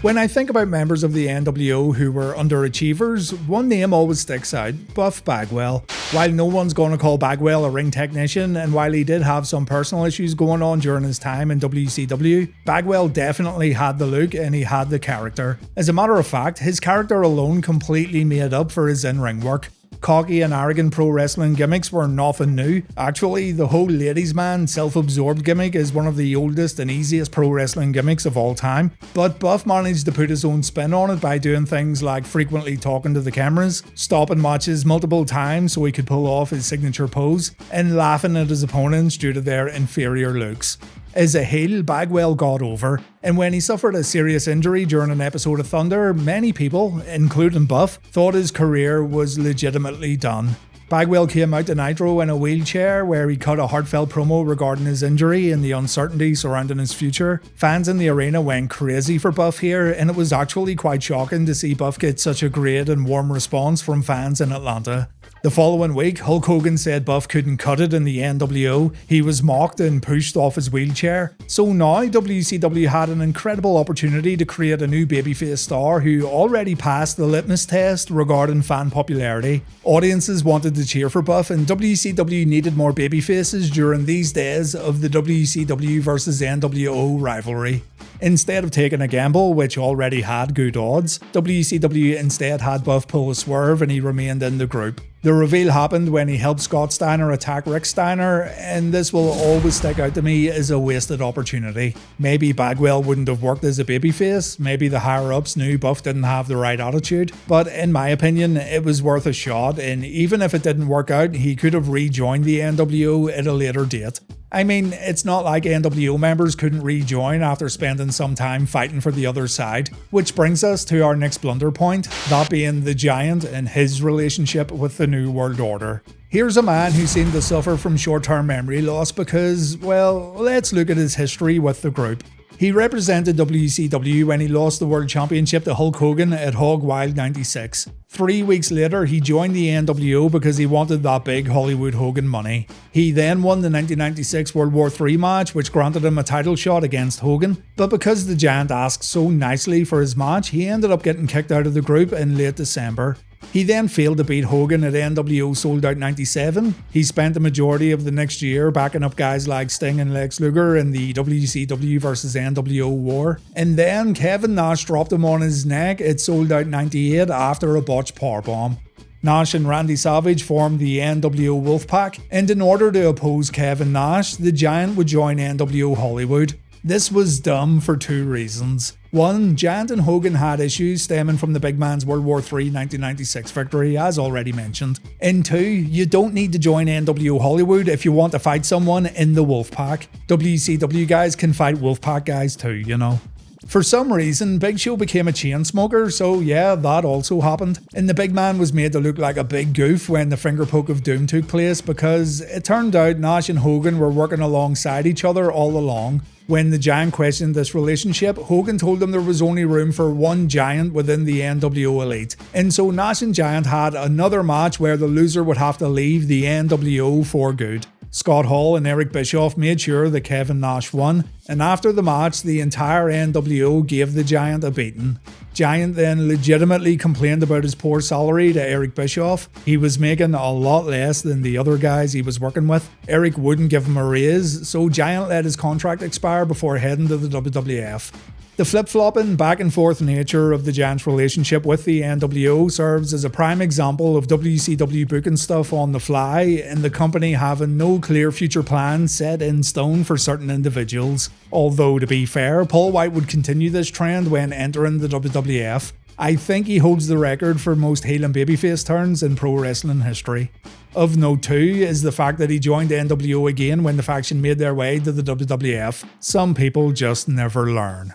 When I think about members of the NWO who were underachievers, one name always sticks out: Buff Bagwell. While no one's going to call Bagwell a ring technician, and while he did have some personal issues going on during his time in WCW, Bagwell definitely had the look and he had the character. As a matter of fact, his character alone completely made up for his in-ring work. Cocky and arrogant pro wrestling gimmicks were nothing new. Actually, the whole ladies man, self-absorbed gimmick is one of the oldest and easiest pro wrestling gimmicks of all time. But Buff managed to put his own spin on it by doing things like frequently talking to the cameras, stopping matches multiple times so he could pull off his signature pose, and laughing at his opponents due to their inferior looks. As a heel, Bagwell got over, and when he suffered a serious injury during an episode of Thunder, many people, including Buff, thought his career was legitimately done. Bagwell came out to Nitro in a wheelchair where he cut a heartfelt promo regarding his injury and the uncertainty surrounding his future. Fans in the arena went crazy for Buff here, and it was actually quite shocking to see Buff get such a great and warm response from fans in Atlanta. The following week, Hulk Hogan said Buff couldn't cut it in the NWO. He was mocked and pushed off his wheelchair. So now WCW had an incredible opportunity to create a new babyface star who already passed the litmus test regarding fan popularity. Audiences wanted to cheer for Buff, and WCW needed more babyfaces during these days of the WCW vs NWO rivalry. Instead of taking a gamble, which already had good odds, WCW instead had Buff pull a swerve and he remained in the group. The reveal happened when he helped Scott Steiner attack Rick Steiner, and this will always stick out to me as a wasted opportunity. Maybe Bagwell wouldn't have worked as a babyface, maybe the higher-ups knew Buff didn't have the right attitude, but in my opinion, it was worth a shot, and even if it didn't work out, he could have rejoined the NWO at a later date. I mean, it's not like NWO members couldn't rejoin after spending some time fighting for the other side. Which brings us to our next blunder point, that being the Giant and his relationship with the New World Order. Here's a man who seemed to suffer from short-term memory loss because, well, let's look at his history with the group. He represented WCW when he lost the World Championship to Hulk Hogan at Hog Wild 96. 3 weeks later, he joined the NWO because he wanted that big Hollywood Hogan money. He then won the 1996 World War III match, which granted him a title shot against Hogan, but because the Giant asked so nicely for his match, he ended up getting kicked out of the group in late December. He then failed to beat Hogan at NWO Sold Out 97. He spent the majority of the next year backing up guys like Sting and Lex Luger in the WCW vs NWO war. And then Kevin Nash dropped him on his neck at Sold Out 98 after a botched powerbomb. Nash and Randy Savage formed the NWO Wolfpack, and in order to oppose Kevin Nash, the Giant would join NWO Hollywood. This was dumb for two reasons. One, Giant and Hogan had issues stemming from the big man's World War III 1996 victory, as already mentioned. And two, you don't need to join NWO Hollywood if you want to fight someone in the Wolfpack. WCW guys can fight Wolfpack guys too, you know. For some reason, Big Show became a chain smoker, so yeah, that also happened. And the big man was made to look like a big goof when the finger poke of doom took place because it turned out Nash and Hogan were working alongside each other all along. When the Giant questioned this relationship, Hogan told him there was only room for one Giant within the NWO Elite. And so Nash and Giant had another match where the loser would have to leave the NWO for good. Scott Hall and Eric Bischoff made sure that Kevin Nash won, and after the match, the entire NWO gave the Giant a beating. Giant then legitimately complained about his poor salary to Eric Bischoff. He was making a lot less than the other guys he was working with. Eric wouldn't give him a raise, so Giant let his contract expire before heading to the WWF. The flip-flopping, back-and-forth nature of the Giant's relationship with the NWO serves as a prime example of WCW booking stuff on the fly and the company having no clear future plan set in stone for certain individuals. Although, to be fair, Paul White would continue this trend when entering the WWF. I think he holds the record for most heel and babyface turns in pro wrestling history. Of note too is the fact that he joined NWO again when the faction made their way to the WWF. Some people just never learn.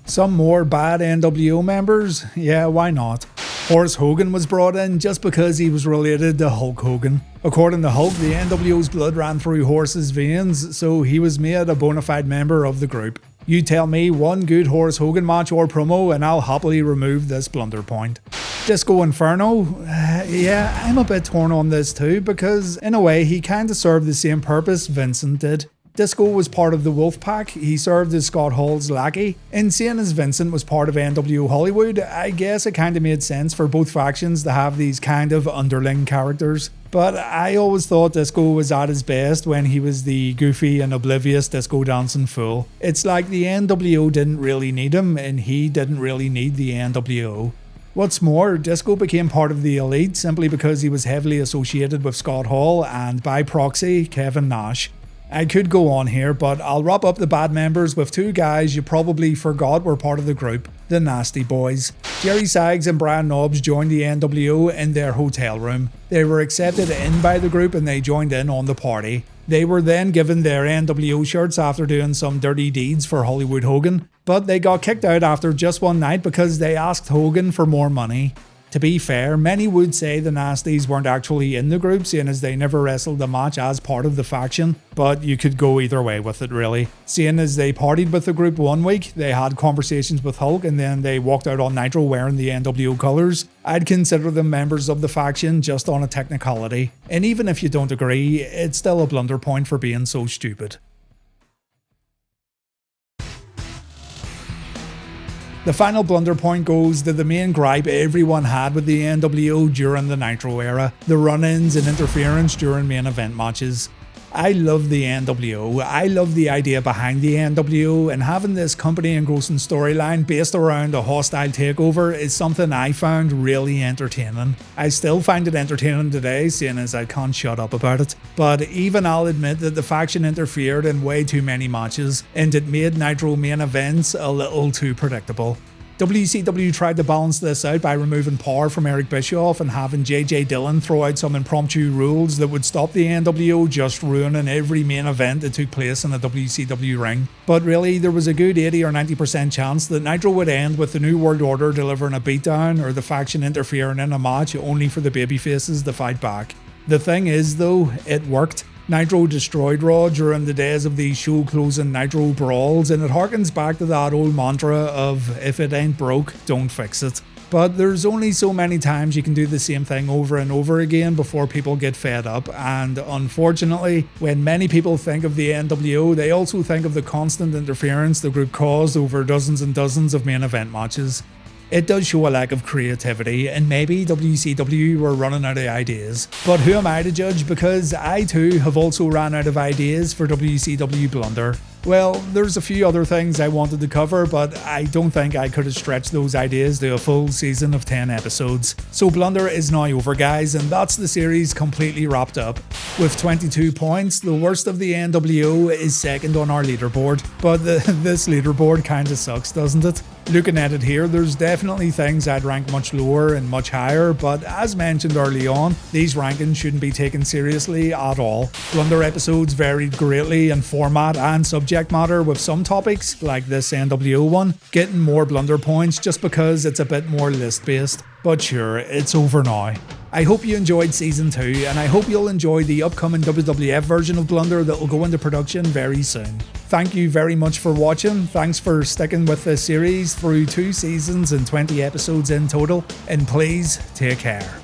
Some more bad NWO members? Yeah, why not? Horace Hogan was brought in just because he was related to Hulk Hogan. According to Hulk, the NWO's blood ran through Horace's veins, so he was made a bona fide member of the group. You tell me one good Horace Hogan match or promo and I'll happily remove this blunder point. Disco Inferno? Yeah, I'm a bit torn on this too, because in a way he kinda served the same purpose Vincent did. Disco was part of the Wolfpack, he served as Scott Hall's lackey, and seeing as Vincent was part of NWO Hollywood, I guess it kinda made sense for both factions to have these kind of underling characters. But I always thought Disco was at his best when he was the goofy and oblivious disco dancing fool. It's like the NWO didn't really need him, and he didn't really need the NWO. What's more, Disco became part of the Elite simply because he was heavily associated with Scott Hall and, by proxy, Kevin Nash. I could go on here, but I'll wrap up the bad members with two guys you probably forgot were part of the group, the Nasty Boys. Jerry Siggs and Brian Knobbs joined the NWO in their hotel room. They were accepted in by the group and they joined in on the party. They were then given their NWO shirts after doing some dirty deeds for Hollywood Hogan, but they got kicked out after just one night because they asked Hogan for more money. To be fair, many would say the Nasties weren't actually in the group, seeing as they never wrestled a match as part of the faction, but you could go either way with it really. Seeing as they partied with the group one week, they had conversations with Hulk, and then they walked out on Nitro wearing the NWO colours, I'd consider them members of the faction just on a technicality. And even if you don't agree, it's still a blunder point for being so stupid. The final blunder point goes to the main gripe everyone had with the NWO during the Nitro era, the run-ins and interference during main event matches. I love the NWO, I love the idea behind the NWO, and having this company engrossing storyline based around a hostile takeover is something I found really entertaining. I still find it entertaining today, seeing as I can't shut up about it. But even I'll admit that the faction interfered in way too many matches, and it made Nitro main events a little too predictable. WCW tried to balance this out by removing power from Eric Bischoff and having JJ Dillon throw out some impromptu rules that would stop the NWO just ruining every main event that took place in a WCW ring. But really, there was a good 80 or 90% chance that Nitro would end with the New World Order delivering a beatdown or the faction interfering in a match only for the babyfaces to fight back. The thing is though, it worked. Nitro destroyed Raw during the days of these show-closing Nitro brawls, and it harkens back to that old mantra of if it ain't broke, don't fix it. But there's only so many times you can do the same thing over and over again before people get fed up, and unfortunately, when many people think of the NWO, they also think of the constant interference the group caused over dozens and dozens of main event matches. It does show a lack of creativity, and maybe WCW were running out of ideas. But who am I to judge, because I too have also ran out of ideas for WCW Blunder. Well, there's a few other things I wanted to cover, but I don't think I could have stretched those ideas to a full season of 10 episodes. So Blunder is now over, guys, and that's the series completely wrapped up. With 22 points, the worst of the NWO is second on our leaderboard, but this leaderboard kinda sucks, doesn't it? Looking at it here, there's definitely things I'd rank much lower and much higher, but as mentioned early on, these rankings shouldn't be taken seriously at all. Blunder episodes varied greatly in format and subject matter, with some topics, like this NWO one, getting more Blunder points just because it's a bit more list-based. But sure, it's over now. I hope you enjoyed Season 2, and I hope you'll enjoy the upcoming WWF version of Blunder that will go into production very soon. Thank you very much for watching, thanks for sticking with this series through 2 seasons and 20 episodes in total, and please take care.